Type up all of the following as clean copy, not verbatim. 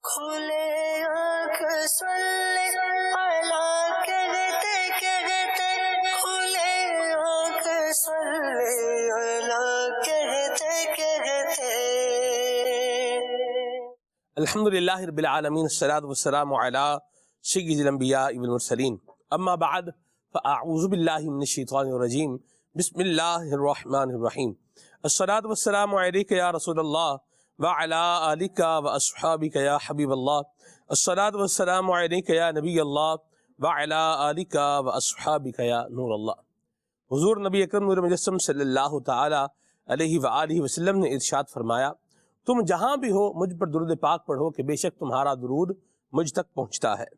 کھلے آنکھ سلے اعلیٰ کہتے کہتے، کھلے آنکھ سلے اعلیٰ کہتے کہتے۔ الحمدللہ رب العالمین، الصلاۃ والسلام علی سید الانبیاء والمرسلین، اما بعد فاعوذ باللہ من الشیطان الرجیم، بسم اللہ الرحمن الرحیم۔ الصلاۃ والسلام علیک یا رسول اللہ وعلی آلک واصحابک یا حبیب اللہ۔ الصلاۃ والسلام علیک یا نبی اللہ وعلی آلک واصحابک یا نور اللہ۔ حضور نبی اکرم نور مجسم صلی اللہ تعالی علیہ وآلہ وسلم نے ارشاد فرمایا، تم جہاں بھی ہو مجھ پر درود پاک پڑھو کہ بے شک تمہارا درود مجھ تک پہنچتا ہے۔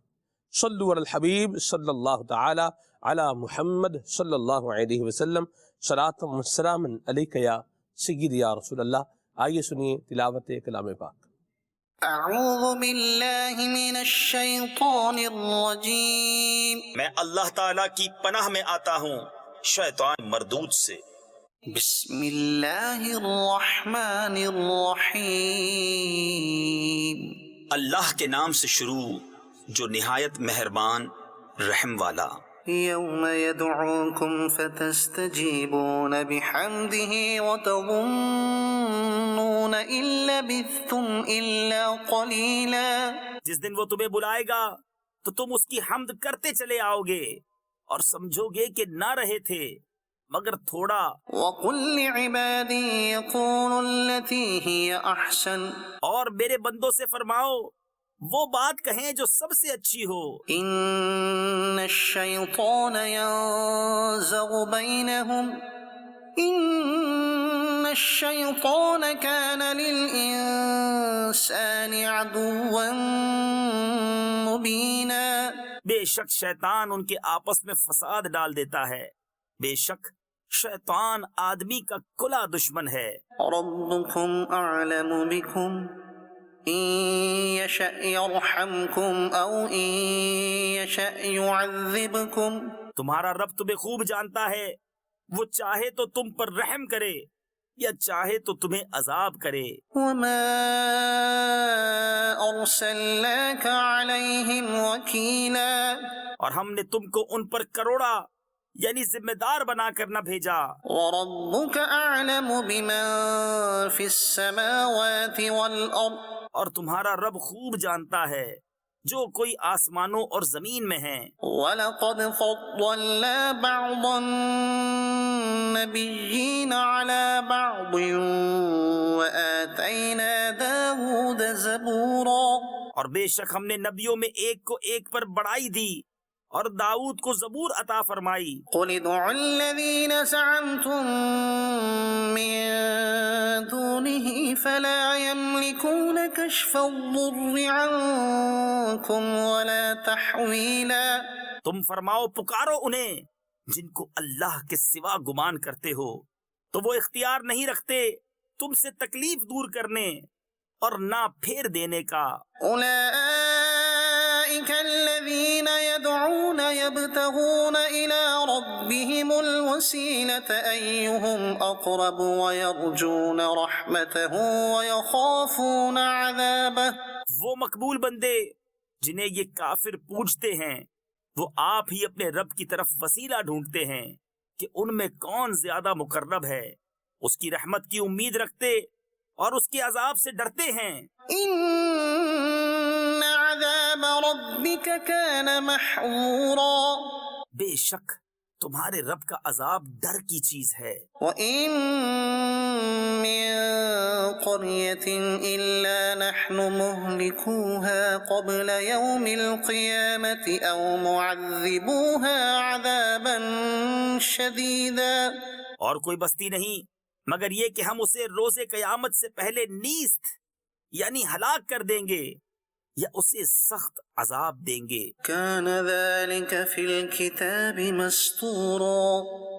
صلو علی الحبیب صلی اللہ تعالی علی محمد صلی اللہ علیہ وسلم، صلاۃ و سلام علیک یا سید یا رسول اللہ۔ آئیے سنیے تلاوت کلام پاک۔ اعوذ باللہ من الشیطان الرجیم، میں اللہ تعالیٰ کی پناہ میں آتا ہوں شیطان مردود سے۔ بسم اللہ الرحمن الرحیم، اللہ کے نام سے شروع جو نہایت مہربان رحم والا۔ یوم یدعوکم فتستجیبون بحمدہ وتظنون ان لبثتم الا قلیلا۔ جس دن وہ تمہیں بلائے گا تو تم اس کی حمد کرتے چلے آؤ گے اور سمجھو گے کہ نہ رہے تھے مگر تھوڑا۔ وَقُلْ لِعِبَادِي يَقُولُوا الَّتِي هِيَ أَحْسَنُ، اور میرے بندوں سے فرماؤ وہ بات کہیں جو سب سے اچھی ہو۔ إِنَّ الشَّيْطَانَ يَنزَغُ بَيْنَهُمْ إِنَّ الشَّيْطَانَ كَانَ لِلْإِنسَانِ عَدُوًّا مُبِينًا۔ بے شک شیطان ان کے آپس میں فساد ڈال دیتا ہے، بے شک شیطان آدمی کا کھلا دشمن ہے۔ ربكم أعلم بكم إن يشأ يرحمكم أو إن يشأ يعذبكم۔ تمہارا رب تمہیں خوب جانتا ہے، وہ چاہے تو تم پر رحم کرے یا چاہے تو تمہیں عذاب کرے۔ وما أرسلناك عليهم وكيلا، اور ہم نے تم کو ان پر کروڑا یعنی ذمہ دار بنا کر نہ بھیجا۔ وربك أعلم بمن في السماوات والأرض، اور تمہارا رب خوب جانتا ہے جو کوئی آسمانوں اور زمین میں ہیں۔ وَلَقَدْ فَضَّلْنَا بَعْضَ النَّبِيِّينَ عَلَى بَعْضٍ وَآتَيْنَا دَاوُودَ زَبُورًا، اور بے شک ہم نے نبیوں میں ایک کو ایک پر بڑائی دی اور داؤد کو زبور عطا فرمائی۔ قُلِ ادْعُوا الَّذِينَ زَعَمْتُم مِّن دُونِهِ فَلَا يَمْلِكُونَ كَشْفَ الضُّرِّ عَنكُمْ وَلَا تَحْوِيلًا۔ تم فرماؤ پکارو انہیں جن کو اللہ کے سوا گمان کرتے ہو تو وہ اختیار نہیں رکھتے تم سے تکلیف دور کرنے اور نہ پھیر دینے کا۔ أولئك الذين يدعون يبتغون إلى ربهم الوسيلة أيهم أقرب ويرجون رحمته ويخافون عذابه۔ وہ مقبول بندے جنہیں یہ کافر پوچھتے ہیں وہ آپ ہی اپنے رب کی طرف وسیلہ ڈھونڈتے ہیں کہ ان میں کون زیادہ مقرب ہے، اس کی رحمت کی امید رکھتے اور اس کے عذاب سے ڈرتے ہیں۔ إن عذاب ربك كان محظورا، بے شک تمہارے رب کا عذاب ڈر کی چیز ہے۔ وَإِن مِّن قَرْيَةٍ إِلَّا نَحْنُ مُهْلِكُوهَا قَبْلَ يَوْمِ الْقِيَامَةِ أَوْ مُعَذِّبُوهَا عَذَابًا شَدِيدًا۔ اور کوئی بستی نہیں مگر یہ کہ ہم اسے روز قیامت سے پہلے نیست یعنی ہلاک کر دیں گے یا اسے سخت عذاب دیں گے۔ كان ذلك في الكتاب مسطورا،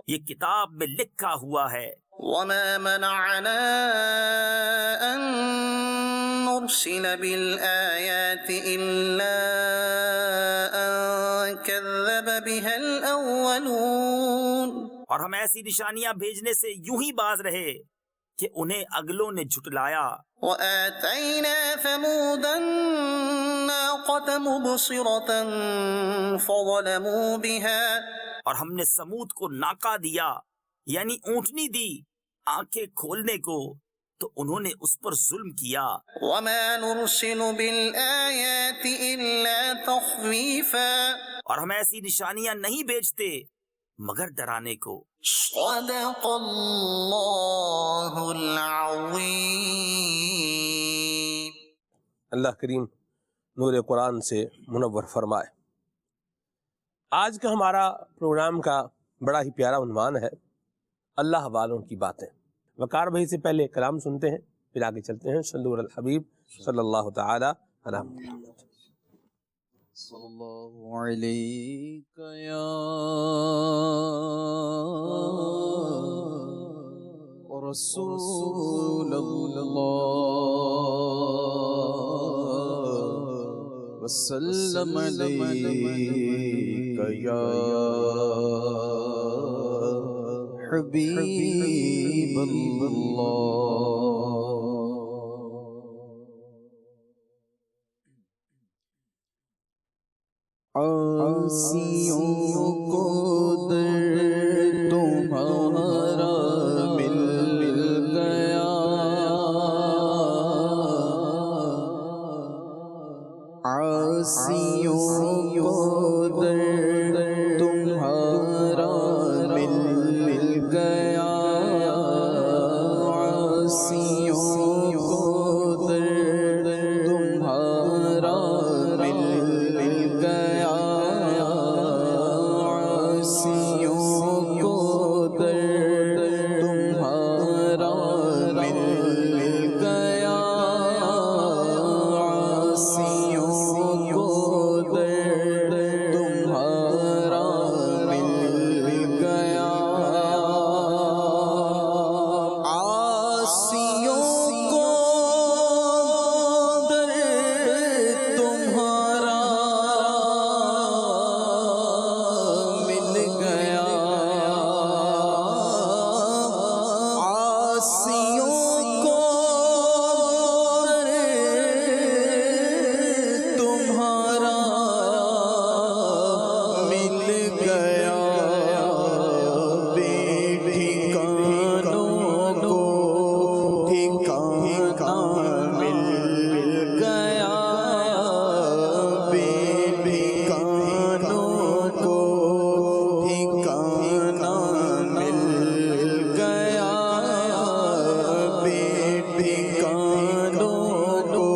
یہ کتاب میں لکھا ہوا ہے۔ وما منعنا أن نرسل بالآيات إلا أن كذب بها الأولون، اور ہم ایسی نشانیاں بھیجنے سے یوں ہی باز رہے کہ انہیں اگلوں نے جھٹلایا۔ وَآتَيْنَا ثَمُودَ الناقة مبصرة فظلموا بها اور ہم نے سمود کو ناکا دیا یعنی اونٹنی دی آنکھیں کھولنے کو، تو انہوں نے اس پر ظلم کیا۔ وما نرسل بالآيات إلا تخويفا اور ہم ایسی نشانیاں نہیں بھیجتے مگر ڈرانے کو۔ صدق اللہ العظیم۔ اللہ کریم نور قرآن سے منور فرمائے۔ آج کا ہمارا پروگرام کا بڑا ہی پیارا عنوان ہے اللہ والوں کی باتیں۔ وقار بھائی سے پہلے کلام سنتے ہیں، پھر آگے چلتے ہیں۔ صلو علی الحبیب صلی اللہ تعالی علی محمد۔ صلی اللہ علیک یا رسول اللہ وسلم علیک یا حبیب اللہ۔ عاصیوں کو در تمہارا مل گیا، عاصیوں کو در تمہارا مل گیا، عاصیوں کو در تمہارا مل گیا، عاصیوں کو در تمہارا مل گیا، عاصیوں کو در تمہارا مل گیا، عاصیوں کو در تمہارا مل گیا، عاصیوں کو در تمہارا مل گیا، بے ٹھکانوں کو ٹھکانہ مل گیا، بے ٹھکانوں کو ٹھکانہ مل گیا، بے ٹھکانوں کو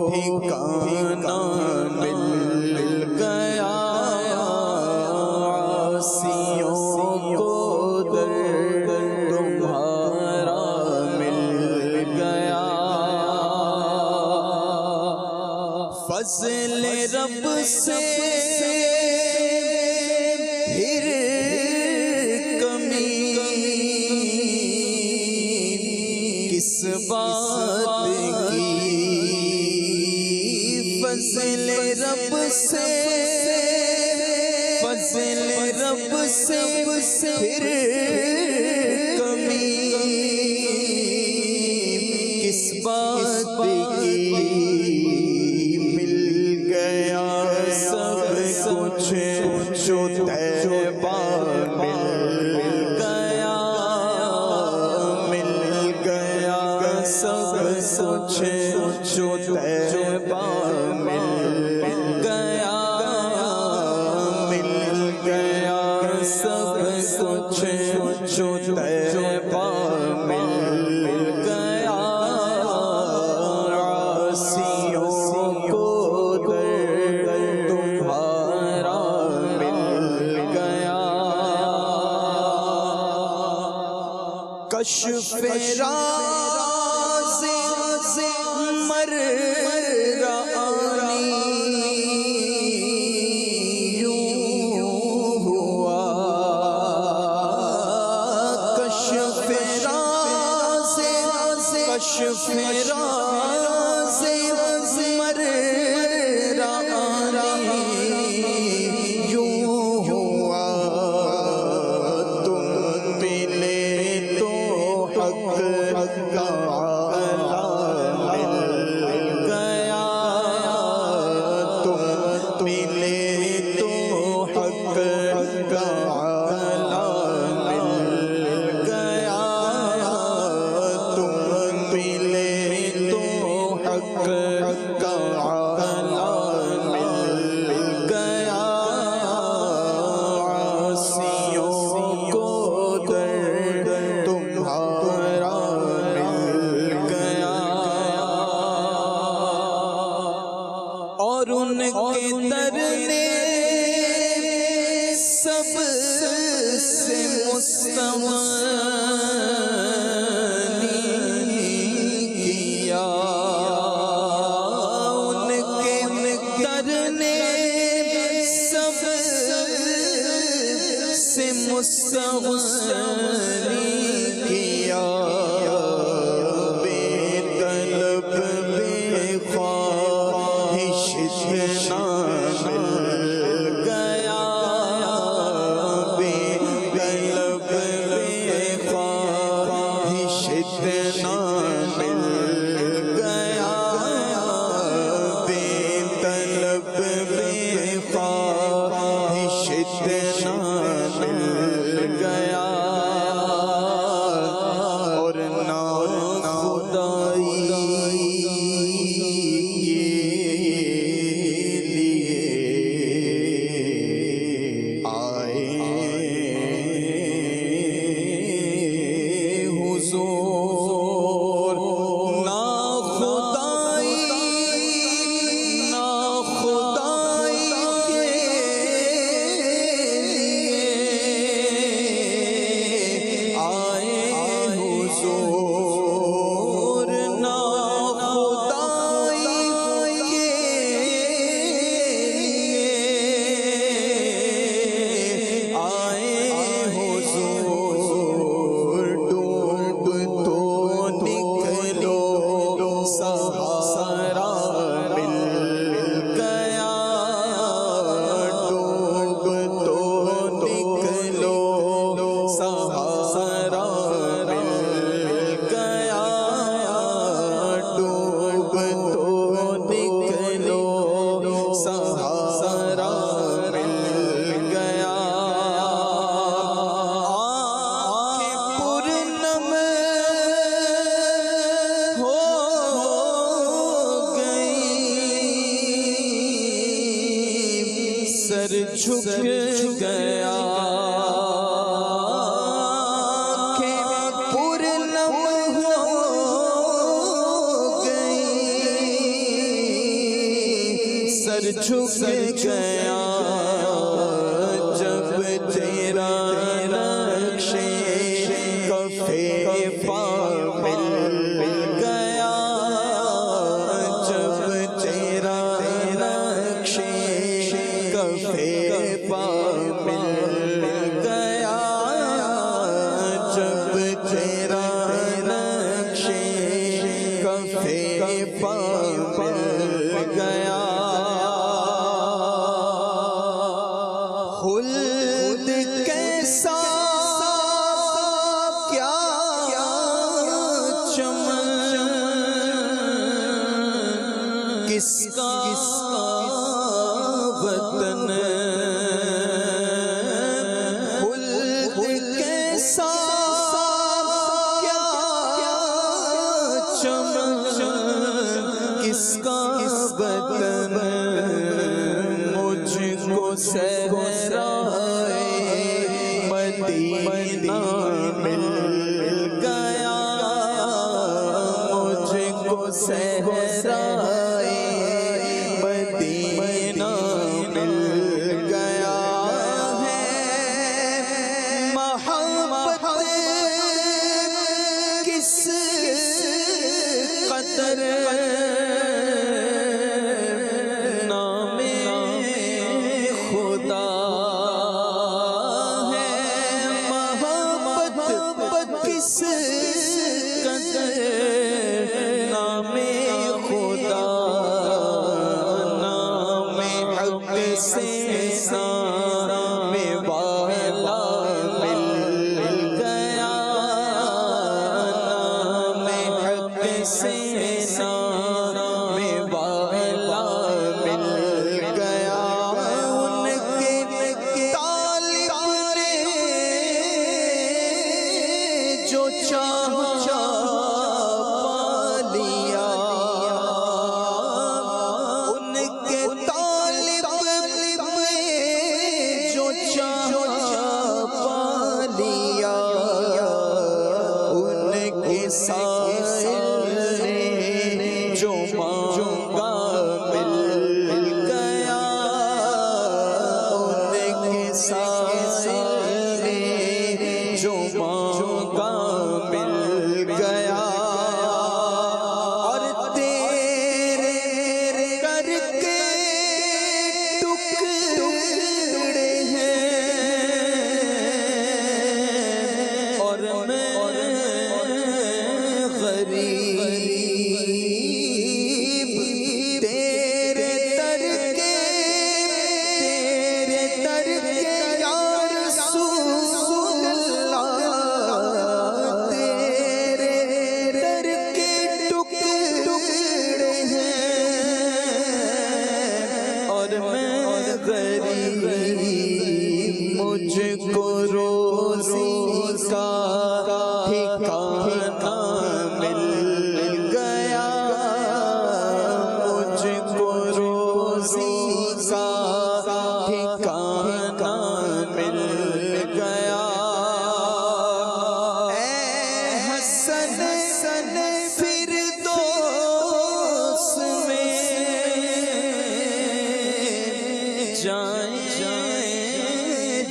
ٹھکانہ مل گیا، عاصیوں کو در تمہارا مل گیا، فضل رب سے پھر کمی کس بات کی، فضل رب سے پھر کمی کس بات کی، مل گیا سب کچھ جو طیبہ مل گیا، مل گیا سب کچھ جو طیبہ مل گیا، مل گیا سب کچھ جو طیبہ مل گیا، عاصیوں کو در تمہارا مل گیا، کشف راز مرانی یوں ہوا، کشف راز مرانی یوں ہوا، تم ملے تو حق کا عالم مل گیا، کا عالم مل گیا عاصیوں کو در تمہارا مل گیا اور ان کے در نے سب سے مستغنی کیا ان کے در نے سب سے مستغنی کیا بے طلب بے خواہش اتنا مل گیا بے طلب بے خواہش اتنا مل گیا بے طلب بے خواہش اتنا مل گیا اور نہ خدائی کے لیے آئے حضور نہ خدائی کے لیے آئے حضور نہ خدائی کے لیے آئے حضور ڈوب تو نکلو سہارا مل گیا ڈوب تو نکلو سہارا مل گیا ڈوب تو نکلو سہارا مل گیا آنکھیں پرنم ہو گئی سر جھک گیا آنکھیں پرنم ہو گئی سر جھک گیا جب تیرا نقش کفے پا مل گیا جب تیرا نقش کفے پا مل گیا جب تیرا نقش کفے پا مل گیا خلد کیسا کیا چمن کس کا وطن خلد کیسا کیا چمن کس کا وطن مجھ کو صحرائے مدینہ مل گیا مجھ کو صحرائے مدینہ مل گیا ہے محبت کس قدر نام خدا ہے محبت کس قدر نام خدا نام حق سے نام والا مل گیا نام حق سے نام والا مل گیا ان کے طالب نے جو چاہا پا لیا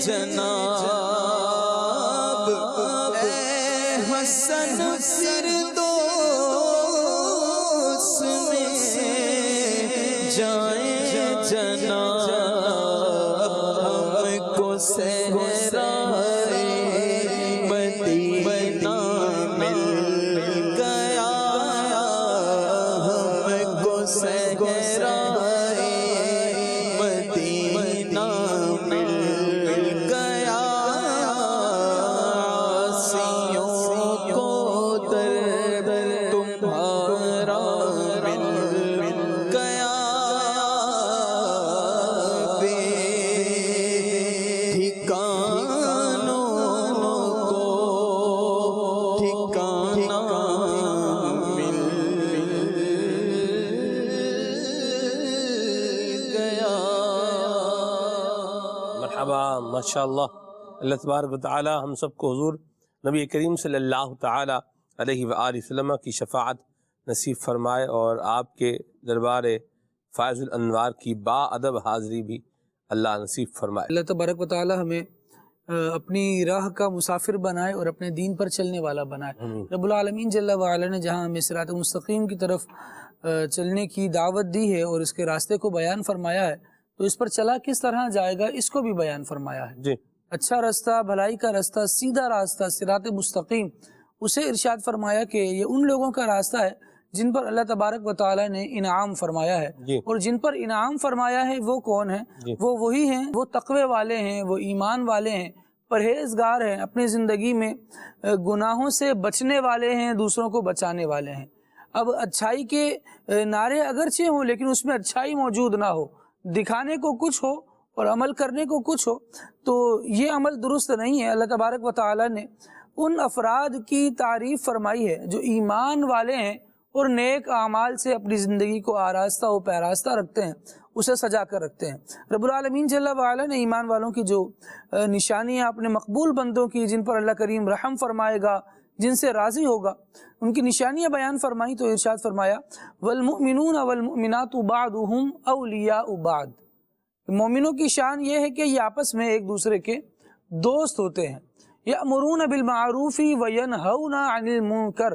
جناب اے حسن فردوس میں جائیں جناب ہم کو صحرائے مدینہ مل گیا ہم کو صحرائے مدینہ مل گیا سیوں کو در تمہارا مل گیا بے ٹھکانوں کو ٹھکانہ مل گیا. مرحبا ماشاءاللہ. اللہ تبارک و تعالی ہم سب کو حضور نبی کریم صلی اللہ تعالی علیہ وآلہ وسلم کی شفاعت نصیب فرمائے اور آپ کے دربار فائز الانوار کی با ادب حاضری بھی اللہ نصیب فرمائے. اللہ تبارک و تعالی ہمیں اپنی راہ کا مسافر بنائے اور اپنے دین پر چلنے والا بنائے. رب العالمین جل وعلا نے جہاں ہمیں صراط مستقیم کی طرف چلنے کی دعوت دی ہے اور اس کے راستے کو بیان فرمایا ہے تو اس پر چلا کس طرح جائے گا اس کو بھی بیان فرمایا ہے. جی اچھا راستہ، بھلائی کا راستہ، سیدھا راستہ، صراط مستقیم، اسے ارشاد فرمایا کہ یہ ان لوگوں کا راستہ ہے جن پر اللہ تبارک و تعالی نے انعام فرمایا ہے. جی اور جن پر انعام فرمایا ہے وہ کون ہیں؟ جی. وہ وہی ہیں، وہ تقوی والے ہیں، وہ ایمان والے ہیں، پرہیزگار ہیں، اپنی زندگی میں گناہوں سے بچنے والے ہیں، دوسروں کو بچانے والے ہیں. اب اچھائی کے نعرے اگرچہ ہوں لیکن اس میں اچھائی موجود نہ ہو، دکھانے کو کچھ ہو اور عمل کرنے کو کچھ ہو تو یہ عمل درست نہیں ہے. اللہ تبارک و تعالی نے ان افراد کی تعریف فرمائی ہے جو ایمان والے ہیں اور نیک اعمال سے اپنی زندگی کو آراستہ و پیراستہ رکھتے ہیں، اسے سجا کر رکھتے ہیں. رب العالمین جل وعلا نے ایمان والوں کی جو نشانیاں اپنے مقبول بندوں کی جن پر اللہ کریم رحم فرمائے گا، جن سے راضی ہوگا، ان کی نشانیاں بیان فرمائی تو ارشاد فرمایا والمؤمنون والمؤمنات بعضهم اولیاء بعض. مومنوں کی شان یہ ہے کہ یہ آپس میں ایک دوسرے کے دوست ہوتے ہیں. یأمرون بالمعروف وینہون عن المنکر،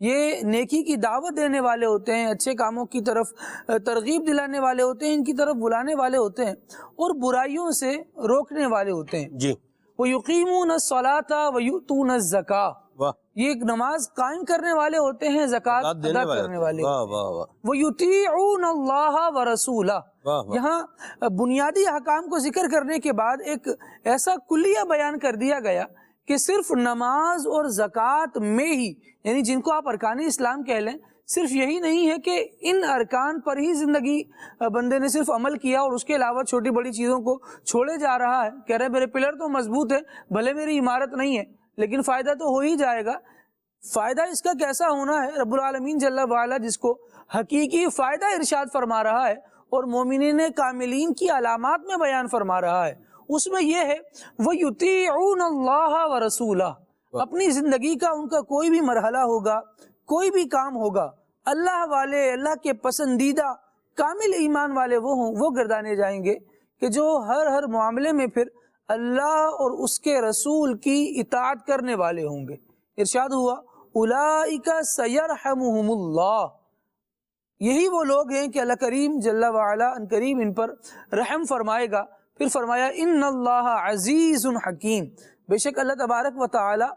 یہ نیکی کی دعوت دینے والے ہوتے ہیں، اچھے کاموں کی طرف ترغیب دلانے والے ہوتے ہیں، ان کی طرف بلانے والے ہوتے ہیں اور برائیوں سے روکنے والے ہوتے ہیں. جی وَيُقِيمُونَ الصَّلَاةَ وَيُؤْتُونَ الزَّكَاةَ، واہ یہ ایک نماز قائم کرنے والے ہوتے ہیں، زکوٰۃ ادا کرنے والے. واہ واہ واہ وَيُطِيعُونَ اللَّهَ وَرَسُولَهُ، واہ واہ. یہاں بنیادی احکام کو ذکر کرنے کے بعد ایک ایسا کلیہ بیان کر دیا گیا کہ صرف نماز اور زکوٰۃ میں ہی، یعنی جن کو آپ ارکان اسلام کہہ لیں، صرف یہی نہیں ہے کہ ان ارکان پر ہی زندگی بندے نے صرف عمل کیا اور اس کے علاوہ چھوٹی بڑی چیزوں کو چھوڑے جا رہا ہے، کہہ رہے میرے پلر تو مضبوط ہے، بھلے میری عمارت نہیں ہے لیکن فائدہ تو ہو ہی جائے گا. فائدہ اس کا کیسا ہونا ہے؟ رب العالمین جل وعلا جس کو حقیقی فائدہ ارشاد فرما رہا ہے اور مومنین کاملین کی علامات میں بیان فرما رہا ہے، اس میں یہ ہے وَيُطِيعُونَ اللَّهَ وَرَسُولَهُ. اپنی زندگی کا ان کا کوئی بھی مرحلہ ہوگا، کوئی بھی کام ہوگا، اللہ والے، اللہ کے پسندیدہ کامل ایمان والے وہ ہوں، وہ گردانے جائیں گے کہ جو ہر معاملے میں پھر اللہ اور اس کے رسول کی اطاعت کرنے والے ہوں گے. ارشاد ہوا اولئک سیرحمہم اللہ، یہی وہ لوگ ہیں کہ اللہ کریم جل وعلا ان قریب ان پر رحم فرمائے گا. پھر فرمایا ان اللہ عزیز حکیم، بے شک اللہ تبارک و تعالی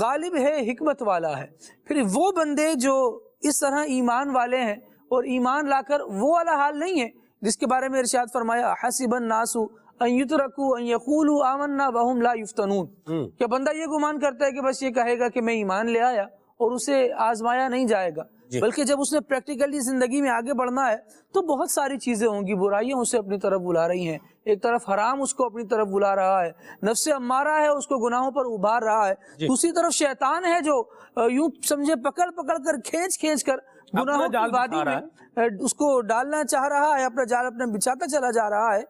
غالب ہے، حکمت والا ہے. پھر وہ بندے جو اس طرح ایمان والے ہیں اور ایمان لا کر وہ والا حال نہیں ہے جس کے بارے میں ارشاد فرمایا حسب الناس ان یترکوا ان یقولوا آمنا وهم لا یفتنون، کہ بندہ یہ گمان کرتا ہے کہ بس یہ کہے گا کہ میں ایمان لے آیا اور اسے آزمایا نہیں جائے گا، بلکہ جب اس نے پریکٹیکلی زندگی میں آگے بڑھنا ہے تو بہت ساری چیزیں ہوں گی، برائیاں اسے اپنی طرف بلا رہی ہیں، ایک طرف حرام اس کو اپنی طرف بلا رہا ہے، نفس امارہ ہے اس کو گناہوں پر ابھار رہا ہے، دوسری طرف شیطان ہے جو یوں سمجھے پکڑ کر کھینچ کر گناہوں کی وادی میں اس کو ڈالنا چاہ رہا ہے، اپنا جال اپنے بچھاتا چلا جا رہا ہے.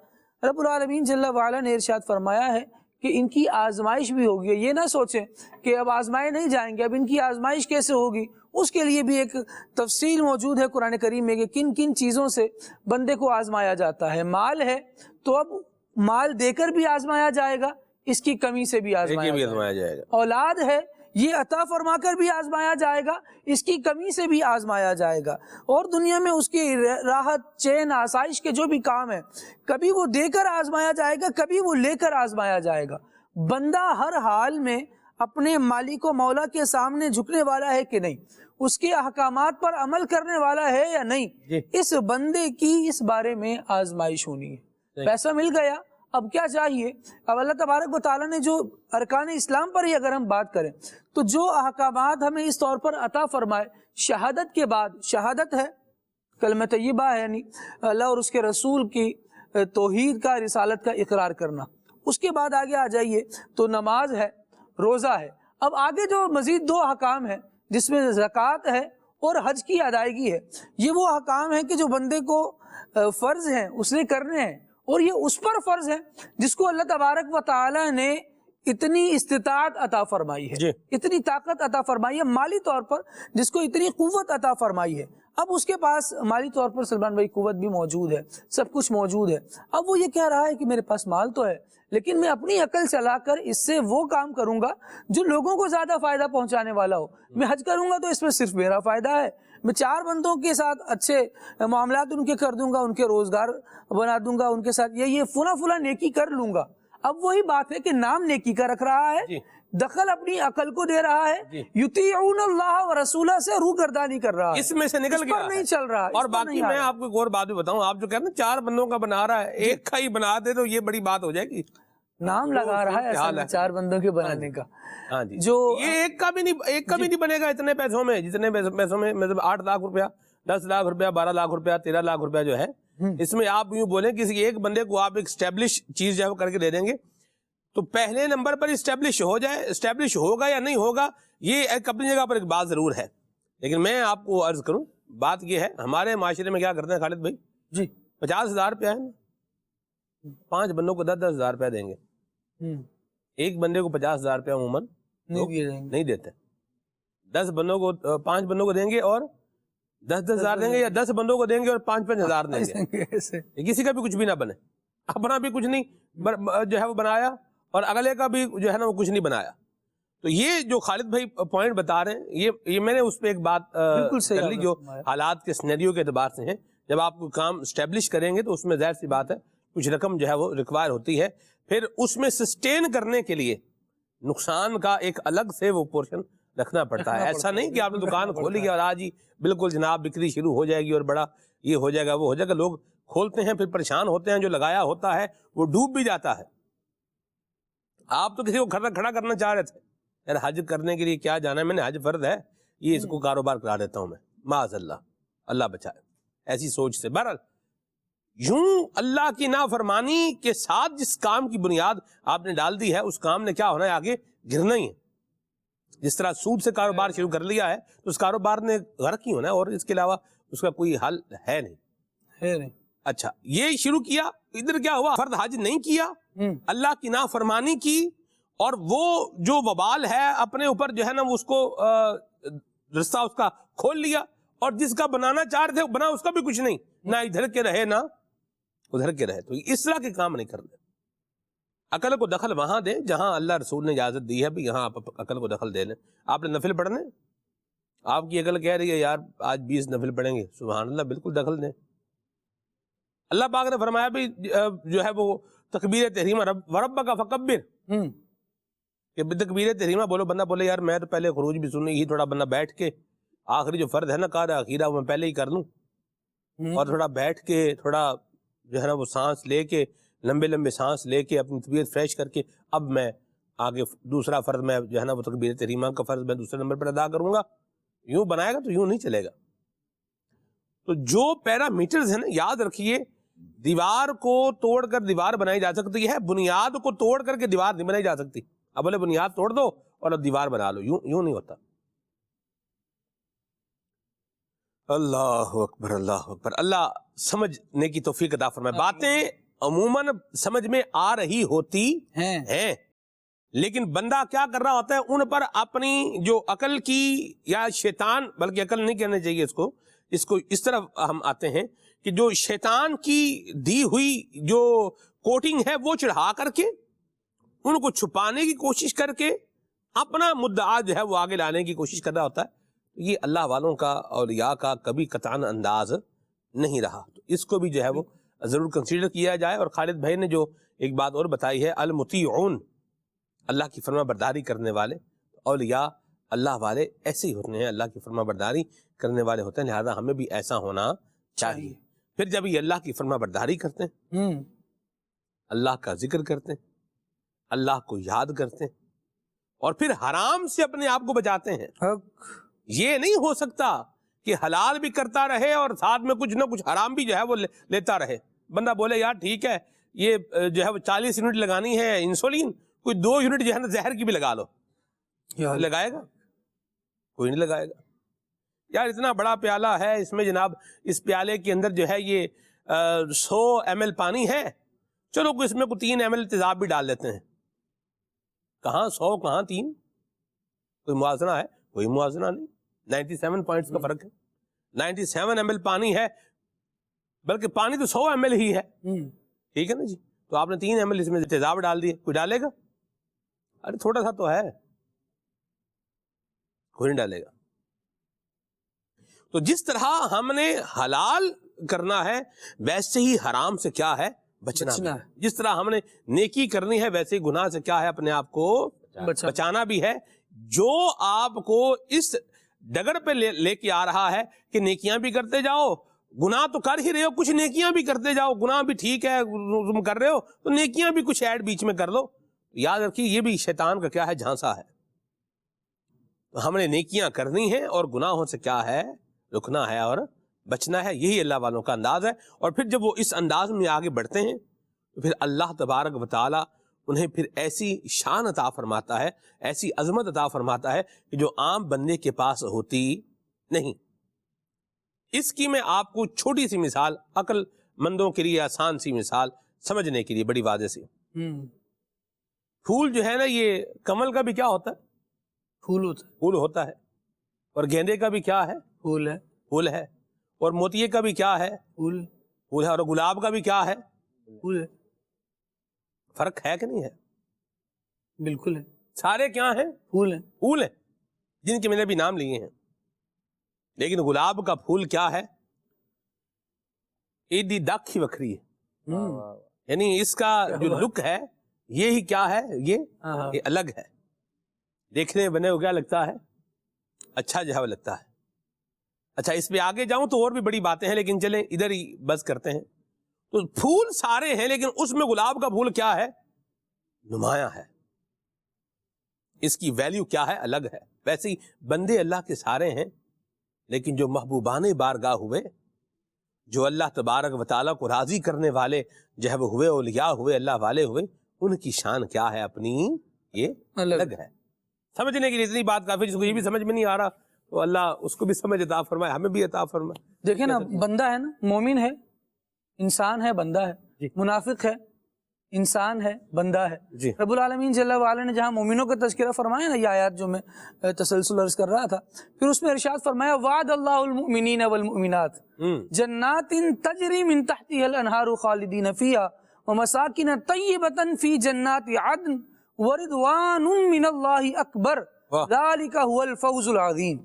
رب العالمین جل وعلا نے ارشاد فرمایا ہے کہ ان کی آزمائش بھی ہوگی. یہ نہ سوچیں کہ اب آزمائے نہیں جائیں گے، اب ان کی آزمائش کیسے ہوگی، اس کے لیے بھی ایک تفصیل موجود ہے قرآن کریم میں کہ کن کن چیزوں سے بندے کو آزمایا جاتا ہے. مال ہے تو اب مال دے کر بھی آزمایا جائے گا اس کی کمی سے بھی یہ آزمایا بھی جائے آزمایا جائے گا۔ اولاد ہے یہ عطا فرما کر بھی آزمایا جائے گا، اس کی کمی سے بھی آزمایا جائے گا، اور دنیا میں اس کی راحت چین آسائش کے جو بھی کام ہے کبھی وہ دے کر آزمایا جائے گا، کبھی وہ لے کر آزمایا جائے گا۔ بندہ ہر حال میں اپنے مالک و مولا کے سامنے جھکنے والا ہے کہ نہیں، اس کے احکامات پر عمل کرنے والا ہے یا نہیں، اس بندے کی اس بارے میں آزمائش ہونی ہے۔ پیسہ مل گیا، اب کیا چاہیے؟ اب اللہ تبارک و تعالیٰ نے جو ارکان اسلام پر ہی اگر ہم بات کریں تو جو احکامات ہمیں اس طور پر عطا فرمائے، شہادت کے بعد شہادت ہے، کلمہ طیبہ ہے، یعنی اللہ اور اس کے رسول کی توحید کا، رسالت کا اقرار کرنا، اس کے بعد آگے آ جائیے تو نماز ہے، روزہ ہے۔ اب آگے جو مزید دو احکام ہیں جس میں زکوٰۃ ہے اور حج کی ادائیگی ہے، یہ وہ احکام ہیں کہ جو بندے کو فرض ہیں اس نے کرنے ہیں، اور یہ اس پر فرض ہے جس کو اللہ تبارک و تعالی نے اتنی استطاعت عطا فرمائی ہے، اتنی طاقت عطا فرمائی ہے مالی طور پر، جس کو اتنی قوت عطا فرمائی ہے۔ اب اس کے پاس مالی طور پر سلمان بھائی قوت بھی موجود ہے، سب کچھ موجود ہے، اب وہ یہ کہہ رہا ہے کہ میرے پاس مال تو ہے لیکن میں اپنی عقل چلا کر اس سے وہ کام کروں گا جو لوگوں کو زیادہ فائدہ پہنچانے والا ہو۔ میں حج کروں گا تو اس میں صرف میرا فائدہ ہے، میں 4 بندوں کے ساتھ اچھے معاملات ان کے کر دوں گا، ان کے روزگار بنا دوں گا، ان کے ساتھ یہ فلاں نیکی کر لوں گا۔ اب وہی بات ہے کہ نام نیکی کا رکھ رہا ہے، دخل اپنی عقل کو دے رہا ہے، یطیعون اللہ و رسولہ سے روگردانی کر رہا ہے، اس میں سے نکل گیا نہیں چل رہا۔ اور باقی میں آپ کو ایک اور بات بھی بتاؤں، آپ جو کہتے ہیں 4 بندوں کا بنا رہا ہے، ایک کا ہی بنا دے تو یہ بڑی بات ہو جائے گی۔ نام لگا رہا ہے اصل میں 4 بندوں کے بنانے کا، جو یہ ایک کا بھی نہیں بنے گا اتنے پیسوں میں، جتنے پیسوں میں مطلب 8 لاکھ روپیہ، 10 لاکھ روپیہ، 12 لاکھ روپیہ، 13 لاکھ روپیہ جو ہے، اس میں آپ یوں بولیں کسی ایک بندے کو آپ ایک اسٹیبلش چیز جو ہے وہ کر کے دے دیں گے تو پہلے نمبر پر اسٹیبلش ہو جائے، اسٹیبلش ہوگا یا نہیں ہوگا یہ ایک اپنی جگہ پر ایک بات ضرور ہے، لیکن میں آپ کو عرض کروں بات یہ ہے ہمارے معاشرے میں کیا کرتے ہیں خالد بھائی، 50,000 روپیہ ہے نا، 5 بندوں کو 10,000 روپیہ دیں گے، ایک بندے کو 50,000 روپیہ عموماً نہیں دیتے، 10 بندوں کو 5 بندوں کو دیں گے اور 10,000 دیں گے، یا 10 بندوں کو دیں گے اور 5,000 دیں گے، کسی کا بھی کچھ بھی نہ بنے، اپنا بھی کچھ نہیں جو ہے وہ بنایا اور اگلے کا بھی جو ہے نا وہ کچھ نہیں بنایا۔ تو یہ جو خالد بھائی پوائنٹ بتا رہے ہیں یہ میں نے اس پہ ایک بات کر لی جو حالات کے سینیریو کے اعتبار سے ہیں، جب آپ کو کام اسٹیبلش کریں گے تو اس میں ظاہر سی بات ہے کچھ رقم جو ہے وہ ریکوائر ہوتی ہے، پھر اس میں سسٹین کرنے کے لیے نقصان کا ایک الگ سے وہ پورشن رکھنا پڑتا ہے۔ ایسا نہیں کہ آپ نے دکان کھولی اور آج ہی بالکل جناب بکری شروع ہو جائے گی اور بڑا یہ ہو جائے گا وہ ہو جائے گا، لوگ کھولتے ہیں پھر پریشان ہوتے ہیں، جو لگایا ہوتا ہے وہ ڈوب بھی جاتا ہے۔ آپ تو کسی کو کھڑا کرنا چاہ رہے تھے، یار حج کرنے کے لیے کیا جانا ہے، میں نے حج فرض ہے، یہ اس کو کاروبار کرا دیتا ہوں میں، معاذ اللہ بچائے ایسی سوچ سے۔ بہرحال یوں اللہ کی نافرمانی کے ساتھ جس کام کی بنیاد آپ نے ڈال دی ہے اس کام نے کیا ہونا ہے، آگے گرنا ہی ہے۔ جس طرح سود سے کاروبار شروع کر لیا ہے تو اس کاروبار نے غرق ہی ہونا ہے اور اس کے علاوہ اس کا کوئی حل ہے نہیں۔ اچھا یہ شروع کیا، ادھر کیا ہوا، فرض حج نہیں کیا، اللہ کی نافرمانی کی، اور وہ جو وبال ہے اپنے اوپر جو ہے نا اس کو رستہ اس کا کھول لیا، اور جس کا بنانا چاہ رہے تھے بنا اس کا بھی کچھ نہیں، نہ ادھر کے رہے نہ ادھر کے رہے۔ تو اس طرح کے کام نہیں کرنے، عقل کو دخل وہاں دیں جہاں اللہ رسول نے اجازت دی ہے، بھی یہاں آپ عقل کو دخل دے لیں۔ آپ نے نفل پڑھنے، آپ کی عقل کہہ رہی ہے یار آج 20 نفل پڑھیں گے، سبحان اللہ، بالکل دخل دیں۔ اللہ پاک نے فرمایا بھی جو ہے وہ تکبیر تحریمہ وربک فکبر، کہ تکبیر تحریمہ بولو، بندہ بولے یار میں تو پہلے خروج بھی سننی ہی، تھوڑا بندہ بیٹھ کے آخری جو فرض ہے نا قاعدہ اخیرہ وہ میں پہلے ہی کر لوں، اور تھوڑا بیٹھ کے تھوڑا جو ہے نا وہ سانس لے کے لمبے سانس لے کے اپنی طبیعت فریش کر کے اب میں آگے دوسرا فرض میں جو ہے نا وہ تکبیر تحریمہ کا فرض میں دوسرے نمبر پر ادا کروں گا۔ یوں بنائے گا تو یوں نہیں چلے گا۔ تو جو پیرامیٹرز ہیں نا یاد رکھیے، دیوار کو توڑ کر دیوار بنائی جا سکتی ہے، بنیاد کو توڑ کر کے دیوار نہیں بنائی جا سکتی۔ اب بولے بنیاد توڑ دو اور اب دیوار بنا لو، یوں نہیں ہوتا۔ اللہ اکبر، اللہ اکبر، اللہ سمجھنے کی توفیق عطا فرمائے۔ باتیں عموماً سمجھ میں آ رہی ہوتی ہیں، لیکن بندہ کیا کر رہا ہوتا ہے، ان پر اپنی جو عقل کی یا شیطان، بلکہ عقل نہیں کہنا چاہیے اس کو اس طرف ہم آتے ہیں کہ جو شیطان کی دی ہوئی جو کوٹنگ ہے وہ چڑھا کر کے ان کو چھپانے کی کوشش کر کے اپنا مدعا جو ہے وہ آگے لانے کی کوشش کر رہا ہوتا ہے. یہ اللہ والوں کا اولیاء کا کبھی قطعاً انداز نہیں رہا. تو اس کو بھی جو ہے وہ ضرور کنسیڈر کیا جائے. اور خالد بھائی نے جو ایک بات اور بتائی ہے، المطیعون، اللہ کی فرما برداری کرنے والے، اولیاء اللہ والے ایسے ہی ہوتے ہیں، اللہ کی فرما برداری کرنے والے ہوتے ہیں، لہذا ہمیں بھی ایسا ہونا چاہیے. پھر جب یہ اللہ کی فرما برداری کرتے ہیں، اللہ کا ذکر کرتے ہیں، اللہ کو یاد کرتے ہیں، اور پھر حرام سے اپنے آپ کو بچاتے ہیں. یہ نہیں ہو سکتا کہ حلال بھی کرتا رہے اور ساتھ میں کچھ نہ کچھ حرام بھی جو ہے وہ لیتا رہے. بندہ بولے یار ٹھیک ہے یہ جو ہے وہ 40 یونٹ لگانی ہے انسولین، کوئی 2 یونٹ جو ہے نا زہر کی بھی لگا لو. لگائے گا؟ کوئی نہیں لگائے گا. یار اتنا بڑا پیالہ ہے، اس میں جناب اس پیالے کے اندر جو ہے یہ 100 ml پانی ہے، چلو اس میں کوئی 3 ml تیزاب بھی ڈال دیتے ہیں. کہاں 100 کہاں 3؟ کوئی موازنہ ہے؟ کوئی موازنہ نہیں. 97 پوائنٹس کا فرق ہے. 97 ml پانی ہے، بلکہ پانی تو 100 ml ہی ہے. ٹھیک ہے نا جی؟ تو آپ نے 3 ml اس میں تیزاب ڈال دیے، کوئی ڈالے گا؟ ارے تھوڑا سا تو ہے، کوئی نہیں ڈالے گا. تو جس طرح ہم نے حلال کرنا ہے ویسے ہی حرام سے کیا ہے؟ بچنا ہے. جس طرح ہم نے نیکی کرنی ہے ویسے ہی گناہ سے کیا ہے؟ اپنے آپ کو بچانا بھی ہے. جو آپ کو اس ڈگر پہ لے کے آ رہا ہے کہ نیکیاں بھی کرتے جاؤ، گناہ تو کر ہی رہے ہو، کچھ نیکیاں بھی کرتے جاؤ. گناہ بھی ٹھیک ہے تم کر رہے ہو تو نیکیاں بھی کچھ ایڈ بیچ میں کر لو. یاد رکھیے یہ بھی شیطان کا کیا ہے؟ جھانسا ہے. ہم نے نیکیاں کرنی ہے اور گناہوں سے کیا ہے؟ رکنا ہے اور بچنا ہے. یہی اللہ والوں کا انداز ہے. اور پھر جب وہ اس انداز میں آگے بڑھتے ہیں تو پھر اللہ تبارک و تعالی انہیں پھر ایسی شان عطا فرماتا ہے، ایسی عظمت عطا فرماتا ہے کہ جو عام بندے کے پاس ہوتی نہیں. اس کی میں آپ کو چھوٹی سی مثال، عقل مندوں کے لیے آسان سی مثال سمجھنے کے لیے بڑی واضح سی. پھول جو ہے نا، یہ کمل کا بھی کیا ہوتا ہے؟ پھول ہوتا ہے. اور گیندے کا بھی کیا ہے؟ پھول ہے. اور موتیے کا بھی کیا ہے؟ پھول ہے. اور گلاب کا بھی کیا ہے؟ پھول ہے. فرق ہے کہ نہیں ہے؟ بالکل ہے. سارے کیا ہیں؟ پھول ہیں جن کے میں نے بھی نام لیے ہیں. لیکن گلاب کا پھول کیا ہے؟ ایدی داکھی وکھری ہے. یعنی اس کا جو لک ہے یہ ہی کیا ہے؟ یہ الگ ہے. دیکھنے میں بنے کو کیا لگتا ہے؟ اچھا جو ہے وہ لگتا ہے. اچھا اس پہ آگے جاؤں تو اور بھی بڑی باتیں ہیں، لیکن چلیں ادھر ہی بس کرتے ہیں. تو پھول سارے ہیں لیکن اس میں گلاب کا پھول کیا ہے؟ نمایاں ہے. اس کی ویلیو کیا ہے؟ الگ ہے. ویسے ہی بندے اللہ کے سارے ہیں، لیکن جو محبوبان بارگاہ ہوئے، جو اللہ تبارک و تعالیٰ کو راضی کرنے والے جو ہے وہ ہوئے، اولیاء ہوئے، اللہ والے ہوئے، ان کی شان کیا ہے؟ اپنی یہ الگ ہے. سمجھنے کے لیے اتنی بات کافی. جس کو یہ بھی سمجھ میں نہیں آ رہا تو اللہ اس کو بھی سمجھ عطا فرمائے، ہمیں بھی عطا فرمائے. دیکھیں نا، بندہ ہے نا، مومن ہے، انسان ہے، بندہ ہے. منافق ہے، انسان ہے، بندہ ہے. رب العالمین جل وعلا نے جہاں مومنوں کا تذکرہ فرمایا نا، یہ آیات جو میں تسلسل عرض کر رہا تھا، پھر اس میں ارشاد فرمایا وعد اللہ المؤمنین والمؤمنات جنات تجری من تحتها الانہار خالدین فیہا ومساکن طیبۃ فی جنات عدن ورضوان من اللہ اکبر ذالک هو الفوز العظیم.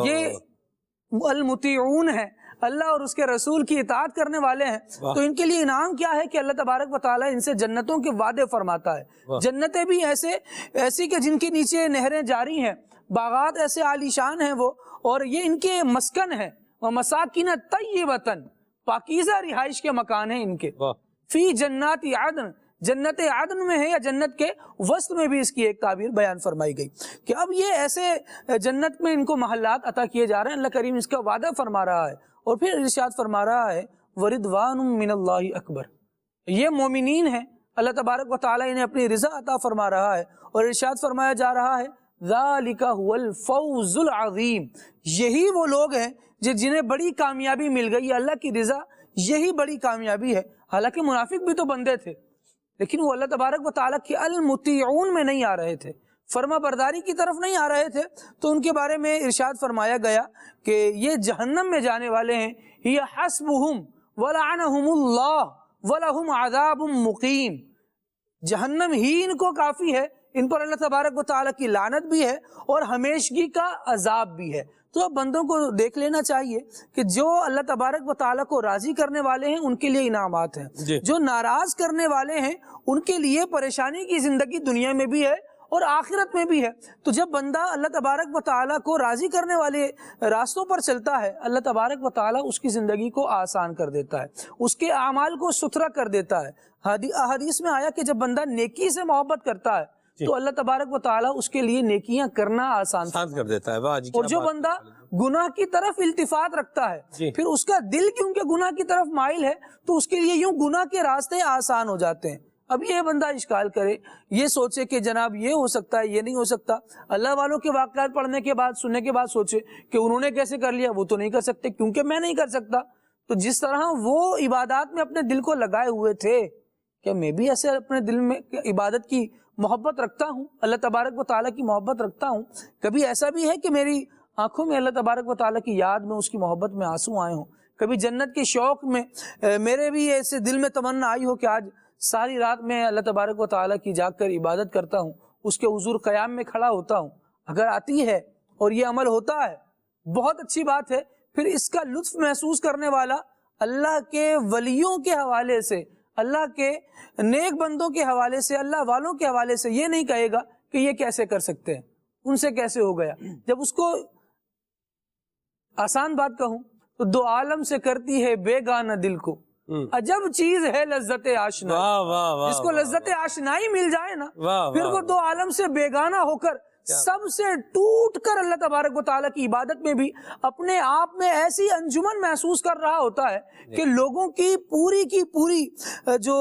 یہ المطیعون ہے، اللہ اور اس کے رسول کی اطاعت کرنے والے ہیں. تو ان کے لیے انعام کیا ہے کہ اللہ تبارک و تعالیٰ ان سے جنتوں کے وعدے فرماتا ہے. جنتیں بھی ایسی کہ جن کے نیچے نہریں جاری ہیں، باغات ایسے عالیشان ہیں وہ، اور یہ ان کے مسکن ہے. وَمَسَاكِنَ طَيِّبَةً، پاکیزہ رہائش کے مکان ہیں ان کے. فی جنات عدن، جنت عدن میں ہے یا جنت کے وسط میں بھی اس کی ایک تعبیر بیان فرمائی گئی کہ اب یہ ایسے جنت میں ان کو محلات عطا کیے جا رہے ہیں. اللہ کریم اس کا وعدہ فرما رہا ہے اور پھر ارشاد فرما رہا ہے وَرِضْوَانٌ مِّنَ اللَّهِ أَكْبَرُ. یہ مومنین ہیں، اللہ تبارک و تعالیٰ انہیں اپنی رضا عطا فرما رہا ہے اور ارشاد فرمایا جا رہا ہے ذَلِكَ هُوَ الْفَوْزُ الْعَظِيمُ. یہی وہ لوگ ہیں جنہیں بڑی کامیابی مل گئی. اللہ کی رضا یہی بڑی کامیابی ہے. حالانکہ منافق بھی تو بندے تھے، لیکن وہ اللہ تبارک و تعالیٰ کی المطیعون میں نہیں آ رہے تھے، فرما برداری کی طرف نہیں آ رہے تھے. تو ان کے بارے میں ارشاد فرمایا گیا کہ یہ جہنم میں جانے والے ہیں. ہی حسبہم ولعنہم اللہ ولہم عذاب مقیم. جہنم ہی ان کو کافی ہے، ان پر اللہ تبارک و تعالیٰ کی لعنت بھی ہے اور ہمیشگی کا عذاب بھی ہے۔ تو اب بندوں کو دیکھ لینا چاہیے کہ جو اللہ تبارک و تعالیٰ کو راضی کرنے والے ہیں ان کے لیے انعامات ہیں، جو ناراض کرنے والے ہیں ان کے لیے پریشانی کی زندگی دنیا میں بھی ہے اور آخرت میں بھی ہے۔ تو جب بندہ اللہ تبارک و تعالیٰ کو راضی کرنے والے راستوں پر چلتا ہے، اللہ تبارک و تعالیٰ اس کی زندگی کو آسان کر دیتا ہے، اس کے اعمال کو ستھرا کر دیتا ہے۔ حدیث میں آیا کہ جب بندہ نیکی سے محبت کرتا ہے تو اللہ تبارک و تعالیٰ اس کے لیے نیکیاں کرنا آسان کر دیتا ہے۔ واہ جی، اور جو بندہ گناہ کی طرف التفات رکھتا ہے، پھر اس کا دل کیونکہ گناہ کی طرف مائل ہے تو اس کے لیے یوں گناہ کے راستے آسان ہو جاتے ہیں۔ اب یہ بندہ اشکال کرے، یہ سوچے کہ جناب یہ ہو سکتا ہے، یہ نہیں ہو سکتا، اللہ والوں کے واقعات پڑھنے کے بعد سننے کے بعد سوچے کہ انہوں نے کیسے کر لیا، وہ تو نہیں کر سکتے کیونکہ میں نہیں کر سکتا۔ تو جس طرح وہ عبادات میں اپنے دل کو لگائے ہوئے تھے، کہ میں بھی ایسے اپنے دل میں عبادت کی محبت رکھتا ہوں، اللہ تبارک و تعالیٰ کی محبت رکھتا ہوں، کبھی ایسا بھی ہے کہ میری آنکھوں میں اللہ تبارک و تعالیٰ کی یاد میں، اس کی محبت میں آنسو آئے ہوں، کبھی جنت کے شوق میں میرے بھی ایسے دل میں تمنا آئی ہو کہ آج ساری رات میں اللہ تبارک و تعالیٰ کی جاگ کر عبادت کرتا ہوں، اس کے حضور قیام میں کھڑا ہوتا ہوں۔ اگر آتی ہے اور یہ عمل ہوتا ہے بہت اچھی بات ہے، پھر اس کا لطف محسوس کرنے والا اللہ کے ولیوں کے حوالے سے، اللہ کے نیک بندوں کے حوالے سے، اللہ والوں کے حوالے سے یہ نہیں کہے گا کہ یہ کیسے کر سکتے ہیں، ان سے کیسے ہو گیا۔ جب اس کو آسان بات کہوں تو دو عالم سے کرتی ہے بیگانہ دل کو، عجب چیز ہے لذت آشنائی۔ جس کو لذت آشنائی مل جائے نا، پھر وہ دو عالم سے بیگانہ ہو کر، سب سے ٹوٹ کر اللہ تبارک و تعالیٰ کی عبادت میں بھی اپنے آپ میں ایسی انجمن محسوس کر رہا ہوتا ہے کہ لوگوں کی پوری جو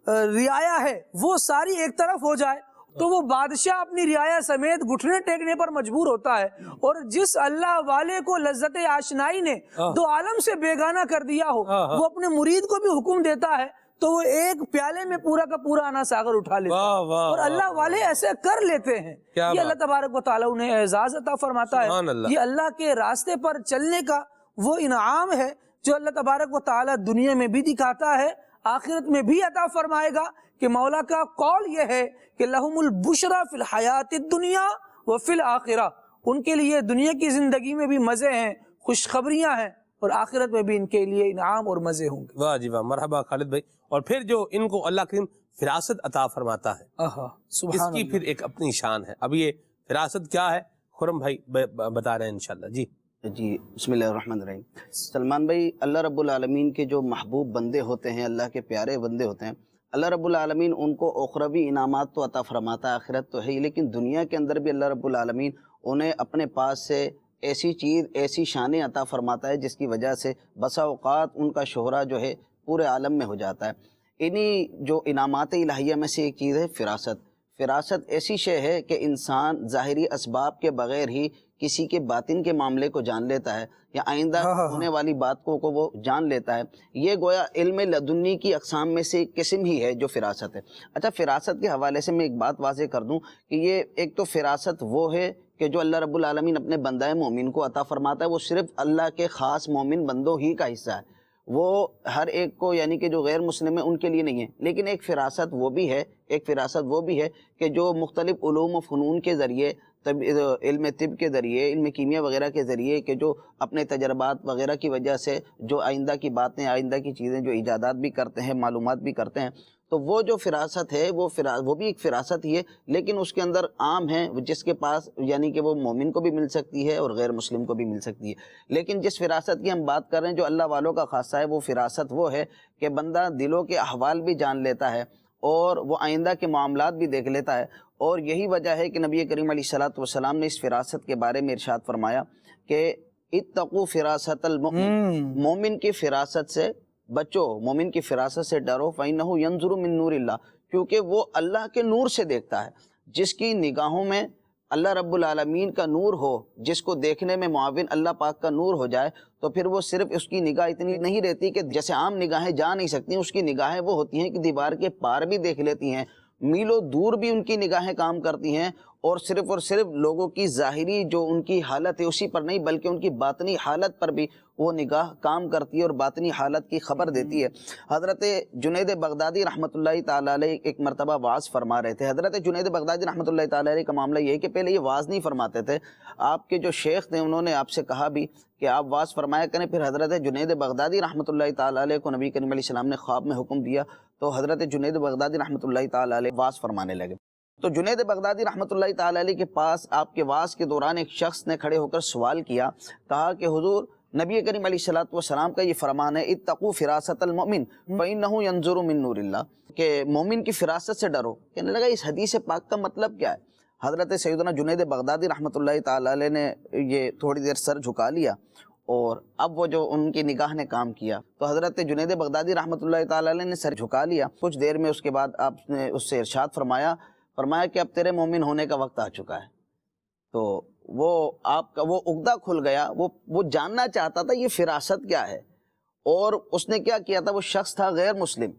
رعایا ہے وہ ساری ایک طرف ہو جائے تو وہ بادشاہ اپنی رعایا سمیت گھٹنے ٹیکنے پر مجبور ہوتا ہے۔ اور جس اللہ والے کو لذت آشنائی نے دو عالم سے بیگانہ کر دیا ہو، وہ اپنے مرید کو بھی حکم دیتا ہے تو وہ ایک پیالے میں پورا کا پورا انا ساغر اٹھا لیتا ہے، اور اللہ والے ایسے کر لیتے ہیں۔ یہ اللہ تبارک و تعالیٰ انہیں اعزاز عطا فرماتا ہے۔ یہ اللہ کے راستے پر چلنے کا وہ انعام ہے جو اللہ تبارک و تعالیٰ دنیا میں بھی دکھاتا ہے، آخرت میں بھی عطا فرمائے گا۔ کہ مولا کا قول یہ ہے کہ لہم البشرا فی الحیات الدنیا وفی الآخرہ، ان کے لیے دنیا کی زندگی میں بھی مزے ہیں، خوشخبریاں ہیں، اور آخرت میں بھی ان کے لیے انعام اور مزے ہوں گے۔ واہ جی واہ، مرحبا خالد بھائی۔ اور پھر جو ان کو اللہ کریم فراست عطا فرماتا ہے، اس کی پھر ایک اپنی شان ہے۔ اب یہ فراست کیا ہے خرم بھائی بتا رہے ہیں انشاءاللہ۔ جی بسم اللہ الرحمن الرحیم۔ سلمان بھائی، اللہ رب العالمین کے جو محبوب بندے ہوتے ہیں، اللہ کے پیارے بندے ہوتے ہیں، اللہ رب العالمین ان کو اخروی انعامات تو عطا فرماتا ہے، آخرت تو ہے ہی، لیکن دنیا کے اندر بھی اللہ رب العالمین انہیں اپنے پاس سے ایسی چیز، ایسی شانیں عطا فرماتا ہے جس کی وجہ سے بسا اوقات ان کا شہرہ جو ہے پورے عالم میں ہو جاتا ہے۔ انہی جو انعامات الہیہ میں سے ایک چیز ہے فراست۔ فراست ایسی شے ہے کہ انسان ظاہری اسباب کے بغیر ہی کسی کے باطن کے معاملے کو جان لیتا ہے، یا آئندہ ہونے والی بات کو وہ جان لیتا ہے۔ یہ گویا علم لدنی کی اقسام میں سے ایک قسم ہی ہے جو فراست ہے۔ اچھا، فراست کے حوالے سے میں ایک بات واضح کر دوں کہ یہ ایک تو فراست وہ ہے کہ جو اللہ رب العالمین اپنے بندہ مومن کو عطا فرماتا ہے، وہ صرف اللہ کے خاص مومن بندوں ہی کا حصہ ہے، وہ ہر ایک کو، یعنی کہ جو غیر مسلم ہیں ان کے لیے نہیں ہے۔ لیکن ایک فراست وہ بھی ہے کہ جو مختلف علوم و فنون کے ذریعے، علم طب کے ذریعے، علم کیمیا وغیرہ کے ذریعے، کہ جو اپنے تجربات وغیرہ کی وجہ سے جو آئندہ کی باتیں، آئندہ کی چیزیں جو ایجادات بھی کرتے ہیں، معلومات بھی کرتے ہیں، تو وہ جو فراست ہے وہ بھی ایک فراست ہی ہے، لیکن اس کے اندر عام ہے، جس کے پاس یعنی کہ وہ مومن کو بھی مل سکتی ہے اور غیر مسلم کو بھی مل سکتی ہے۔ لیکن جس فراست کی ہم بات کر رہے ہیں جو اللہ والوں کا خاصہ ہے، وہ فراست وہ ہے کہ بندہ دلوں کے احوال بھی جان لیتا ہے اور وہ آئندہ کے معاملات بھی دیکھ لیتا ہے۔ اور یہی وجہ ہے کہ نبی کریم علیہ الصلوۃ والسلام نے اس فراست کے بارے میں ارشاد فرمایا کہ اتقوا فراست المؤمن، مومن کی فراست سے بچو، مومن کی فراست سے ڈرو، فإنہ ینظر من نور اللہ، کیونکہ وہ اللہ کے نور سے دیکھتا ہے۔ جس کی نگاہوں میں اللہ رب العالمین کا نور ہو، جس کو دیکھنے میں معاون اللہ پاک کا نور ہو جائے، تو پھر وہ صرف اس کی نگاہ اتنی نہیں رہتی کہ جیسے عام نگاہیں جا نہیں سکتی، اس کی نگاہیں وہ ہوتی ہیں کہ دیوار کے پار بھی دیکھ لیتی ہیں، میلوں دور بھی ان کی نگاہیں کام کرتی ہیں، اور صرف لوگوں کی ظاہری جو ان کی حالت ہے اسی پر نہیں بلکہ ان کی باطنی حالت پر بھی وہ نگاہ کام کرتی ہے اور باطنی حالت کی خبر دیتی ہے۔ حضرت جنید بغدادی رحمۃ اللہ تعالیٰ علیہ ایک مرتبہ واعظ فرما رہے تھے۔ حضرت جنید بغدادی رحمۃ اللہ تعالیٰ علیہ کا معاملہ یہ ہے کہ پہلے یہ واعظ نہیں فرماتے تھے، آپ کے جو شیخ تھے انہوں نے آپ سے کہا بھی کہ آپ واعظ فرمایا کریں، پھر حضرت جنید بغدادی رحمۃ اللہ تعالیٰ علیہ کو نبی کریم علیہ السلام نے خواب میں حکم دیا، تو حضرت جنید بغدادی رحمۃ اللہ تعالیٰ علیہ واعظ فرمانے لگے۔ تو جنید بغدادی رحمۃ اللہ تعالیٰ علیہ کے پاس آپ کے واعظ کے دوران ایک شخص نے کھڑے ہو کر سوال کیا، کہا کہ حضور نبی کریم علیہ السلام کا یہ فرمان ہے اتقوا فراست المؤمن فإنہ ینظر من نور اللہ، کہ مومن کی فراست سے ڈرو۔ کہنے لگا اس حدیث پاک کا مطلب کیا ہے؟ حضرت سیدنا جنید بغدادی رحمۃ اللہ تعالیٰ علیہ نے یہ تھوڑی دیر سر جھکا لیا، اور اب وہ جو ان کی نگاہ نے کام کیا، تو حضرت جنید بغدادی رحمۃ اللہ تعالیٰ علیہ نے سر جھکا لیا۔ کچھ دیر میں اس کے بعد آپ نے اس سے ارشاد فرمایا کہ اب تیرے مومن ہونے کا وقت آ چکا ہے۔ تو وہ آپ کا وہ عقدہ کھل گیا، وہ جاننا چاہتا تھا یہ فراست کیا ہے، اور اس نے کیا کیا تھا، وہ شخص تھا غیر مسلم،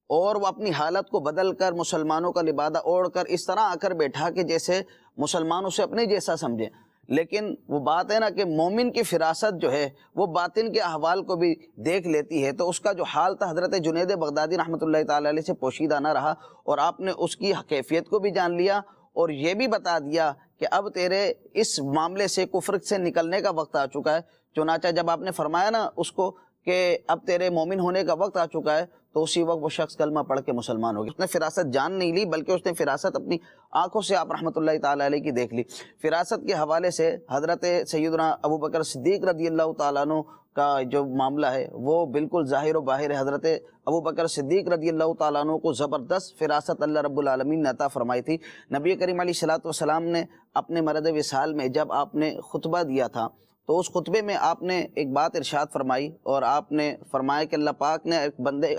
اور وہ اپنی حالت کو بدل کر مسلمانوں کا لبادہ اوڑھ کر اس طرح آ کر بیٹھا کہ جیسے مسلمان اسے اپنے جیسا سمجھیں۔ لیکن وہ بات ہے نا کہ مومن کی فراست جو ہے وہ باطن کے احوال کو بھی دیکھ لیتی ہے، تو اس کا جو حال تھا حضرت جنید بغدادی رحمۃ اللہ تعالیٰ علیہ سے پوشیدہ نہ رہا، اور آپ نے اس کی کیفیت کو بھی جان لیا اور یہ بھی بتا دیا کہ اب تیرے اس معاملے سے کفر سے نکلنے کا وقت آ چکا ہے۔ چنانچہ جب آپ نے فرمایا نا اس کو کہ اب تیرے مومن ہونے کا وقت آ چکا ہے، تو اسی وقت وہ شخص کلمہ پڑھ کے مسلمان ہو گیا۔ اس نے فراست جان نہیں لی بلکہ اس نے فراست اپنی آنکھوں سے آپ رحمۃ اللہ تعالیٰ علیہ کی دیکھ لی۔ فراست کے حوالے سے حضرت سیدنا ابو بکر صدیق رضی اللہ تعالیٰ عنہ کا جو معاملہ ہے وہ بالکل ظاہر و باہر ہے۔ حضرت ابو بکر صدیق رضی اللہ تعالیٰ عنہ کو زبردست فراست اللہ رب العالمین نے عطا فرمائی تھی۔ نبی کریم علیہ السلام نے اپنے مرض وصال میں جب آپ نے خطبہ دیا تھا تو اس خطبے میں آپ نے ایک بات ارشاد فرمائی، اور آپ نے فرمایا کہ اللہ پاک نے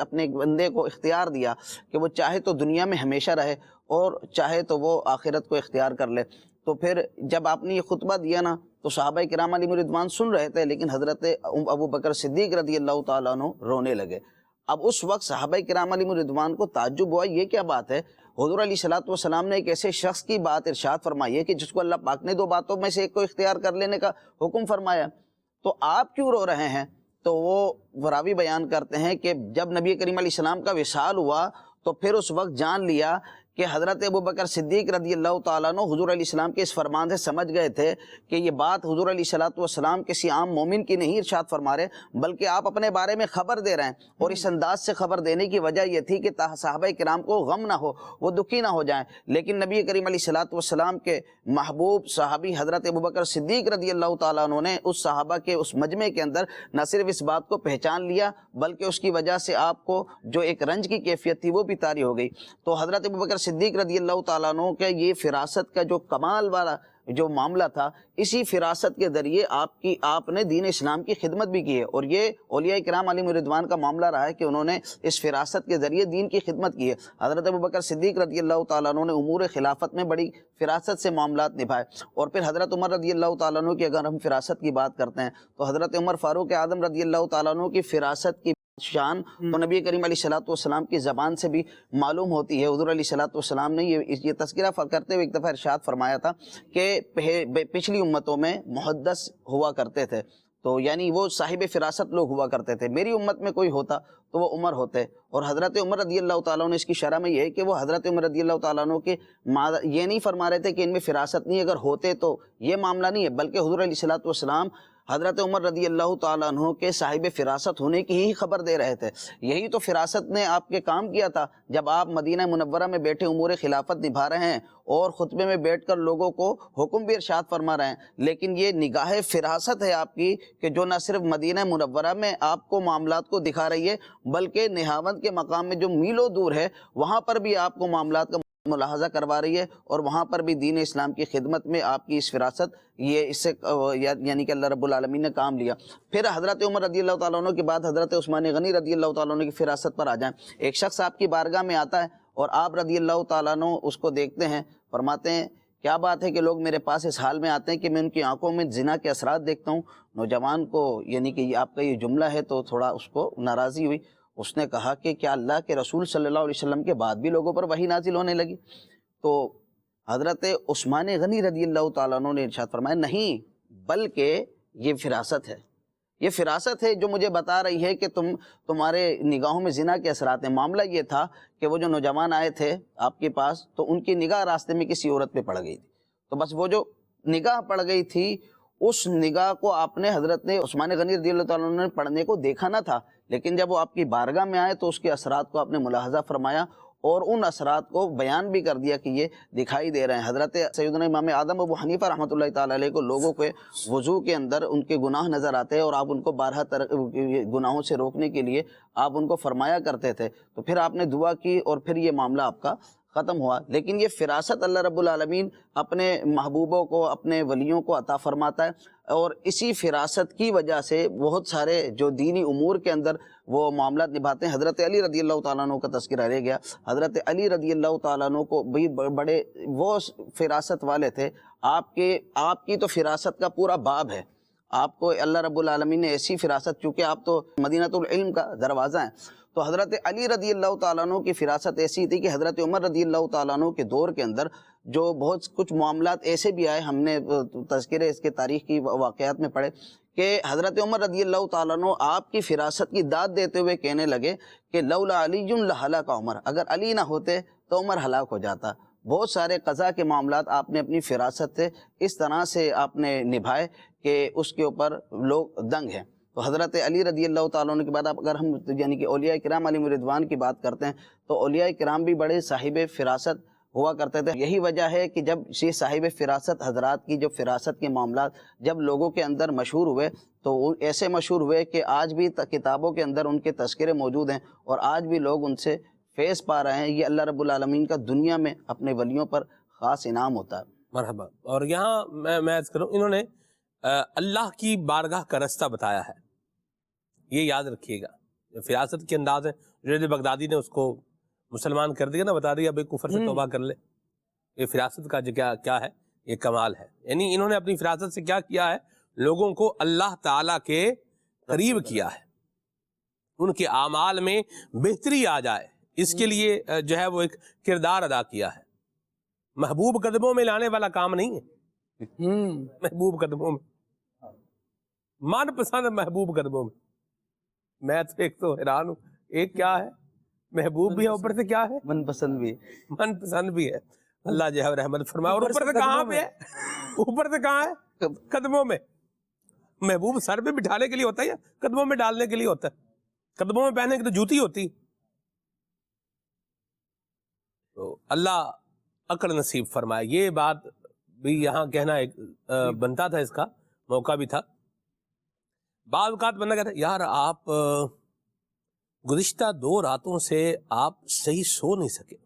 اپنے ایک بندے کو اختیار دیا کہ وہ چاہے تو دنیا میں ہمیشہ رہے اور چاہے تو وہ آخرت کو اختیار کر لے۔ تو پھر جب آپ نے یہ خطبہ دیا نا تو صحابہ کرام علیہم رضوان سن رہے تھے، لیکن حضرت ابو بکر صدیق رضی اللہ تعالیٰ عنہ رونے لگے۔ اب اس وقت صحابہ کرام علیہم رضوان کو تعجب ہوا، یہ کیا بات ہے؟ حضور علیہ السلام نے ایک ایسے شخص کی بات ارشاد فرمائی ہے کہ جس کو اللہ پاک نے دو باتوں میں سے ایک کو اختیار کر لینے کا حکم فرمایا، تو آپ کیوں رو رہے ہیں؟ تو وہ راوی بیان کرتے ہیں کہ جب نبی کریم علیہ السلام کا وصال ہوا تو پھر اس وقت جان لیا کہ حضرت ابو بکر صدیق رضی اللہ تعالیٰ عنہ حضور علیہ السلام کے اس فرمان سے سمجھ گئے تھے کہ یہ بات حضور علیہ السلام کسی عام مومن کی نہیں ارشاد فرما رہے، بلکہ آپ اپنے بارے میں خبر دے رہے ہیں، اور اس انداز سے خبر دینے کی وجہ یہ تھی کہ صحابہ کرام کو غم نہ ہو، وہ دکھی نہ ہو جائیں۔ لیکن نبی کریم علیہ السلام کے محبوب صحابی حضرت ابو بکر صدیق رضی اللہ تعالیٰ عنہ نے اس صحابہ کے اس مجمع کے اندر نہ صرف اس بات کو پہچان لیا بلکہ اس کی وجہ سے آپ کو جو ایک رنج کی کیفیت تھی وہ بھی طاری ہو گئی۔ تو حضرت ابو بکر صدیق رضی اللہ تعالیٰ عنہ کے یہ فراست کا جو کمال والا جو معاملہ تھا، اسی فراست کے ذریعے آپ نے دین اسلام کی خدمت بھی کی ہے، اور یہ اولیاء کرام علیہم رضوان کا معاملہ رہا ہے کہ انہوں نے اس فراست کے ذریعے دین کی خدمت کی ہے۔ حضرت ابو بکر صدیق رضی اللہ تعالیٰ عنہ نے امور خلافت میں بڑی فراست سے معاملات نبھائے، اور پھر حضرت عمر رضی اللہ تعالیٰ عنہ کی اگر ہم فراست کی بات کرتے ہیں تو حضرت عمر فاروق اعظم رضی اللہ تعالیٰ عنہ کی فراست کی شان تو نبی کریم علیہ السلام کی زبان سے بھی معلوم ہوتی ہے۔ حضور علیہ السلام نے یہ تذکرہ کرتے ہوئے ایک دفعہ ارشاد فرمایا تھا کہ پچھلی امتوں میں محدث ہوا کرتے تھے، تو یعنی وہ صاحب فراست لوگ ہوا کرتے تھے، میری امت میں کوئی ہوتا تو وہ عمر ہوتے، اور حضرت عمر رضی اللہ تعالیٰ عنہ اس کی شرح میں یہ ہے کہ وہ حضرت عمر رضی اللہ تعالیٰ عنہ کے یہ نہیں فرما رہے تھے کہ ان میں فراست نہیں، اگر ہوتے تو یہ معاملہ نہیں ہے، بلکہ حضور علیہ السلام حضرت عمر رضی اللہ تعالیٰ عنہ کے صاحب فراست ہونے کی ہی خبر دے رہے تھے۔ یہی تو فراست نے آپ کے کام کیا تھا جب آپ مدینہ منورہ میں بیٹھے امور خلافت نبھا رہے ہیں اور خطبے میں بیٹھ کر لوگوں کو حکم بھی ارشاد فرما رہے ہیں، لیکن یہ نگاہ فراست ہے آپ کی کہ جو نہ صرف مدینہ منورہ میں آپ کو معاملات کو دکھا رہی ہے بلکہ نہاوند کے مقام میں جو میلوں دور ہے وہاں پر بھی آپ کو معاملات کا ملاحظہ کروا رہی ہے، اور وہاں پر بھی دین اسلام کی خدمت میں آپ کی اس فراست یہ اس سے یعنی کہ اللہ رب العالمین نے کام لیا۔ پھر حضرت عمر رضی اللہ تعالیٰ عنہ کے بعد حضرت عثمان غنی رضی اللہ تعالیٰ عنہ کی فراست پر آ جائیں۔ ایک شخص آپ کی بارگاہ میں آتا ہے اور آپ رضی اللہ تعالیٰ عنہ اس کو دیکھتے ہیں، فرماتے ہیں کیا بات ہے کہ لوگ میرے پاس اس حال میں آتے ہیں کہ میں ان کی آنکھوں میں زنا کے اثرات دیکھتا ہوں۔ نوجوان کو یعنی کہ آپ کا یہ جملہ ہے تو تھوڑا اس کو ناراضی ہوئی، اس نے کہا کہ کیا اللہ کے رسول صلی اللہ علیہ وسلم کے بعد بھی لوگوں پر وحی نازل ہونے لگی؟ تو حضرت عثمان غنی رضی اللہ تعالیٰ عنہ نے ارشاد فرمایا نہیں، بلکہ یہ فراست ہے، یہ فراست ہے جو مجھے بتا رہی ہے کہ تمہارے نگاہوں میں زنا کے اثرات ہیں۔ معاملہ یہ تھا کہ وہ جو نوجوان آئے تھے آپ کے پاس، تو ان کی نگاہ راستے میں کسی عورت پہ پڑ گئی تھی، تو بس وہ جو نگاہ پڑ گئی تھی اس نگاہ کو آپ نے حضرت عثمان غنی رضی اللہ تعالیٰ عنہ نے پڑھنے کو دیکھا نہ تھا، لیکن جب وہ آپ کی بارگاہ میں آئے تو اس کے اثرات کو آپ نے ملاحظہ فرمایا اور ان اثرات کو بیان بھی کر دیا کہ یہ دکھائی دے رہے ہیں۔ حضرت سیدنا امام اعظم ابو حنیفہ رحمۃ اللہ تعالیٰ علیہ کو لوگوں کے وضو کے اندر ان کے گناہ نظر آتے ہیں اور آپ ان کو بارہا گناہوں سے روکنے کے لیے آپ ان کو فرمایا کرتے تھے، تو پھر آپ نے دعا کی اور پھر یہ معاملہ آپ کا ختم ہوا۔ لیکن یہ فراست اللہ رب العالمین اپنے محبوبوں کو، اپنے ولیوں کو عطا فرماتا ہے، اور اسی فراست کی وجہ سے بہت سارے جو دینی امور کے اندر وہ معاملات نبھاتے ہیں۔ حضرت علی رضی اللہ تعالیٰ عنہ کا تذکرہ رہ گیا، حضرت علی رضی اللہ تعالیٰ عنہ کو بھی بڑے وہ فراست والے تھے۔ آپ کی تو فراست کا پورا باب ہے، آپ کو اللہ رب العالمین نے ایسی فراست، چونکہ آپ تو مدینۃ العلم کا دروازہ ہیں، تو حضرت علی رضی اللہ تعالیٰ عنہ کی فراست ایسی تھی کہ حضرت عمر رضی اللہ تعالیٰ عنہ کے دور کے اندر جو بہت کچھ معاملات ایسے بھی آئے، ہم نے تذکرے اس کے تاریخ کی واقعات میں پڑھے کہ حضرت عمر رضی اللہ تعالیٰ عنہ آپ کی فراست کی داد دیتے ہوئے کہنے لگے کہ لولا علی لہلک عمر، اگر علی نہ ہوتے تو عمر ہلاک ہو جاتا۔ بہت سارے قضا کے معاملات آپ نے اپنی فراست سے اس طرح سے آپ نے نبھائے کہ اس کے اوپر لوگ دنگ ہیں۔ تو حضرت علی رضی اللہ تعالیٰ عنہ کے بعد اگر ہم یعنی کہ اولیاء کرام علیہم رضوان کی بات کرتے ہیں تو اولیاء کرام بھی بڑے صاحب فراست ہوا کرتے تھے۔ یہی وجہ ہے کہ جب یہ صاحب فراست حضرات کی جو فراست کے معاملات جب لوگوں کے اندر مشہور ہوئے تو وہ ایسے مشہور ہوئے کہ آج بھی کتابوں کے اندر ان کے تذکرے موجود ہیں اور آج بھی لوگ ان سے فیض پا رہے ہیں۔ یہ اللہ رب العالمین کا دنیا میں اپنے ولیوں پر خاص انعام ہوتا ہے۔ مرحبا۔ اور یہاں میں عرض کروں، انہوں نے اللہ کی بارگاہ کا رستہ بتایا ہے، یہ یاد رکھیے گا۔ فراست کے انداز ہے، جنید بغدادی نے اس کو مسلمان کر دیا نا، بتا دیا بھائی کفر سے توبہ کر لے۔ یہ فراست کا کیا ہے، یہ کمال ہے۔ یعنی انہوں نے اپنی فراست سے کیا کیا ہے، لوگوں کو اللہ تعالیٰ کے قریب کیا ہے، ان کے اعمال میں بہتری آ جائے، اس کے لیے جو ہے وہ ایک کردار ادا کیا ہے۔ محبوب قدموں میں لانے والا کام نہیں ہے، محبوب قدموں میں، من پسند محبوب قدموں میں تو ایک تو حیران ہوں، ایک کیا ہے، محبوب بھی ہے، اوپر سے کیا ہے، من پسند بھی، من پسند بھی ہے۔ اللہ جو ہے رحمت فرمائے۔ اور اوپر سے کہاں پہ ہے، اوپر سے کہاں ہے، قدموں میں۔ محبوب سر پہ بٹھانے کے لیے ہوتا ہے یا قدموں میں ڈالنے کے لیے ہوتا ہے؟ قدموں میں پہننے کی تو جوتی ہوتی۔ تو اللہ عقل نصیب فرمائے۔ یہ بات بھی یہاں کہنا ایک بنتا تھا، اس کا موقع بھی تھا۔ بعض اوقات بندہ کہتا ہے یار آپ گزشتہ 2 راتوں سے آپ صحیح سو نہیں سکے،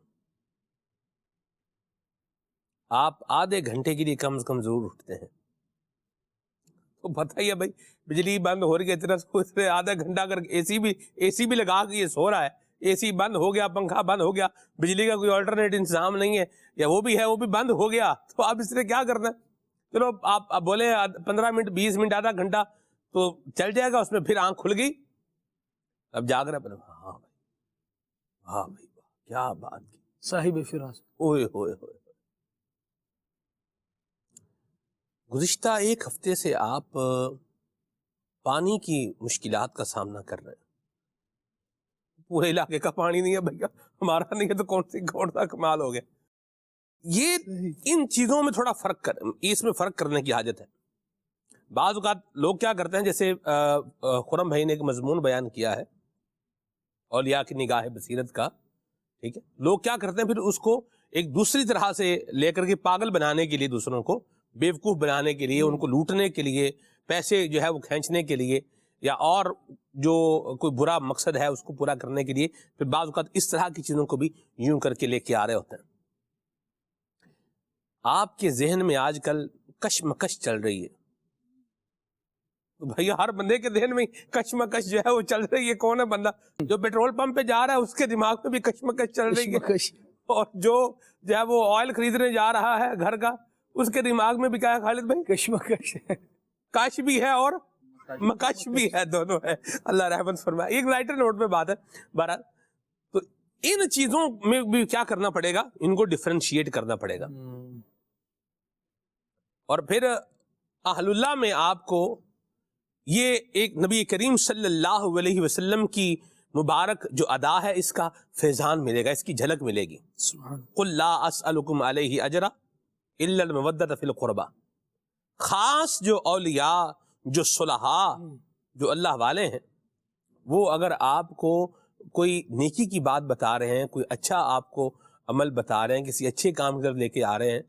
آپ آدھے گھنٹے کے لیے کم از کم ضرور اٹھتے ہیں۔ تو پتہ ہی ہے بھائی بجلی بند ہو رہی ہے، اتنا آدھا گھنٹہ اگر اے سی بھی لگا کے یہ سو رہا ہے، اے سی بند ہو گیا، پنکھا بند ہو گیا، بجلی کا کوئی آلٹرنیٹ انتظام نہیں ہے یا وہ بھی ہے وہ بھی بند ہو گیا، تو آپ اس نے کیا کرنا ہے؟ چلو آپ بولے 15 منٹ 20 منٹ آدھا گھنٹہ تو چل جائے گا، اس میں پھر آنکھ کھل گئی، اب جاگ رہا ہے، ہاں بھائی ہاں بھائی کیا بات کی، صاحب فراست۔ اوئے ہوئے ہوئے۔ گزشتہ 1 ہفتے سے آپ پانی کی مشکلات کا سامنا کر رہے ہیں، پورے علاقے کا پانی نہیں ہے بھیا، ہمارا نہیں ہے تو کون سا کمال ہو گیا۔ یہ ان چیزوں میں تھوڑا اس میں فرق کرنے کی حاجت ہے۔ بعض اوقات لوگ کیا کرتے ہیں، جیسے خرم بھائی نے ایک مضمون بیان کیا ہے اولیاء کی نگاہ بصیرت کا، ٹھیک ہے، لوگ کیا کرتے ہیں پھر اس کو ایک دوسری طرح سے لے کر کے پاگل بنانے کے لیے، دوسروں کو بیوقوف بنانے کے لیے، ان کو لوٹنے کے لیے، پیسے جو ہے وہ کھینچنے کے لیے، یا اور جو کوئی برا مقصد ہے اس کو پورا کرنے کے لیے، پھر بعض اوقات اس طرح کی چیزوں کو بھی یوں کر کے لے کے آ رہے ہوتے ہیں۔ آپ کے ذہن میں آج کل کشمکش چل رہی ہے، تو بھائی ہر بندے کے ذہن میں کشمکش جو ہے وہ چل رہی ہے۔ کون ہے بندہ جو پیٹرول پمپ پہ جا رہا ہے، اس کے دماغ میں بھی کشمکش چل رہی ہے، اور جو ہے وہ آئل خریدنے جا رہا ہے گھر کا، اس کے دماغ میں بھی کیا ہے خالد بھائی، کشمکش، کش بھی ہے اور مکش بھی ہے، دونوں ہے، اللہ رحمت فرمائے. ایک رائٹر نوٹ میں بات ہے. بہرحال تو ان چیزوں میں بھی کیا کرنا پڑے گا، ان کو ڈفرینشیٹ کرنا پڑے گا. اور پھر اہل اللہ میں آپ کو یہ ایک نبی کریم صلی اللہ علیہ وسلم کی مبارک جو ادا ہے اس کا فیضان ملے گا، اس کی جھلک ملے گی. قل لا اسألکم علیہ اجرا الا المودۃ فی القربى. خاص جو اولیاء، جو صلحاء، جو اللہ والے ہیں، وہ اگر آپ کو کوئی نیکی کی بات بتا رہے ہیں، کوئی اچھا آپ کو عمل بتا رہے ہیں، کسی اچھے کام کی طرف لے کے آ رہے ہیں،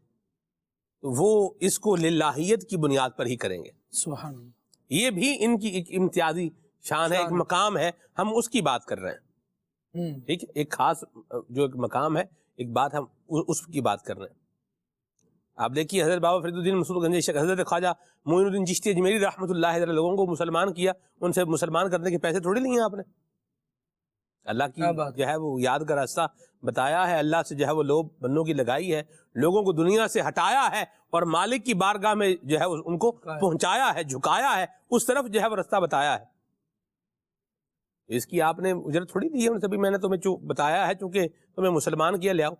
تو وہ اس کو للہیت کی بنیاد پر ہی کریں گے. سبحان اللہ. یہ بھی ان کی ایک امتیازی شان ہے، ایک مقام ہے، ہم اس کی بات کر رہے ہیں. ٹھیک ہے، ایک خاص جو ایک مقام ہے، ایک بات ہم اس کی بات کر رہے ہیں. آپ دیکھیے حضرت بابا فرید الدین مسعود گنجی شیخ، حضرت خواجہ معین الدین چشتی اجمیری رحمۃ اللہ علیہ، لوگوں کو مسلمان کیا، ان سے مسلمان کرنے کے پیسے تھوڑی لیے ہیں آپ نے. اللہ کی جو ہے وہ یاد کا راستہ بتایا ہے، اللہ سے جو ہے وہ لوگ بندوں کی لگائی ہے، لوگوں کو دنیا سے ہٹایا ہے اور مالک کی بارگاہ میں جو ہے ان کو پہنچایا ہے، جھکایا ہے، اس طرف جو ہے وہ راستہ بتایا ہے. اس کی آپ نے اجرت تھوڑی دی ہے ان سے بھی، میں نے تمہیں بتایا ہے چونکہ تمہیں مسلمان کیا، لے آؤ.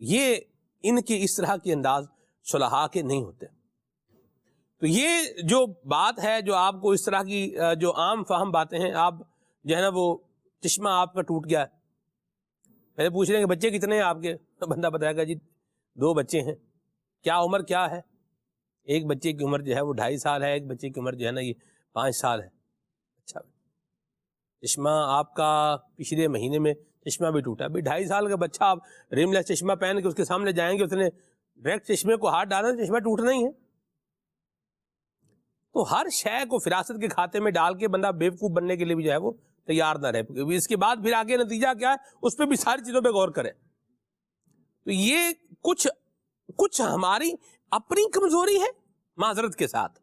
یہ ان کے اس طرح کے انداز صلحاء کے نہیں ہوتے. تو یہ جو بات ہے، جو آپ کو اس طرح کی جو عام فہم باتیں ہیں، آپ جو ہے نا وہ چشمہ آپ کا ٹوٹ گیا ہے، پہلے پوچھ رہے ہیں کہ بچے کتنے ہیں آپ کے، بندہ بتائے گا جی 2 بچے ہیں. کیا عمر کیا ہے؟ ایک بچے کی عمر جو ہے وہ 2.5 سال ہے، ایک بچے کی عمر جو ہے نا یہ 5 سال ہے. اچھا، چشمہ آپ کا پچھلے مہینے میں چشمہ بھی ٹوٹا. ابھی 2.5 سال کا بچہ آپ ریم لیس چشمہ پہن کے اس کے سامنے جائیں گے، اس نے ڈائریکٹ چشمے کو ہاتھ ڈالا، چشمہ ٹوٹنا ہی ہے. تو ہر شے کو فراست کے کھاتے میں ڈال کے بندہ بیوقوف بننے کے لیے بھی جو ہے وہ تیار نہ رہے. اس کے بعد پھر آگے نتیجہ کیا ہے اس پہ بھی ساری چیزوں پہ غور کرے. تو یہ کچھ ہماری اپنی کمزوری ہے، معذرت کے ساتھ.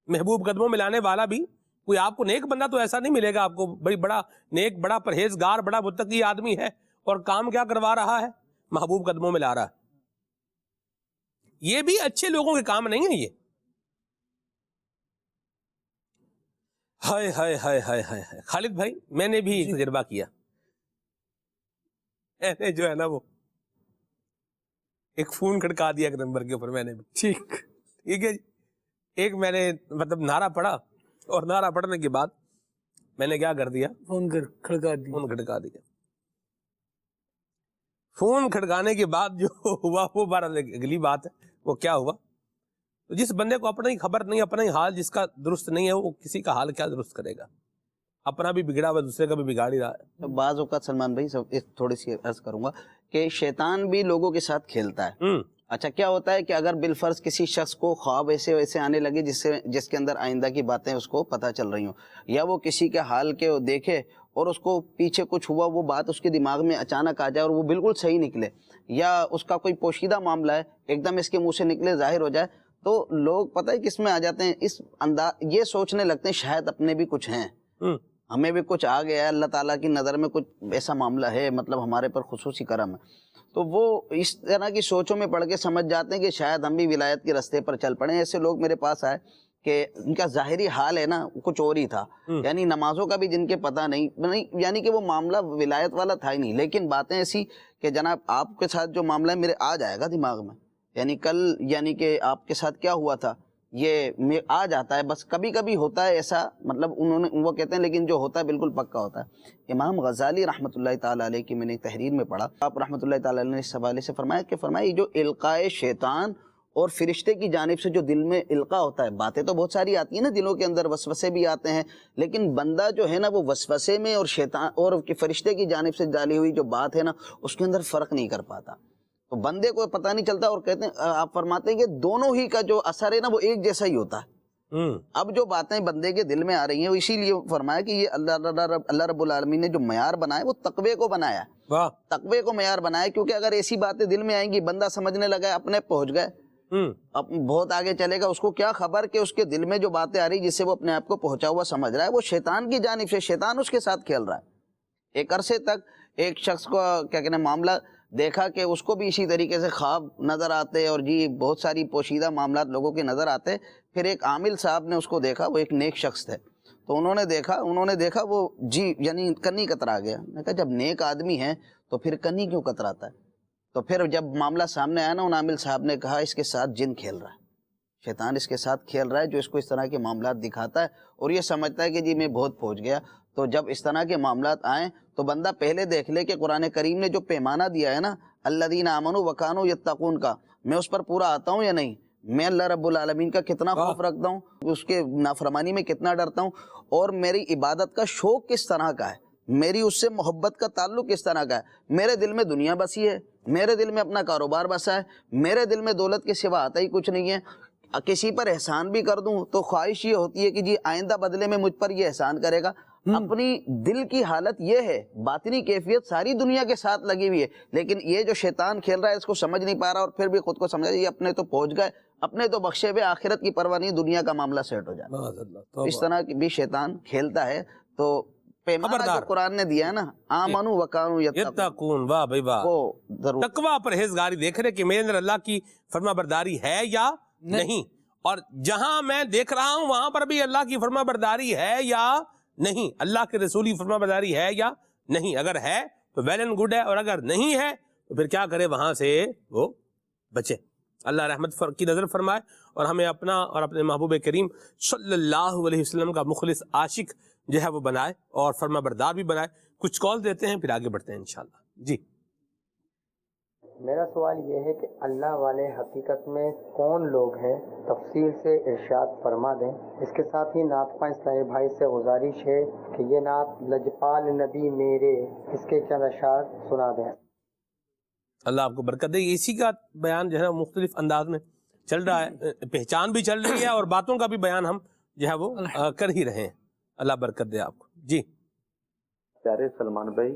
محبوب قدموں میں لانے والا بھی کوئی آپ کو نیک بندہ تو ایسا نہیں ملے گا آپ کو، بڑا نیک، بڑا پرہیزگار، بڑا متقی آدمی ہے اور کام کیا کروا رہا ہے، محبوب قدموں میں لا رہا ہے. یہ بھی اچھے لوگوں کے کام نہیں ہے. یہ ہائے ہائے ہائے ہائے ہائے. خالد بھائی، میں نے بھی ایک تجربہ کیا. میں نے جو ہے نا وہ ایک فون کھڑکا دیا ایک نمبر کے اوپر. میں نے بھی ٹھیک ہے جی، ایک میں نے مطلب نعرہ پڑھا، اور نعرہ پڑھنے کے بعد میں نے کیا کر دیا، فون کھڑکا دیا. فون کھڑکانے کے بعد جو ہوا وہ بارہ اگلی بات ہے. وہ کیا ہوا، تو جس بندے کو اپنا ہی خبر نہیں، اپنا ہی حال جس کا درست نہیں ہے، وہ کسی کا حال کیا درست کرے گا. اپنا بھی بگڑا ہوا دوسرے کا بھی بگاڑ ہی رہا ہے. بعض اوقات سلمان بھائی تھوڑی سی عرض کروں گا کہ شیطان بھی لوگوں کے ساتھ کھیلتا ہے. اچھا، کیا ہوتا ہے کہ اگر بالفرض کسی شخص کو خواب ایسے ویسے آنے لگے جس کے اندر آئندہ کی باتیں اس کو پتہ چل رہی ہوں، یا وہ کسی کے حال کے دیکھے اور اس کو پیچھے کچھ ہوا، وہ بات اس کے دماغ میں اچانک آ جائے اور وہ بالکل صحیح نکلے، یا اس کا کوئی پوشیدہ معاملہ ہے ایک دم اس کے منہ سے نکلے، ظاہر ہو جائے، تو لوگ پتہ ہے کس میں آ جاتے ہیں، اس یہ سوچنے لگتے ہیں شاید اپنے بھی کچھ ہیں، ہمیں بھی کچھ آ گیا ہے، اللہ تعالیٰ کی نظر میں کچھ ایسا معاملہ ہے، مطلب ہمارے پر خصوصی کرم ہے. تو وہ اس طرح کی سوچوں میں پڑھ کے سمجھ جاتے ہیں کہ شاید ہم بھی ولایت کے راستے پر چل پڑے. ایسے لوگ میرے پاس آئے کہ ان کا ظاہری حال ہے نا کچھ اور ہی تھا، یعنی نمازوں کا بھی جن کے پتہ نہیں، یعنی کہ وہ معاملہ ولایت والا تھا ہی نہیں، لیکن باتیں ایسی کہ جناب آپ کے ساتھ جو معاملہ ہے میرے آ جائے گا دماغ میں، یعنی کل یعنی کہ آپ کے ساتھ کیا ہوا تھا یہ آ جاتا ہے. بس کبھی کبھی ہوتا ہے ایسا، مطلب وہ کہتے ہیں لیکن جو ہوتا ہے بالکل پکا ہوتا ہے. امام غزالی رحمۃ اللہ تعالیٰ علیہ کی میں نے ایک تحریر میں پڑھا، آپ رحمۃ اللہ تعالیٰ علیہ نے اس حوالے سے فرمایا جو القاء شیطان اور فرشتے کی جانب سے جو دل میں القاء ہوتا ہے، باتیں تو بہت ساری آتی ہیں نا دلوں کے اندر، وسوسے بھی آتے ہیں، لیکن بندہ جو ہے نا وہ وسوسے میں اور شیطان اور فرشتے کی جانب سے ڈالی ہوئی جو بات ہے نا اس کے اندر فرق نہیں کر پاتا. تو بندے کو پتہ نہیں چلتا، اور کہتے ہیں آپ فرماتے ہیں کہ دونوں ہی کا جو اثر ہے نا وہ ایک جیسا ہی ہوتا ہے. اب جو باتیں بندے کے دل میں آ رہی ہیں، وہ اسی لیے فرمایا کہ یہ اللہ رب العالمین نے جو معیار بنایا وہ تقوی کو بنایا ہے، تقوی کو معیار بنایا، کیونکہ اگر ایسی باتیں دل میں آئیں گی بندہ سمجھنے لگا ہے اپنے پہنچ گئے، اب بہت آگے چلے گا، اس کو کیا خبر کہ اس کے دل میں جو باتیں آ رہی جس سے وہ اپنے آپ کو پہنچا ہوا سمجھ رہا ہے، وہ شیطان کی جانب سے، شیطان اس کے ساتھ کھیل رہا ہے. ایک عرصے تک ایک شخص کو کیا کہتے ہیں معاملہ دیکھا کہ اس کو بھی اسی طریقے سے خواب نظر آتے اور جی بہت ساری پوشیدہ معاملات لوگوں کے نظر آتے. پھر ایک عامل صاحب نے اس کو دیکھا، وہ ایک نیک شخص تھے، تو انہوں نے دیکھا وہ جی یعنی کنی کترا گیا. میں کہا جب نیک آدمی ہے تو پھر کنی کیوں کتراتا ہے؟ تو پھر جب معاملہ سامنے آیا نا، ان عامل صاحب نے کہا اس کے ساتھ جن کھیل رہا ہے، شیطان اس کے ساتھ کھیل رہا ہے جو اس کو اس طرح کے معاملات دکھاتا ہے اور یہ سمجھتا ہے کہ جی میں بہت پہنچ گیا. تو جب اس طرح کے معاملات آئیں تو بندہ پہلے دیکھ لے کہ قرآن کریم نے جو پیمانہ دیا ہے نا الذین آمنوا وکانوا یتقون کا، میں اس پر پورا آتا ہوں یا نہیں، میں اللہ رب العالمین کا کتنا خوف رکھتا ہوں، اس کے نافرمانی میں کتنا ڈرتا ہوں، اور میری عبادت کا شوق کس طرح کا ہے، میری اس سے محبت کا تعلق کس طرح کا ہے. میرے دل میں دنیا بسی ہے، میرے دل میں اپنا کاروبار بسا ہے، میرے دل میں دولت کے سوا آتا ہی کچھ نہیں ہے. کسی پر احسان بھی کر دوں تو خواہش یہ ہوتی ہے کہ جی آئندہ بدلے میں مجھ پر یہ احسان کرے گا. اپنی دل کی حالت یہ ہے، باطنی کیفیت ساری دنیا کے ساتھ لگی ہوئی ہے، لیکن یہ جو شیطان کھیل رہا ہے اس کو سمجھ نہیں پا رہا اور پھر بھی خود کو سمجھا یہ اپنے تو پہنچ گئے، اپنے تو بخشے ہوئے، آخرت کی پرواہ نہیں، دنیا کا معاملہ سیٹ ہو جائے. اس طرح بھی شیطان کھیلتا ہے. تو پیمانہ جو قرآن نے دیا ہے نا آمنوا وکانوا یتقون، واہ بھائی واہ، تقویٰ پرہیزگاری دیکھ رہے کہ میرے اندر اللہ کی فرما برداری ہے یا نہیں، اور جہاں میں دیکھ رہا ہوں وہاں پر بھی اللہ کی فرما برداری ہے یا نہیں، اللہ کے رسول کی فرما برداری ہے یا نہیں. اگر ہے تو ویل اینڈ گڈ ہے، اور اگر نہیں ہے تو پھر کیا کرے، وہاں سے وہ بچے. اللہ رحمت کی نظر فرمائے اور ہمیں اپنا اور اپنے محبوب کریم صلی اللہ علیہ وسلم کا مخلص عاشق جو ہے وہ بنائے اور فرما بردار بھی بنائے. کچھ کال دیتے ہیں پھر آگے بڑھتے ہیں انشاءاللہ. جی میرا سوال یہ ہے کہ اللہ والے حقیقت میں کون لوگ ہیں، تفصیل سے ارشاد فرما دیں. اس کے ساتھ ہی نعت خواں اسلامی بھائی سے گزارش ہے کہ یہ نعت لجپال نبی میرے، اس کے چند اشعار سنا دیں. اللہ آپ کو برکت دے. اسی کا بیان جو ہے مختلف انداز میں چل رہا ہے، پہچان بھی چل رہی ہے اور باتوں کا بھی بیان ہم جو ہے وہ کر ہی رہے ہیں. اللہ برکت دے آپ کو. جی پیارے سلمان بھائی،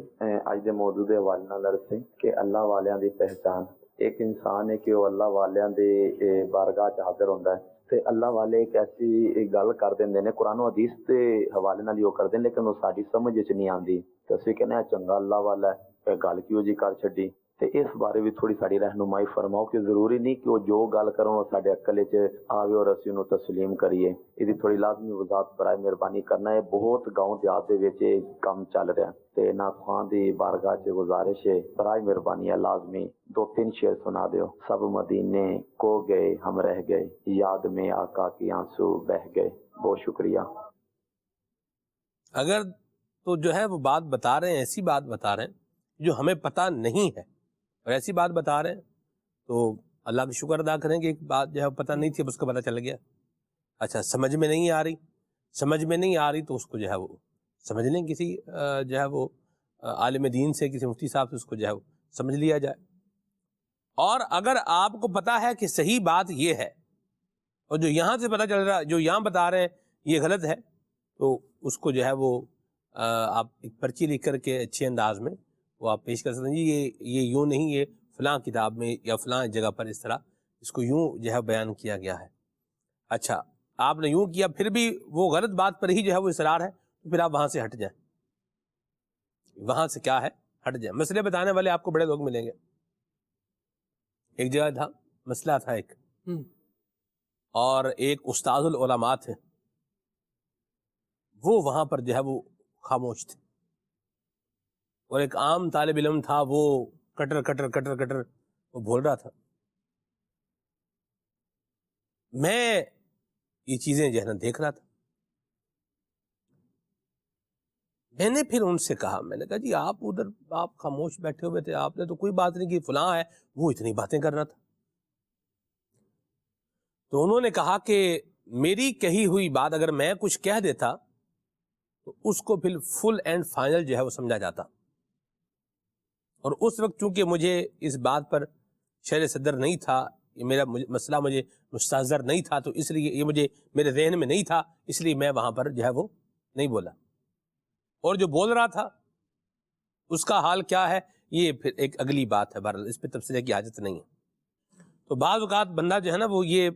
اج دے موضوع دے حوالے نال عرض ہے کہ اللہ والیاں دی پہچان. ایک انسان ہے کہ وہ اللہ والیاں دی بارگاہ چ حاضر ہوندا ہے تے اللہ والے ایک ایسی گل کر دیندے نے قرآن و حدیث دے حوالے نال ہی کر دین، لیکن وہ ساڈی سمجھ وچ نہیں آندی. تے اسی کہنے ہیں چنگا اللہ والا ہے، گل کیوں جی کر چھڈی. تے اس بارے بھی تھوڑی ساری رہنمائی فرماؤ کہ ضروری نہیں کہ وہ جو گل کرن وہ ساڈے عقل وچ آوے اور اسی نو تسلیم کریے. یہ تھوڑی لازمی وضاحت برائے مہربانی کرنا ہے. بہت گاؤں دیہات دے وچ کام چل رہا ہے تے نعت خواں دی بارگاہ چ گزارش ہے برائے مہربانی ہے لازمی 2-3 شعر سنا دیو. سب مدینے کو گئے ہم رہ گئے، یاد میں آقا کی آنسو بہ گئے. بہت شکریہ. اگر تو جو ہے وہ بات بتا رہے ہیں، ایسی بات بتا رہے ہیں جو ہمیں پتہ نہیں ہے اور ایسی بات بتا رہے ہیں تو اللہ کا شکر ادا کریں کہ ایک بات جو ہے پتہ نہیں تھی اب اس کا پتہ چل گیا. اچھا سمجھ میں نہیں آ رہی تو اس کو جو ہے وہ سمجھ لیں، کسی جو ہے وہ عالم دین سے، کسی مفتی صاحب سے اس کو جو ہے وہ سمجھ لیا جائے. اور اگر آپ کو پتہ ہے کہ صحیح بات یہ ہے اور جو یہاں سے پتہ چل رہا، جو یہاں بتا رہے ہیں یہ غلط ہے، تو اس کو جو ہے وہ آپ ایک پرچی لکھ کر کے اچھے انداز میں وہ آپ پیش کر سکتے ہیں. جی یہ یوں نہیں، یہ فلاں کتاب میں یا فلاں جگہ پر اس طرح اس کو یوں جو ہے بیان کیا گیا ہے. اچھا آپ نے یوں کیا، پھر بھی وہ غلط بات پر ہی جو ہے وہ اصرار ہے، تو پھر آپ وہاں سے ہٹ جائیں. وہاں سے کیا ہے، ہٹ جائیں. مسئلے بتانے والے آپ کو بڑے لوگ ملیں گے. ایک جگہ تھا، مسئلہ تھا ایک، اور ایک استاد العلماء تھے، وہ وہاں پر جو ہے وہ خاموش تھے، اور ایک عام طالب علم تھا، وہ کٹر کٹر کٹر کٹر وہ بول رہا تھا. میں یہ چیزیں جو ہے نا دیکھ رہا تھا. میں نے پھر ان سے کہا، میں نے کہا جی آپ ادھر آپ خاموش بیٹھے ہوئے تھے، آپ نے تو کوئی بات نہیں کی، فلاں ہے وہ اتنی باتیں کر رہا تھا. تو انہوں نے کہا کہ میری کہی ہوئی بات اگر میں کچھ کہہ دیتا تو اس کو پھر فل اینڈ فائنل جو ہے وہ سمجھا جاتا، اور اس وقت چونکہ مجھے اس بات پر شرح صدر نہیں تھا، یہ میرا مسئلہ مجھے مستحضر نہیں تھا، تو اس لیے یہ مجھے میرے ذہن میں نہیں تھا، اس لیے میں وہاں پر جو ہے وہ نہیں بولا. اور جو بول رہا تھا اس کا حال کیا ہے یہ پھر ایک اگلی بات ہے، بہرحال اس پہ تبصرے کی حاجت نہیں ہے. تو بعض اوقات بندہ جو ہے نا وہ یہ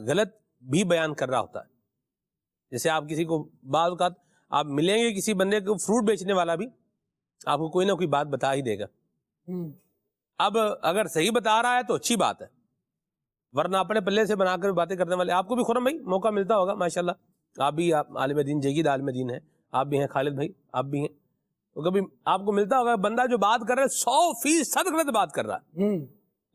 غلط بھی بیان کر رہا ہوتا ہے. جیسے آپ کسی کو بعض اوقات آپ ملیں گے کسی بندے کو، فروٹ بیچنے والا بھی آپ کو کوئی نہ کوئی بات بتا ہی دے گا. اب اگر صحیح بتا رہا ہے تو اچھی بات ہے، ورنہ اپنے پلے سے بنا کر باتیں کرنے والے. آپ کو بھی خرم بھائی موقع ملتا ہوگا ماشاءاللہ، آپ بھی آپ عالم دین، جگید عالم دین ہیں، آپ بھی ہیں خالد بھائی، آپ بھی ہیں، تو کبھی آپ کو ملتا ہوگا بندہ جو بات کر رہا ہے 100% غلط بات کر رہا ہے،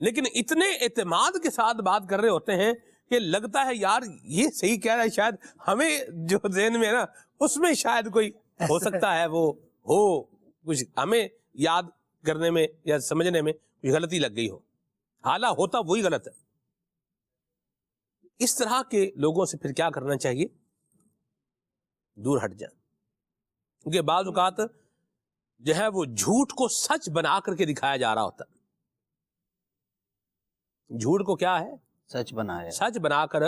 لیکن اتنے اعتماد کے ساتھ بات کر رہے ہوتے ہیں کہ لگتا ہے یار یہ صحیح کہہ رہا ہے، شاید ہمیں جو ذہن میں ہے نا اس میں شاید کوئی ہو سکتا ہے وہ ہو کچھ ہمیں یاد کرنے میں یا سمجھنے میں کوئی غلطی لگ گئی ہو، حالانکہ ہوتا وہی غلط ہے. اس طرح کے لوگوں سے پھر کیا کرنا چاہیے؟ دور ہٹ جائیں، کیونکہ بعض اوقات جو ہے وہ جھوٹ کو سچ بنا کر کے دکھایا جا رہا ہوتا ہے. جھوٹ کو کیا ہے؟ سچ بنایا، سچ بنا کر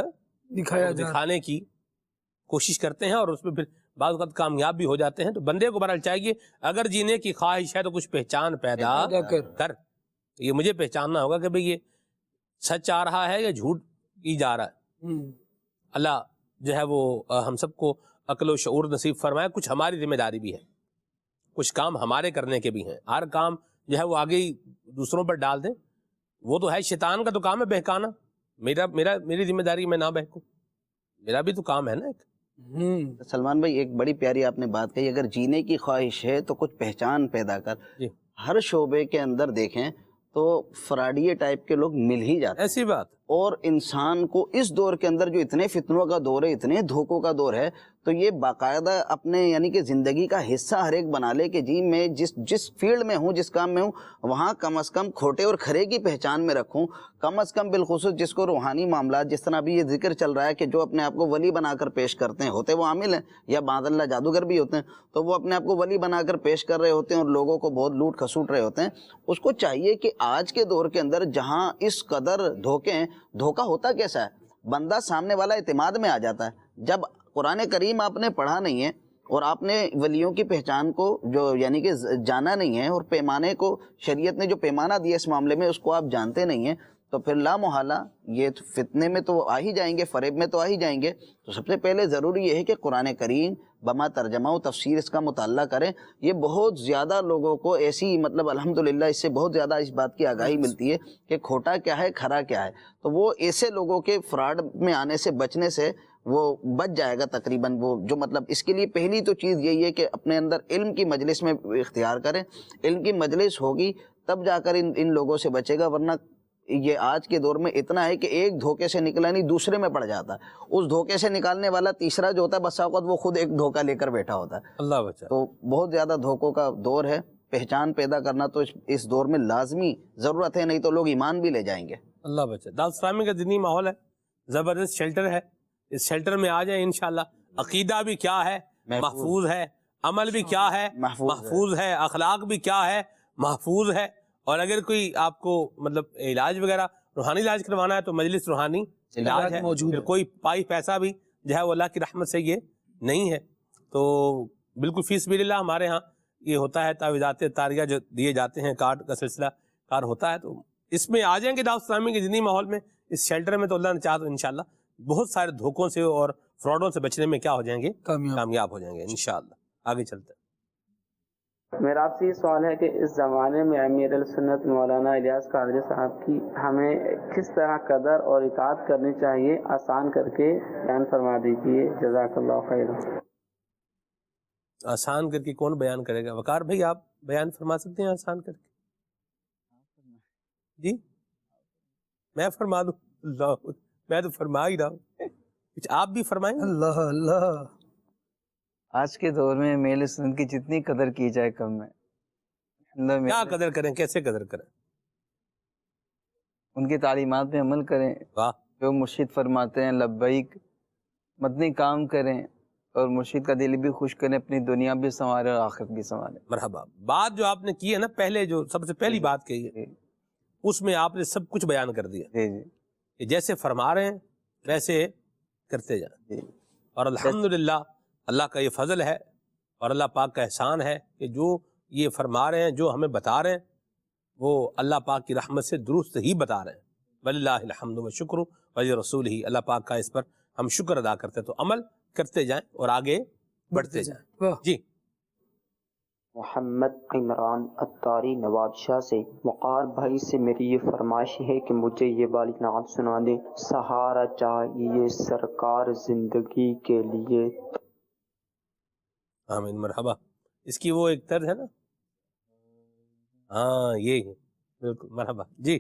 دکھانے کی کوشش کرتے ہیں، اور اس میں پھر بعض اوقات کامیاب بھی ہو جاتے ہیں. تو بندے کو بہرحال چاہیے اگر جینے کی خواہش ہے تو کچھ پہچان پیدا کر. یہ مجھے پہچاننا ہوگا کہ بھئی یہ سچ آ رہا ہے یا جھوٹ کی جا رہا ہے. اللہ جو ہے وہ ہم سب کو عقل و شعور نصیب فرمائے. کچھ ہماری ذمہ داری بھی ہے، کچھ کام ہمارے کرنے کے بھی ہیں. ہر کام جو ہے وہ آگے ہی دوسروں پر ڈال دیں، وہ تو ہے شیطان کا تو کام ہے بہکانا. میری ذمہ داری میں نہ بہکوں، میرا بھی تو کام ہے نا ایک. سلمان بھائی ایک بڑی پیاری آپ نے بات کہی، اگر جینے کی خواہش ہے تو کچھ پہچان پیدا کر. ہر شعبے کے اندر دیکھیں تو فراڈیے ٹائپ کے لوگ مل ہی جاتے ہیں، ایسی بات. اور انسان کو اس دور کے اندر جو اتنے فتنوں کا دور ہے، اتنے دھوکوں کا دور ہے، تو یہ باقاعدہ اپنے یعنی کہ زندگی کا حصہ ہر ایک بنا لے کہ جی میں جس فیلڈ میں ہوں، جس کام میں ہوں، وہاں کم از کم کھوٹے اور کھرے کی پہچان میں رکھوں. کم از کم بالخصوص جس کو روحانی معاملات، جس طرح بھی یہ ذکر چل رہا ہے کہ جو اپنے آپ کو ولی بنا کر پیش کرتے ہیں، ہوتے وہ عامل ہیں یا بعد اللہ جادوگر بھی ہوتے ہیں، تو وہ اپنے آپ کو ولی بنا کر پیش کر رہے ہوتے ہیں اور لوگوں کو بہت لوٹ کھسوٹ رہے ہوتے ہیں. اس کو چاہیے کہ آج کے دور کے اندر جہاں اس قدر دھوکے ہیں، دھوکہ ہوتا کیسا ہے؟ بندہ سامنے والا اعتماد میں آ جاتا ہے. جب قرآن کریم آپ نے پڑھا نہیں ہے اور آپ نے ولیوں کی پہچان کو جو یعنی کہ جانا نہیں ہے، اور پیمانے کو شریعت نے جو پیمانہ دیا اس معاملے میں اس کو آپ جانتے نہیں ہیں، تو پھر لا محالہ یہ فتنے میں تو آ ہی جائیں گے، فریب میں تو آ ہی جائیں گے. تو سب سے پہلے ضروری یہ ہے کہ قرآن کریم بما ترجمہ و تفسیر اس کا مطالعہ کریں. یہ بہت زیادہ لوگوں کو ایسی مطلب الحمدللہ اس سے بہت زیادہ اس بات کی آگاہی ملتی ہے کہ کھوٹا کیا ہے، کھرا کیا ہے. تو وہ ایسے لوگوں کے فراڈ میں آنے سے بچنے سے وہ بچ جائے گا تقریباً. وہ جو مطلب اس کے لیے پہلی تو چیز یہی ہے کہ اپنے اندر علم کی مجلس میں اختیار کریں. علم کی مجلس ہوگی تب جا کر ان لوگوں سے بچے گا، ورنہ یہ آج کے دور میں اتنا ہے کہ ایک دھوکے سے نکلا نہیں دوسرے میں پڑ جاتا ہے. اس دھوکے سے نکالنے والا تیسرا جو ہوتا ہے بسا اوقات وہ خود ایک دھوکہ لے کر بیٹھا ہوتا ہے. اللہ بچا. تو بہت زیادہ دھوکوں کا دور ہے. پہچان پیدا کرنا تو اس دور میں لازمی ضرورت ہے، نہیں تو لوگ ایمان بھی لے جائیں گے. اللہ بچا. دعوت اسلامی کا دینی ماحول ہے، زبردست شیلٹر ہے. اس شیلٹر میں آ جائیں انشاءاللہ. عقیدہ بھی کیا ہے؟ محفوظ ہے. عمل بھی کیا ہے؟ محفوظ ہے. اخلاق بھی کیا ہے؟ محفوظ ہے. اور اگر کوئی آپ کو مطلب علاج وغیرہ روحانی علاج کروانا ہے تو مجلس روحانی علاج ہے موجود. پھر کوئی پائی پیسہ بھی جو ہے وہ اللہ کی رحمت سے یہ نہیں ہے. تو بالکل فی سبیل اللہ ہمارے ہاں یہ ہوتا ہے. تعویذات طاریہ جو دیے جاتے ہیں، کارڈ کا سلسلہ کار ہوتا ہے. تو اس میں آ جائیں گے دعوت اسلامی کے دینی ماحول میں، اس شیلٹر میں، تو اللہ نے چاہا تو انشاءاللہ بہت سارے دھوکوں سے اور فراڈوں سے بچنے میں کیا ہو جائیں گے؟ کامیاب ہو جائیں گے انشاءاللہ. آگے چلتے ہیں. میرا آپ سے یہ سوال ہے کہ اس زمانے میں امیر السنت مولانا الیاس قادری صاحب کی ہمیں کس طرح قدر اور اطاعت کرنی چاہیے، آسان کر کے بیان فرما دیجیے. جزاک اللہ خیر. آسان کر کے کون بیان کرے گا؟ وقار بھائی آپ بیان فرما سکتے ہیں آسان کر کے؟ جی میں فرما دوں؟ اللہ، میں تو فرما ہی رہا ہوں، کچھ آپ بھی فرمائیں. اللہ اللہ. آج کے دور میں میل سنت کی جتنی قدر کی جائے کم ہے. کیا قدر کریں؟ کیسے قدر کریں؟ ان کی تعلیمات پہ عمل کریں. واہ. جو مرشد فرماتے ہیں لبیک، مدنی کام کریں اور مرشد کا دل بھی خوش کریں، اپنی دنیا بھی سنواریں اور آخرت بھی سنواریں. مرحبا. بات جو آپ نے کی ہے نا، پہلے جو سب سے پہلی بات کہی ہے اس میں آپ نے سب کچھ بیان کر دیا. جی جی. کہ جیسے فرما رہے ہیں ویسے کرتے جائیں. اور الحمدللہ اللہ کا یہ فضل ہے اور اللہ پاک کا احسان ہے کہ جو یہ فرما رہے ہیں، جو ہمیں بتا رہے ہیں، وہ اللہ پاک کی رحمت سے درست ہی بتا رہے ہیں. وللہ الحمد والشکر ولرسول ہی. اللہ پاک کا اس پر ہم شکر ادا کرتے ہیں. تو عمل کرتے جائیں اور آگے بڑھتے جائیں. جی محمد عمران اتاری نواب شاہ سے وقار بھائی سے میری یہ فرمائش ہے کہ مجھے یہ والی نعت سنا دیں. سہارا چاہیے سرکار زندگی کے لیے. آمین مرحبا. اس کی وہ ایک طرز ہے نا, ہاں یہ بالکل مرحبا. جی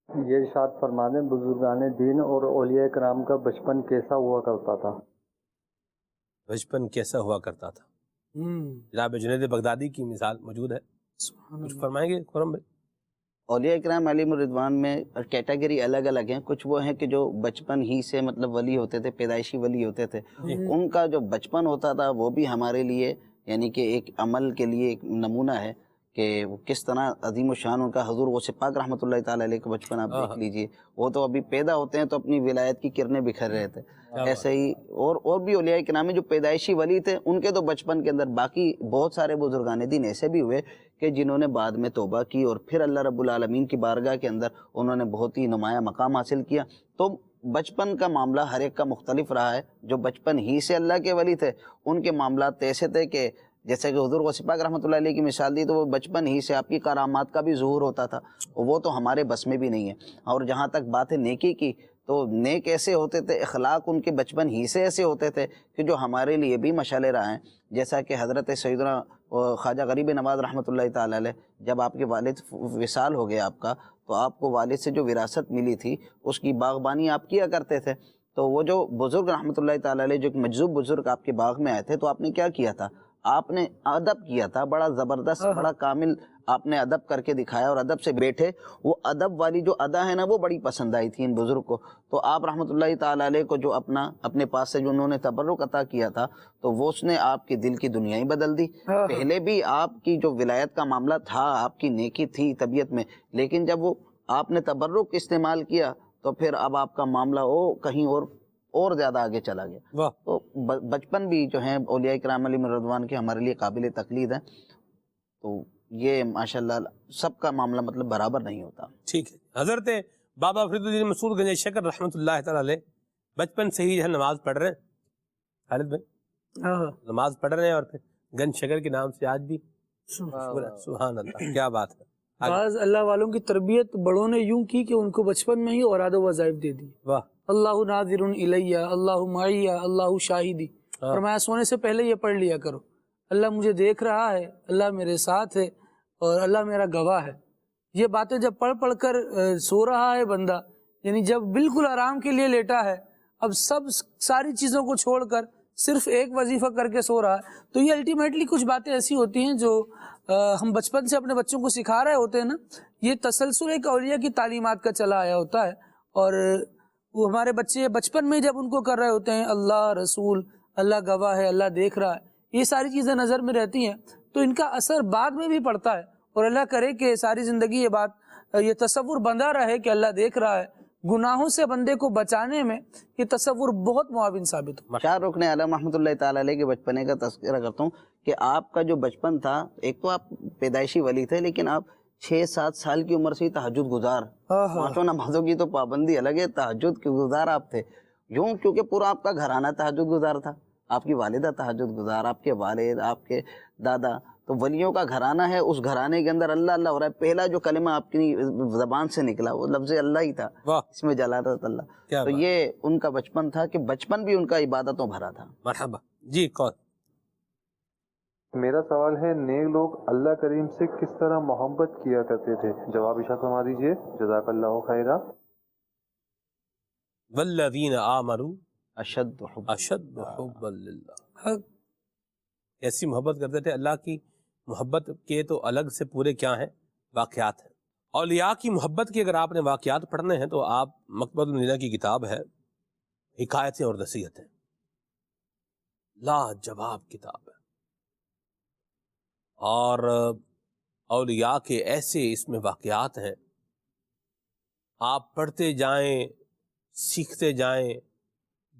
یہ ارشاد فرما دیں بزرگان دین اور اولیاء کرام کا بچپن کیسا ہوا کرتا تھا. بچپن کیسا ہوا کرتا تھا. جناب جنید بغدادی کی مثال موجود ہے, کچھ فرمائیں گے خرم بھائی؟ اولیاء کرام علیہم الرضوان میں کیٹیگری الگ الگ ہیں. کچھ وہ ہیں کہ جو بچپن ہی سے مطلب ولی ہوتے تھے, پیدائشی ولی ہوتے تھے. ان کا جو بچپن ہوتا تھا وہ بھی ہمارے لیے یعنی کہ ایک عمل کے لیے ایک نمونہ ہے کہ وہ کس طرح عظیم الشان ان کا حضور غوث پاک رحمۃ اللہ تعالیٰ علیہ کا بچپن آپ دیکھ لیجئے. وہ تو ابھی پیدا ہوتے ہیں تو اپنی ولایت کی کرنیں بکھر رہے تھے. ایسے ہی اور بھی اولیاء کرام جو پیدائشی ولی تھے ان کے تو بچپن کے اندر. باقی بہت سارے بزرگان دین ایسے بھی ہوئے کہ جنہوں نے بعد میں توبہ کی اور پھر اللہ رب العالمین کی بارگاہ کے اندر انہوں نے بہت ہی نمایاں مقام حاصل کیا. تو بچپن کا معاملہ ہر ایک کا مختلف رہا ہے. جو بچپن ہی سے اللہ کے ولی تھے ان کے معاملات ایسے تھے کہ جیسے کہ حضور غوث پاک رحمۃ اللہ علیہ کی مثال دی تو وہ بچپن ہی سے آپ کی کرامات کا بھی ظہور ہوتا تھا. وہ تو ہمارے بس میں بھی نہیں ہے. اور جہاں تک بات ہے نیکی کی تو نیک ایسے ہوتے تھے, اخلاق ان کے بچپن ہی سے ایسے ہوتے تھے کہ جو ہمارے لیے بھی مشعل راہ ہیں. جیسا کہ حضرت سیدنا خواجہ غریب نواز رحمۃ اللہ تعالیٰ علیہ, جب آپ کے والد وصال ہو گیا آپ کا تو آپ کو والد سے جو وراثت ملی تھی اس کی باغبانی آپ کیا کرتے تھے. تو وہ جو بزرگ رحمۃ اللہ تعالیٰ علیہ جو ایک مجذوب بزرگ آپ کے باغ میں آئے تھے تو آپ نے کیا کیا تھا, آپ نے ادب کیا تھا. بڑا زبردست بڑا کامل آپ نے ادب کر کے دکھایا اور ادب سے بیٹھے. وہ ادب والی جو ادا ہے نا وہ بڑی پسند آئی تھی ان بزرگ کو. تو آپ رحمۃ اللہ تعالیٰ علیہ کو جو اپنے پاس سے جو انہوں نے تبرک عطا کیا تھا تو وہ اس نے آپ کے دل کی دنیا ہی بدل دی. پہلے بھی آپ کی جو ولایت کا معاملہ تھا, آپ کی نیکی تھی طبیعت میں, لیکن جب وہ آپ نے تبرک استعمال کیا تو پھر اب آپ کا معاملہ کہیں اور زیادہ آگے چلا گیا. تو بچپن بھی جو ہیں اولیاء کرام علیہم الرضوان کے ہمارے لیے قابل تقلید ہیں. تو یہ ماشاءاللہ سب کا معاملہ مطلب برابر نہیں ہوتا. ٹھیک ہے. حضرت بابا فرید الدین مسعود گنج شکر رحمۃ اللہ تعالیٰ علیہ بچپن سے ہی جو ہے نماز پڑھ رہے ہیں. خالد بھائی نماز پڑھ رہے ہیں اور پھر گنج شکر کے نام سے آج بھی. سبحان اللہ, کیا بات ہے. بعض اللہ والوں کی تربیت بڑوں نے یوں کی کہ ان کو بچپن میں ہی اوراد و وظائف دے دی. واہ. اللہ ناظر الیہ, اللہ معیہ, اللہ شاہدی. فرمایا سونے سے پہلے یہ پڑھ لیا کرو, اللہ مجھے دیکھ رہا ہے, اللہ میرے ساتھ ہے اور اللہ میرا گواہ ہے. یہ باتیں جب پڑھ کر سو رہا ہے بندہ, یعنی جب بالکل آرام کے لیے لیٹا ہے, اب ساری چیزوں کو چھوڑ کر صرف ایک وظیفہ کر کے سو رہا ہے, تو یہ الٹیمیٹلی کچھ باتیں ایسی ہوتی ہیں جو ہم بچپن سے اپنے بچوں کو سکھا رہے ہوتے ہیں نا. یہ تسلسل ایک اولیاء کی تعلیمات کا چلا آیا ہوتا ہے اور وہ ہمارے بچے بچپن میں جب ان کو کر رہے ہوتے ہیں اللہ رسول, اللہ گواہ ہے, اللہ دیکھ رہا ہے, یہ ساری چیزیں نظر میں رہتی ہیں تو ان کا اثر بعد میں بھی پڑتا ہے. اور اللہ کرے کہ ساری زندگی یہ تصور بندہ رہے کہ اللہ دیکھ رہا ہے. گناہوں سے بندے کو بچانے میں یہ تصور بہت معاون ثابت ہو. شاہ رکن عالم رحمۃ اللہ تعالیٰ علیہ کے بچپنے کا تذکرہ کرتا ہوں کہ آپ کا جو بچپن تھا, ایک تو آپ پیدائشی ولی تھے لیکن آپ 6-7 سال کی عمر سے ہی تہجد گزار, 5 نمازوں کی تو پابندی الگ ہے, تہجد کے گزار آپ تھے. یوں کیونکہ پورا آپ کا گھرانہ تہجد گزار تھا. آپ کی والدہ تہجد گزار, آپ کے والد, آپ کے دادا, تو ولیوں کا گھرانہ ہے. اس گھرانے کے اندر اللہ اللہ ہو رہا ہے. پہلا جو کلمہ آپ کی زبان سے نکلا وہ لفظ اللہ ہی تھا, اس میں جلالت اللہ. تو یہ ان کا بچپن تھا کہ بچپن بھی ان کا عبادتوں بھرا تھا. مرحبا. جی کون؟ میرا سوال ہے نیک لوگ اللہ کریم سے کس طرح محبت کیا کرتے تھے؟ جواب ارشاد فرما دیجیے. جزاک اللہ خیرا. والذین آمنوا اشد حبا للہ. ایسی محبت کرتے تھے. اللہ کی محبت کے تو الگ سے پورے کیا ہیں واقعات ہیں. اولیاء کی محبت کی اگر آپ نے واقعات پڑھنے ہیں تو آپ مکتبۃ المدینہ کی کتاب ہے حکایتیں اور نصیحتیں, لاجواب کتاب ہے. اور اولیاء کے ایسے اس میں واقعات ہیں, آپ پڑھتے جائیں, سیکھتے جائیں,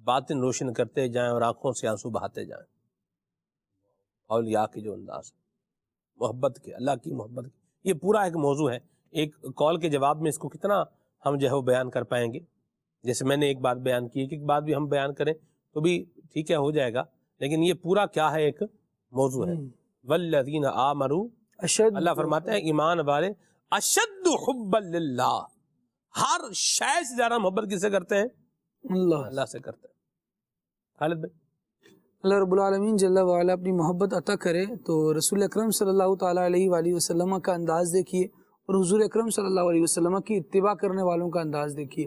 باتیں روشن کرتے جائیں اور آنکھوں سے آنسو بہاتے جائیں. اولیاء کے جو انداز ہے محبت کے, اللہ کی محبت کے, یہ پورا ایک موضوع ہے. ایک کال کے جواب میں اس کو کتنا ہم جو ہے وہ بیان کر پائیں گے. جیسے میں نے ایک بات بیان کی, ایک بات بھی ہم بیان کریں تو بھی ٹھیک ہے, ہو جائے گا, لیکن یہ پورا کیا ہے ایک موضوع ہے. والذین آمنوا، اشد اللہ فرماتے ہیں ایمان والے اشد حبا للہ، ہر شے سے زیادہ محبت کس سے کرتے ہیں؟ اللہ سے کرتے ہیں۔ خالد بھائی، اللہ رب العالمین جل وعلا اپنی محبت عطا کرے تو رسول اکرم صلی اللہ تعالیٰ علیہ وآلہ وسلم کا انداز دیکھیے اور حضور اکرم صلی اللہ علیہ وسلم کی اتباع کرنے والوں کا انداز دیکھیے،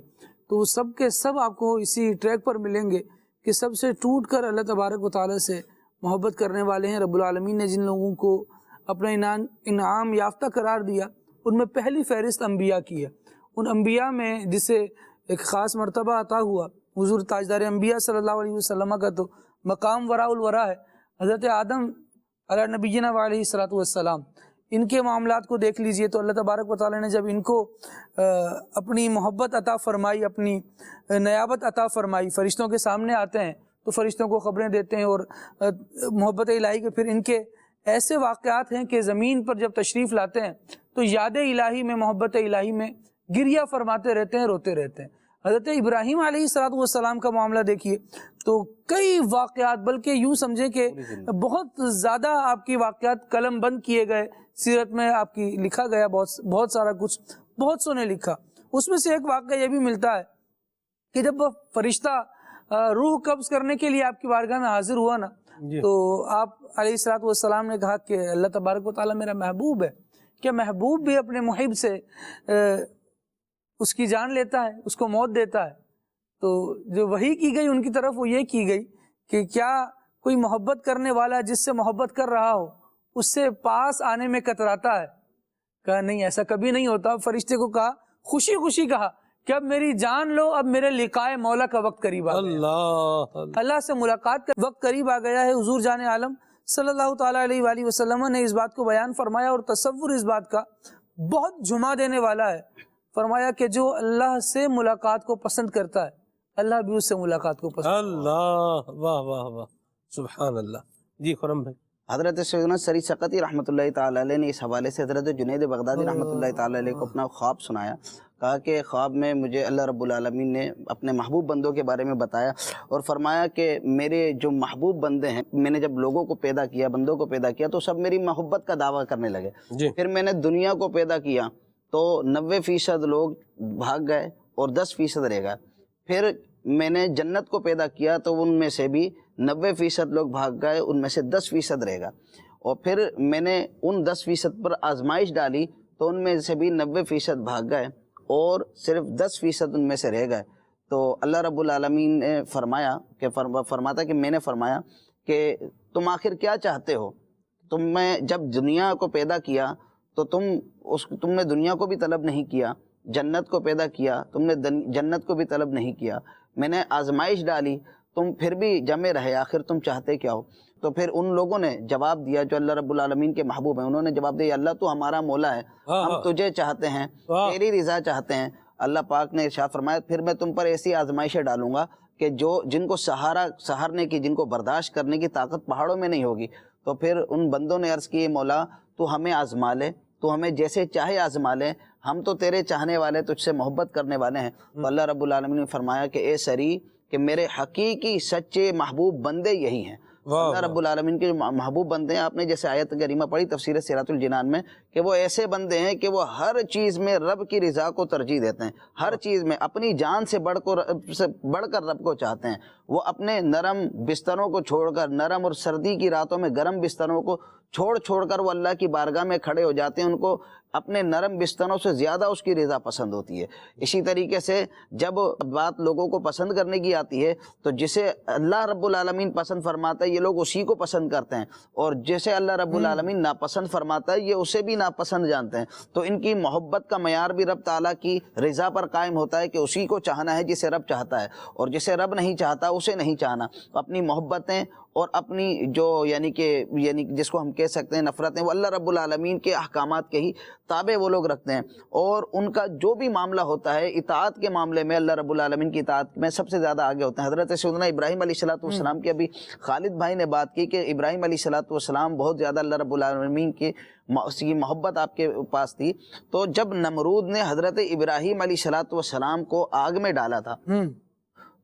تو وہ سب کے سب آپ کو اسی ٹریک پر ملیں گے کہ سب سے ٹوٹ کر اللہ تبارک و تعالیٰ سے محبت کرنے والے ہیں۔ رب العالمین نے جن لوگوں کو اپنا انعام یافتہ قرار دیا ان میں پہلی فہرست انبیاء کی ہے۔ ان انبیاء میں جسے ایک خاص مرتبہ عطا ہوا، حضور تاجدار انبیاء صلی اللہ علیہ وسلم کا تو مقام وراء الورا ہے۔ حضرت آدم علیہ نبینا علیہ الصلوۃ والسلام، ان کے معاملات کو دیکھ لیجئے تو اللہ تبارک و تعالیٰ نے جب ان کو اپنی محبت عطا فرمائی، اپنی نیابت عطا فرمائی، فرشتوں کے سامنے آتے ہیں تو فرشتوں کو خبریں دیتے ہیں، اور محبت الہی کے پھر ان کے ایسے واقعات ہیں کہ زمین پر جب تشریف لاتے ہیں تو یاد الہی میں، محبت الہی میں گریہ فرماتے رہتے ہیں، روتے رہتے ہیں۔ حضرت ابراہیم علیہ السلام کا معاملہ دیکھیے تو کئی واقعات، بلکہ یوں سمجھیں کہ بہت زیادہ آپ کی واقعات قلم بند کیے گئے، سیرت میں آپ کی لکھا گیا بہت سارا کچھ، بہت سو نے لکھا۔ اس میں سے ایک واقعہ یہ بھی ملتا ہے کہ جب وہ فرشتہ روح قبض کرنے کے لیے آپ کی بارگاہ میں حاضر ہوا نا، تو آپ علیہ السلام نے کہا کہ اللہ تبارک و تعالیٰ میرا محبوب ہے، کیا محبوب بھی اپنے محب سے اس کی جان لیتا ہے، اس کو موت دیتا ہے؟ تو جو وحی کی گئی ان کی طرف وہ یہ کی گئی کہ کیا کوئی محبت کرنے والا جس سے محبت کر رہا ہو اس سے پاس آنے میں کتراتا ہے؟ کہا نہیں، ایسا کبھی نہیں ہوتا۔ فرشتے کو کہا، خوشی خوشی کہا کہ اب میری جان لو، اب میرے لقائے مولا کا وقت قریب آ گیا، اللہ سے ملاقات کا وقت قریب آ گیا ہے۔ حضور جان عالم صلی اللہ تعالیٰ علیہ وآلہ وسلم نے اس بات کو بیان فرمایا، اور تصور اس بات کا بہت جھما دینے والا ہے۔ فرمایا کہ جو اللہ سے ملاقات کو پسند کرتا ہے اللہ بھی اس سے ملاقات کو پسند۔ اللہ، واہ واہ واہ، سبحان اللہ۔ جی خرم بھائی، حضرت سیدنا سری سقطی رحمۃ اللہ تعالی علیہ نے اس حوالے سے حضرت جنید بغدادی رحمۃ اللہ تعالی علیہ کو اپنا خواب سنایا۔ کہا کہ خواب میں مجھے اللہ رب العالمین نے اپنے محبوب بندوں کے بارے میں بتایا اور فرمایا کہ میرے جو محبوب بندے ہیں، میں نے جب لوگوں کو پیدا کیا، بندوں کو پیدا کیا تو سب میری محبت کا دعویٰ کرنے لگے۔ پھر میں نے دنیا کو پیدا کیا تو 90% لوگ بھاگ گئے اور 10% رہ گئے۔ پھر میں نے جنت کو پیدا کیا تو ان میں سے بھی 90% لوگ بھاگ گئے، ان میں سے 10% رہ گا۔ اور پھر میں نے ان 10% پر آزمائش ڈالی تو ان میں سے بھی 90% بھاگ گئے اور صرف 10% ان میں سے رہ گئے۔ تو اللہ رب العالمین نے فرمایا کہ فرماتا کہ میں نے فرمایا کہ تم آخر کیا چاہتے ہو؟ تم میں جب دنیا کو پیدا کیا تو تم نے دنیا کو بھی طلب نہیں کیا، جنت کو پیدا کیا تم نے جنت کو بھی طلب نہیں کیا، میں نے آزمائش ڈالی تم پھر بھی جمے رہے، آخر تم چاہتے کیا ہو؟ تو پھر ان لوگوں نے جواب دیا جو اللہ رب العالمین کے محبوب ہیں، انہوں نے جواب دیا اللہ تو ہمارا مولا ہے، ہم تجھے چاہتے ہیں، تیری رضا چاہتے ہیں۔ اللہ پاک نے ارشاد فرمایا پھر میں تم پر ایسی آزمائشیں ڈالوں گا کہ جن کو سہارنے کی، جن کو برداشت کرنے کی طاقت پہاڑوں میں نہیں ہوگی۔ تو پھر ان بندوں نے عرض کی مولا تو ہمیں آزما لے، تو ہمیں جیسے چاہے آزما لے، ہم تو تیرے چاہنے والے، تجھ سے محبت کرنے والے ہیں۔ تو اللہ رب العالمین نے فرمایا کہ اے سری کہ میرے حقیقی سچے محبوب بندے یہی ہیں۔ اللہ رب العالمین کے جو محبوب بندے ہیں، آپ نے جیسے آیت کریمہ پڑھی تفسیر سیرات الجنان میں کہ وہ ایسے بندے ہیں کہ وہ ہر چیز میں رب کی رضا کو ترجیح دیتے ہیں، ہر چیز میں اپنی جان سے بڑھ کر رب کو چاہتے ہیں۔ وہ اپنے نرم بستروں کو چھوڑ کر، نرم اور سردی کی راتوں میں گرم بستروں کو چھوڑ کر وہ اللہ کی بارگاہ میں کھڑے ہو جاتے ہیں۔ ان کو اپنے نرم بستروں سے زیادہ اس کی رضا پسند ہوتی ہے۔ اسی طریقے سے جب بات لوگوں کو پسند کرنے کی آتی ہے تو جسے اللہ رب العالمین پسند فرماتا ہے یہ لوگ اسی کو پسند کرتے ہیں، اور جسے اللہ رب العالمین ناپسند فرماتا ہے یہ اسے بھی ناپسند جانتے ہیں۔ تو ان کی محبت کا معیار بھی رب تعالیٰ کی رضا پر قائم ہوتا ہے کہ اسی کو چاہنا ہے جسے رب چاہتا ہے، اور جسے رب نہیں چاہتا اسے نہیں چاہنا۔ اپنی محبتیں اور اپنی جو یعنی جس کو ہم کہہ سکتے ہیں نفرتیں، وہ اللہ رب العالمین کے احکامات کے ہی تابع وہ لوگ رکھتے ہیں، اور ان کا جو بھی معاملہ ہوتا ہے اطاعت کے معاملے میں اللہ رب العالمین کی اطاعت میں سب سے زیادہ آگے ہوتے ہیں۔ حضرت سیدنا ابراہیم علیہ السلام کی ابھی خالد بھائی نے بات کی کہ ابراہیم علیہ السلام بہت زیادہ اللہ رب العالمین کی محبت آپ کے پاس تھی۔ تو جب نمرود نے حضرت ابراہیم علیہ السلام کو آگ میں ڈالا تھا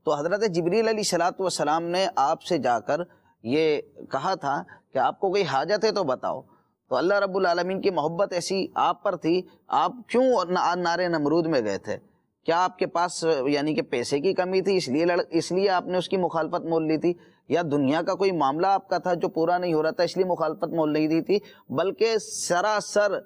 تو حضرت جبریل علیہ السلام نے آپ سے جا کر یہ کہا تھا کہ آپ کو کوئی حاجت ہے تو بتاؤ، تو اللہ رب العالمین کی محبت ایسی آپ پر تھی، آپ کیوں نارے نمرود میں گئے تھے؟ کیا آپ کے پاس یعنی کہ پیسے کی کمی تھی اس لیے آپ نے اس کی مخالفت مول لی تھی، یا دنیا کا کوئی معاملہ آپ کا تھا جو پورا نہیں ہو رہا تھا اس لیے مخالفت مول نہیں دی تھی؟ بلکہ سراسر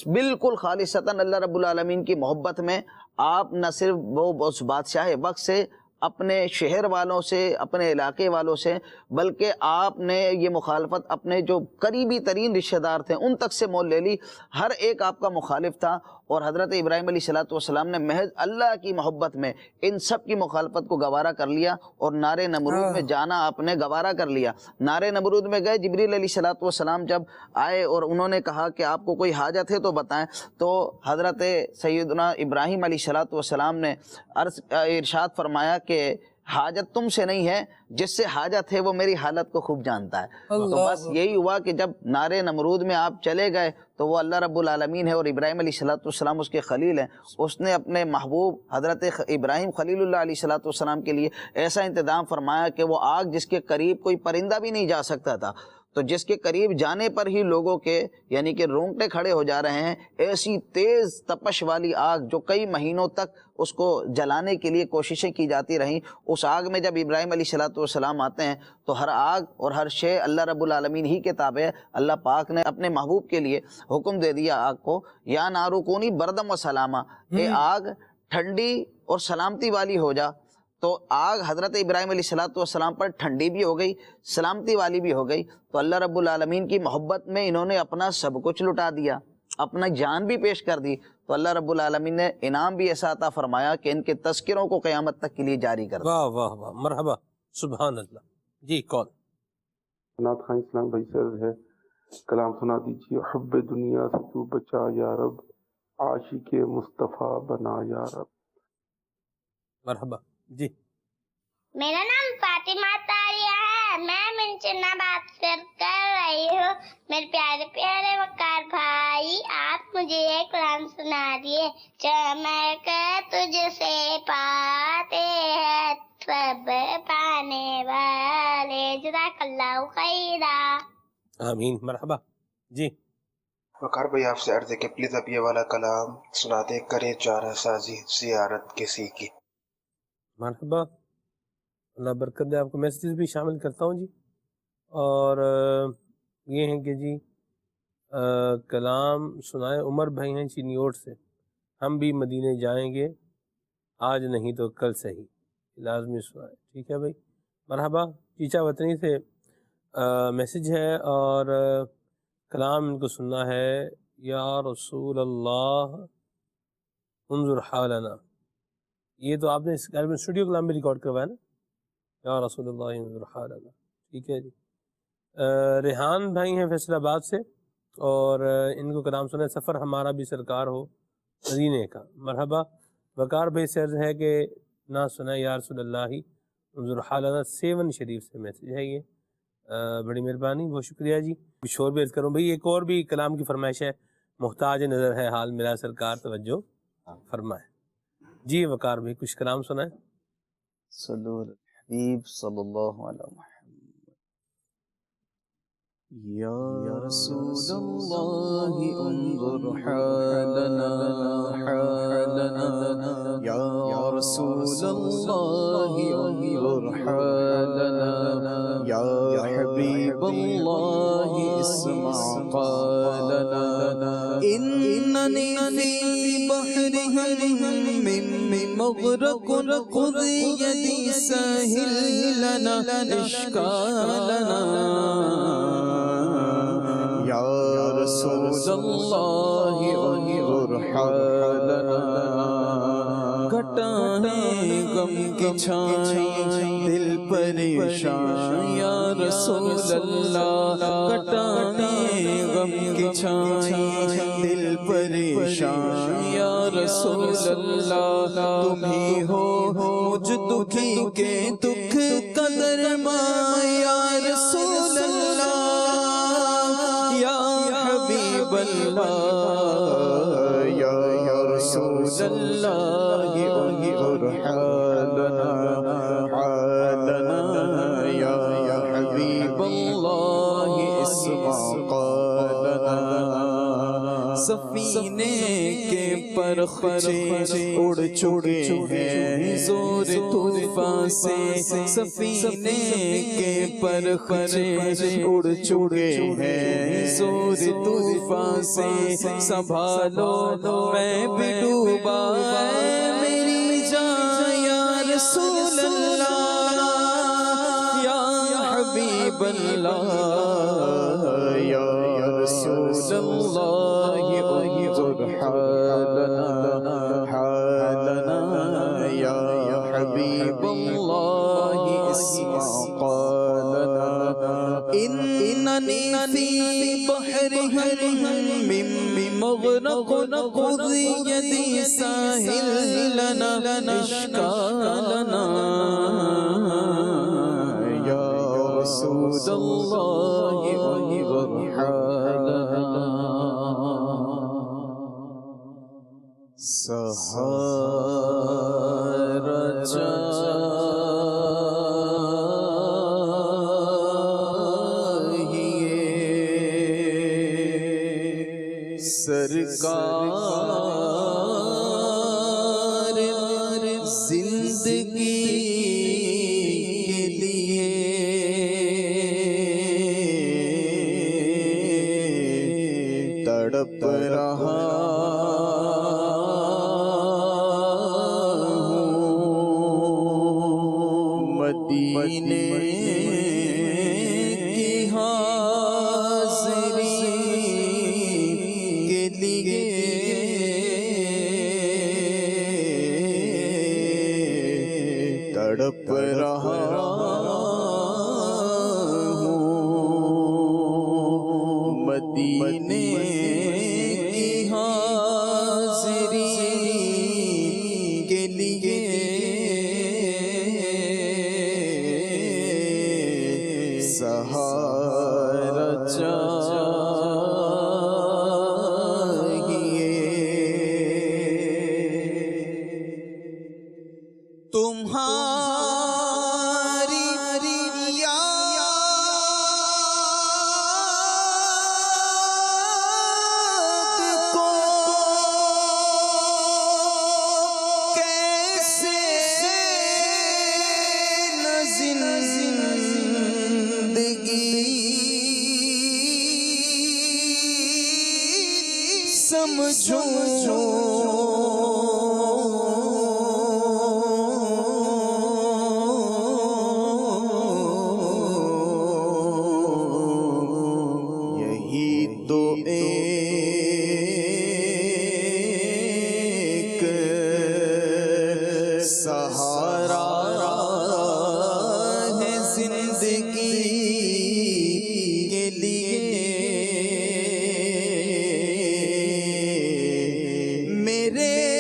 بالکل خالصتاً اللہ رب العالمین کی محبت میں آپ نہ صرف وہ اس بادشاہ وقت سے، اپنے شہر والوں سے، اپنے علاقے والوں سے، بلکہ آپ نے یہ مخالفت اپنے جو قریبی ترین رشتہ دار تھے ان تک سے مول لے لی، ہر ایک آپ کا مخالف تھا، اور حضرت ابراہیم علیہ السلام نے محض اللہ کی محبت میں ان سب کی مخالفت کو گوارا کر لیا، اور نارے نمرود میں جانا آپ نے گوارا کر لیا۔ نارے نمرود میں گئے، جبریل علیہ السلام جب آئے اور انہوں نے کہا کہ آپ کو کوئی حاجت ہے تو بتائیں، تو حضرت سیدنا ابراہیم علیہ السلام نے ارشاد فرمایا کہ حاجت تم سے نہیں ہے، جس سے حاجت ہے وہ میری حالت کو خوب جانتا ہے۔ تو بس یہی ہوا کہ جب نارے نمرود میں آپ چلے گئے تو وہ اللہ رب العالمین ہے، اور ابراہیم علیہ السلام اس کے خلیل ہیں، اس نے اپنے محبوب حضرت ابراہیم خلیل اللہ علیہ السلام کے لیے ایسا انتظام فرمایا کہ وہ آگ جس کے قریب کوئی پرندہ بھی نہیں جا سکتا تھا، تو جس کے قریب جانے پر ہی لوگوں کے یعنی کہ رونگٹے کھڑے ہو جا رہے ہیں، ایسی تیز تپش والی آگ جو کئی مہینوں تک اس کو جلانے کے لیے کوششیں کی جاتی رہیں، اس آگ میں جب ابراہیم علیہ السلام آتے ہیں تو ہر آگ اور ہر شے اللہ رب العالمین ہی کے تابع ہے۔ اللہ پاک نے اپنے محبوب کے لیے حکم دے دیا آگ کو، یا نارو کونی بردم و سلامہ، اے آگ ٹھنڈی اور سلامتی والی ہو جا۔ تو آگ حضرت ابراہیم علیہ السلام پر ٹھنڈی بھی ہو گئی، سلامتی والی بھی ہو گئی۔ تو اللہ رب العالمین کی محبت میں انہوں نے اپنا سب کچھ لٹا دیا، اپنا جان بھی پیش کر دی، تو اللہ رب العالمین نے انعام بھی ایسا عطا فرمایا کہ ان کے تذکروں کو قیامت تک کے لیے جاری کر دیا۔ واہ واہ واہ، مرحبا، سبحان اللہ۔ جی کون؟ نعت خان اسلام بھائی سرز ہے، کلام سنا دیجیے۔ حب دنیا سے تو بچا یا رب، عاشق مصطفیٰ بنا یا رب۔ مرحبا جی۔ میرا نام فاطمہ تاریہ ہے، میں منچنا بات کر رہی ہوں۔ میرے پیارے پیارے وقار بھائی، آپ مجھے ایک کلام سنا دیے۔ چمک تجھ سے پاتے ہیں سب پانے والے، جزاک اللہ خیرا۔ آمین، مرحبا جی۔ وقار بھائی آپ سے عرض ہے کہ پلیز اب یہ والا کلام سنا دے، کرے چارہ سازی زیارت کسی کی۔ مرحبا، اللہ برکت دے آپ کو۔ میسیجز بھی شامل کرتا ہوں جی، اور یہ ہیں کہ جی کلام سنائے، عمر بھائی ہیں چینیوٹ سے، ہم بھی مدینے جائیں گے آج نہیں تو کل صحیح، لازمی سنائے۔ ٹھیک ہے بھائی، مرحبا۔ چیچا وطنی سے میسیج ہے، اور کلام ان کو سننا ہے۔ یا رسول اللہ انظر حالنا، یہ تو آپ نے اس اسٹوڈیو کلام میں ریکارڈ کروایا نا، یا رسول اللہ انظر حالنا۔ ٹھیک ہے جی۔ ریحان بھائی ہیں فیصل آباد سے، اور ان کو کلام سنا ہے، سفر ہمارا بھی سرکار ہو مدینے کا۔ مرحبا۔ وقار بھائی سے عرض ہے کہ نہ سنا یا رسول اللہ انظر حالنا، 7 شریف سے میسیج ہے یہ، بڑی مہربانی، بہت شکریہ جی۔ شور بھی عرض کروں بھائی، ایک اور بھی کلام کی فرمائش ہے، محتاج نظر ہے حال میرا سرکار توجہ فرمائے۔ جی وقار بھائی کچھ کلام سنائیں۔ صلو علی الحبیب صلی اللہ علیہ وسلم۔ یا رسول اللہ انظر حالنا حالنا، یا رسول اللہ انظر حالنا، یا حبیب اللہ اسمع قالنا، اننی فی بحر من مغرق، خذ یدی ساحل لنا اشکالنا، یا رسول اللہ انظر حالنا، گھٹائیں غم کی چھائیں دل پریشان، یا رسول اللہ گھٹائیں غم کی چھائیں دل پریشان، یا رسول اللہ تم ہی ہو مجھ دکھی کے دکھ قدر ماں، یا رسول اللہ یا حبیب اللہ، یا رسول اللہ انظر حالنا حالنا، یا حبیب سفینے کے پرخچے اڑ چکے ہیں زور طوفان سے، سفینے کے پرخچے اڑ چکے ہیں زور طوفان سے، سنبھالو میں بھی ڈوبا میری جان یا رسول اللہ یا حبیب اللہ یا رسول اللہ انظر حالنا یا حبیب اللہ اسمع قالنا اننی فی بحر من مغرق خذ یدی ساحل لنا اشکالنا یا رسول اللہ انظر حالنا سہارا چاہیے سرکار زندگی کے لیے تڑپ رہا مدینے کی حاضری کے لیے تڑپ رہا ہوں مدینے کی حاضری کے لیے سہارا چاہیے تمہاری یاد کو کیسے نہ سمجھو یہی تو ایک سہارا ہے زندگی کے لیے میرے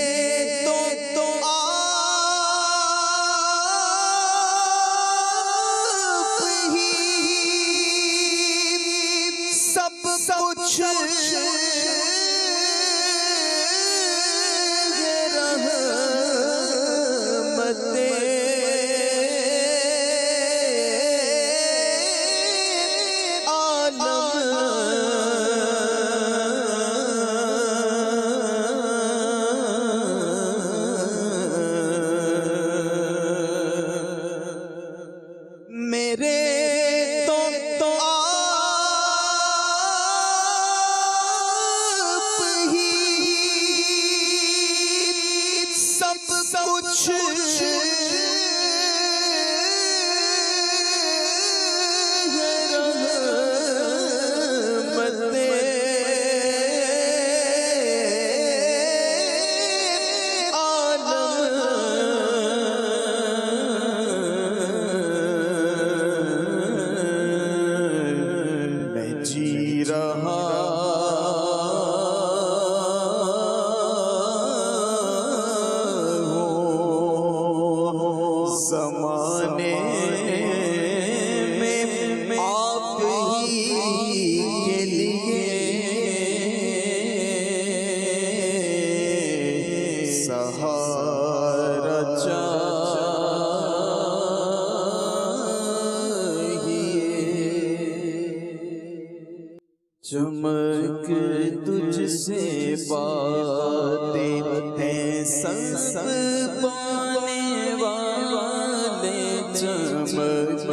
چمک تجھ سے باتیں ہیں سب پانے والے، چمک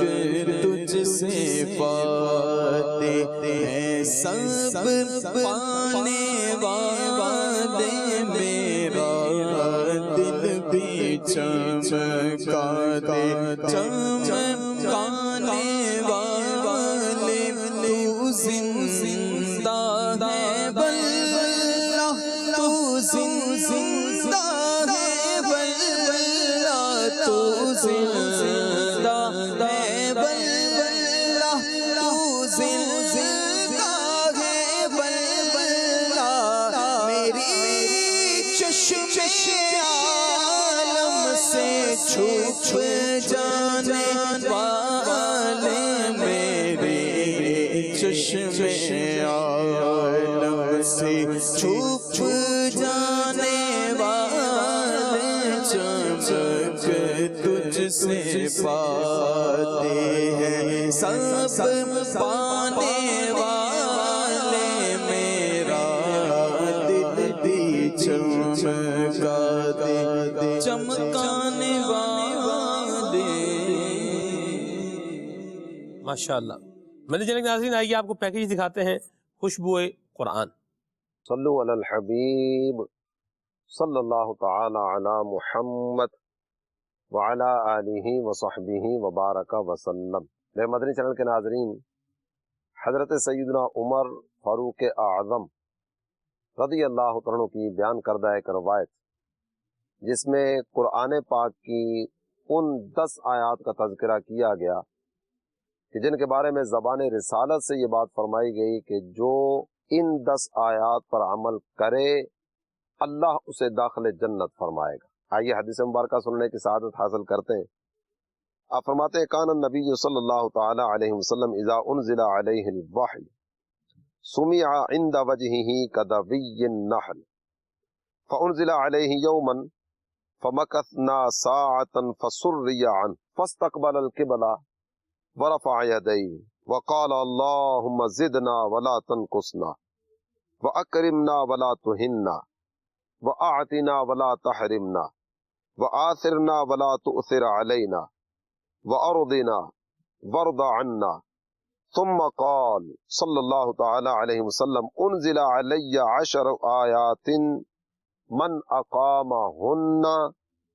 تجھ سے باتیں ہیں سب پانے والے، میرا دل بھی چمکا دے چمکانے والے، تو زندہ ہے واللہ، تو زندہ ہے واللہ، تو زندہ ہے واللہ، تو زندہ ہے واللہ، میری چشم عالم سے چھپ جانے والے، میرے چشم عالم سے چھپ جانے والے، چمک تجھ سے پاتے ہیں سب پانے والے، میرا دل بھی چمکا دے چمکانے والے۔ ماشاءاللہ۔ میرے چینل کے ناظرین، آئیے آپ کو پیکیج دکھاتے ہیں خوشبوئے قرآن۔ صلو علی الحبیب صلی اللہ تعالی علی محمد وعلی آلہ وصحبہ وبارک وسلم۔ میرے مدنی چینل کے ناظرین، حضرت سیدنا عمر فاروق اعظم رضی اللہ تعالیٰ عنہ کی بیان کردہ ایک روایت، جس میں قرآن پاک کی ان 10 آیات کا تذکرہ کیا گیا کہ جن کے بارے میں زبان رسالت سے یہ بات فرمائی گئی کہ جو ان 10 آیات پر عمل کرے اللہ اسے داخل جنت فرمائے گا۔ آئیے حدیث مبارکہ سننے کی سعادت حاصل کرتے ہیں۔ آپ فرماتے ہیں کان النبی صلی اللہ تعالی علیہ وسلم اذا انزل علیہ الوحی سمع عند وجہہ کدوی النحل فانزل علیہ یوما فمکثنا ساعتا فسری عنہ فاستقبل القبلہ ورفع يديه وقال اللهم زدنا ولا تنقصنا وأكرمنا ولا تهنا وأعطنا ولا تحرمنا وآثرنا ولا تؤثر علينا وأرضنا وارض عنا، ثم قال صلى الله تعالى عليه وسلم انزل علي 10 آيات من أقامهن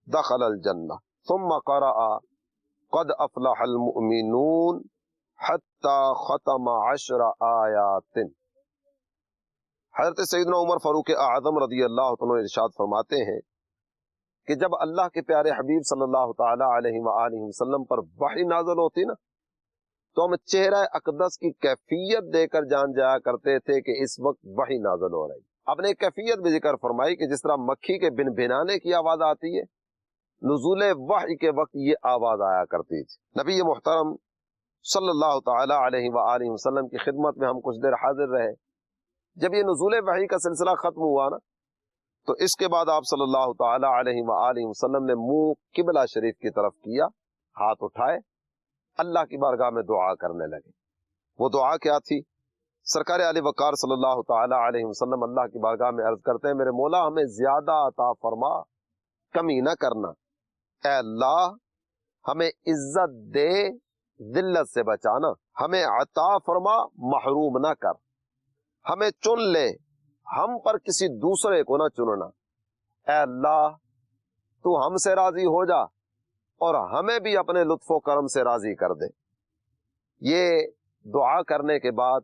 دخل الجنة، ثم قرأ قد افلح المؤمنون حتی ختم 10 آیات۔ حضرت سیدنا عمر فاروق اعظم رضی اللہ عنہ ارشاد فرماتے ہیں کہ جب اللہ کے پیارے حبیب صلی اللہ تعالی علیہ وآلہ وسلم پر وحی نازل ہوتی نا، تو ہم چہرہ اقدس کی کیفیت دے کر جان جایا کرتے تھے کہ اس وقت وحی نازل ہو رہی۔ آپ نے ایک کیفیت بھی ذکر فرمائی کہ جس طرح مکھی کے بن بھنانے کی آواز آتی ہے، نزول وحی کے وقت یہ آواز آیا کرتی تھی۔ نبی محترم صلی اللہ تعالی علیہ وآلہ وسلم کی خدمت میں ہم کچھ دیر حاضر رہے۔ جب یہ نزول وحی کا سلسلہ ختم ہوا نا، تو اس کے بعد آپ صلی اللہ تعالی علیہ وآلہ وسلم نے منہ قبلہ شریف کی طرف کیا، ہاتھ اٹھائے، اللہ کی بارگاہ میں دعا کرنے لگے۔ وہ دعا کیا تھی؟ سرکار علی وقار صلی اللہ تعالی علیہ وسلم اللہ کی بارگاہ میں عرض کرتے ہیں میرے مولا ہمیں زیادہ عطا فرما، کمی نہ کرنا۔ اے اللہ ہمیں عزت دے، ذلت سے بچانا، ہمیں عطا فرما، محروم نہ کر، ہمیں چن لے، ہم پر کسی دوسرے کو نہ چننا۔ اے اللہ تو ہم سے راضی ہو جا اور ہمیں بھی اپنے لطف و کرم سے راضی کر دے۔ یہ دعا کرنے کے بعد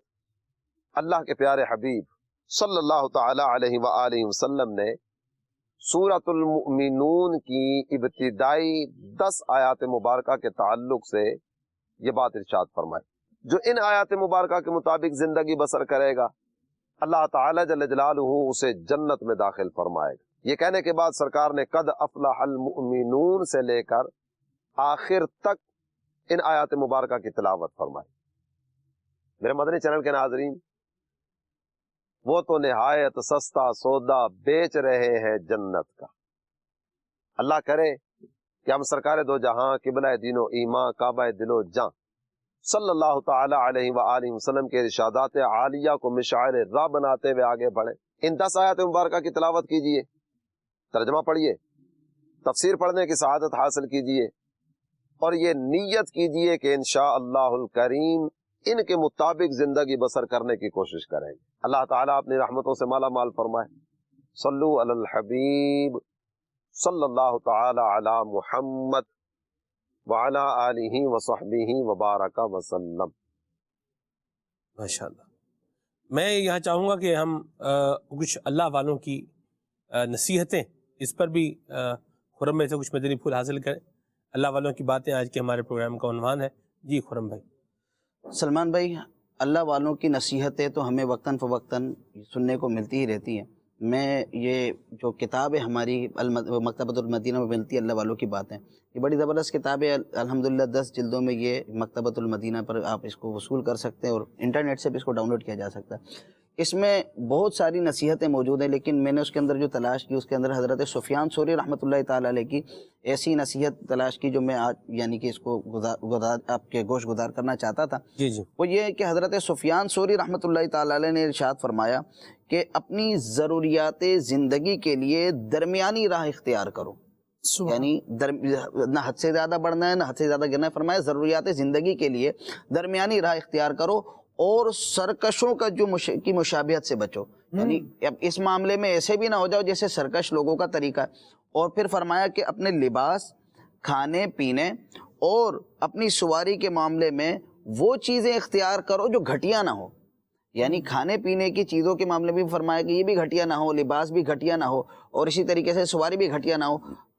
اللہ کے پیارے حبیب صلی اللہ تعالی علیہ وآلہ وسلم نے سورۃ المؤمنون کی ابتدائی 10 آیات مبارکہ کے تعلق سے یہ بات ارشاد فرمائی۔ جو ان آیات مبارکہ کے مطابق زندگی بسر کرے گا، اللہ تعالی جل جلالہ اسے جنت میں داخل فرمائے گا۔ یہ کہنے کے بعد سرکار نے قد افلح المؤمنون سے لے کر آخر تک ان آیات مبارکہ کی تلاوت فرمائی۔ میرے مدنی چینل کے ناظرین، وہ تو نہایت سستا سودا بیچ رہے ہیں جنت کا۔ اللہ کرے کہ ہم سرکار دو جہاں، قبلہ دین و ایمان، کعبہ دل و جاں صلی اللہ تعالی علیہ وآلہ وسلم کے ارشادات عالیہ کو مشاعر راہ بناتے ہوئے آگے بڑھیں۔ ان 10 آیات مبارکہ کی تلاوت کیجئے، ترجمہ پڑھیے، تفسیر پڑھنے کی سعادت حاصل کیجئے، اور یہ نیت کیجئے کہ انشاءاللہ الکریم ان کے مطابق زندگی بسر کرنے کی کوشش کریں گے۔ اللہ تعالیٰ اپنی رحمتوں سے مالا مال فرمائے۔ صلو علی الحبیب صلی اللہ تعالی علی محمد وعلی آلہ وصحبہ وبارک وسلم۔ ماشاءاللہ۔ میں یہاں چاہوں گا کہ ہم کچھ اللہ والوں کی نصیحتیں، اس پر بھی خرم میں سے کچھ مدنی پھول حاصل کریں۔ اللہ والوں کی باتیں آج کے ہمارے پروگرام کا عنوان ہے۔ جی خرم بھائی۔ سلمان بھائی، اللہ والوں کی نصیحتیں تو ہمیں وقتاً فوقتاً سننے کو ملتی ہی رہتی ہیں۔ میں یہ جو کتاب ہے ہماری مکتبۃ المدینہ میں ملتی ہے اللہ والوں کی باتیں، یہ بڑی زبردست کتاب ہے الحمدللہ، 10 جلدوں میں یہ مکتبۃ المدینہ پر آپ اس کو وصول کر سکتے ہیں، اور انٹرنیٹ سے بھی اس کو ڈاؤن لوڈ کیا جا سکتا ہے۔ اس میں بہت ساری نصیحتیں موجود ہیں، لیکن میں نے اس کے اندر جو تلاش کی، اس کے اندر حضرت سفیان ثوری رحمۃ اللہ تعالیٰ علیہ کی ایسی نصیحت تلاش کی جو میں آج یعنی کہ اس کو آپ کے گوش گزار کرنا چاہتا تھا۔ جی جی۔ وہ یہ ہے کہ حضرت سفیان ثوری رحمۃ اللہ تعالیٰ علیہ نے ارشاد فرمایا کہ اپنی ضروریات زندگی کے لیے درمیانی راہ اختیار کرو، یعنی نہ حد سے زیادہ بڑھنا ہے نہ حد سے زیادہ گرنا ہے۔ فرمایا ضروریات زندگی کے لیے درمیانی راہ اختیار کرو، اور سرکشوں کا کی مشابہت سے بچو، یعنی اب اس معاملے میں ایسے بھی نہ ہو جاؤ جیسے سرکش لوگوں کا طریقہ ہے۔ اور پھر فرمایا کہ اپنے لباس، کھانے پینے اور اپنی سواری کے معاملے میں وہ چیزیں اختیار کرو جو گھٹیا نہ ہو، یعنی کھانے پینے کی چیزوں کے معاملے میں بھی فرمایا کہ یہ بھی گھٹیا نہ ہو، لباس بھی گھٹیا نہ ہو، اور اسی طریقے سے سواری بھی گھٹیا نہ ہو۔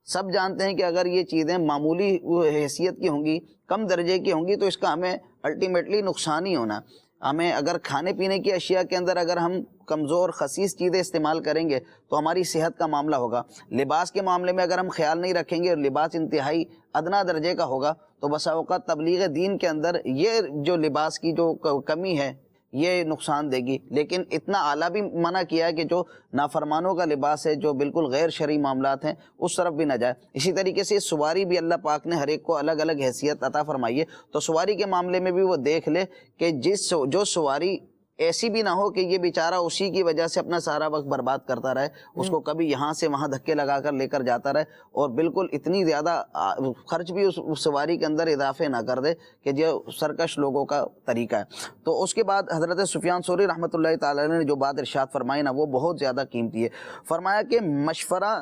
سب جانتے ہیں کہ اگر یہ چیزیں معمولی حیثیت کی ہوں گی، کم درجے کی ہوں گی، تو اس کا ہمیں الٹیمیٹلی نقصان ہی ہونا۔ ہمیں اگر کھانے پینے کی اشیاء کے اندر اگر ہم کمزور خسیس چیزیں استعمال کریں گے تو ہماری صحت کا معاملہ ہوگا۔ لباس کے معاملے میں اگر ہم خیال نہیں رکھیں گے اور لباس انتہائی ادنا درجے کا ہوگا تو بسا اوقات تبلیغ دین کے اندر یہ جو لباس کی جو کمی ہے یہ نقصان دے گی۔ لیکن اتنا اعلیٰ بھی منع کیا ہے کہ جو نافرمانوں کا لباس ہے، جو بالکل غیر شرعی معاملات ہیں، اس طرف بھی نہ جائے۔ اسی طریقے سے سواری بھی اللہ پاک نے ہر ایک کو الگ الگ حیثیت عطا فرمائی ہے، تو سواری کے معاملے میں بھی وہ دیکھ لے کہ جو سواری ایسی بھی نہ ہو کہ یہ بیچارہ اسی کی وجہ سے اپنا سارا وقت برباد کرتا رہے، اس کو کبھی یہاں سے وہاں دھکے لگا کر لے کر جاتا رہے، اور بالکل اتنی زیادہ خرچ بھی اس سواری کے اندر اضافے نہ کر دے کہ جو سرکش لوگوں کا طریقہ ہے۔ تو اس کے بعد حضرت سفیان ثوری رحمۃ اللہ تعالیٰ نے جو بات ارشاد فرمائی نا، وہ بہت زیادہ قیمتی ہے۔ فرمایا کہ مشورہ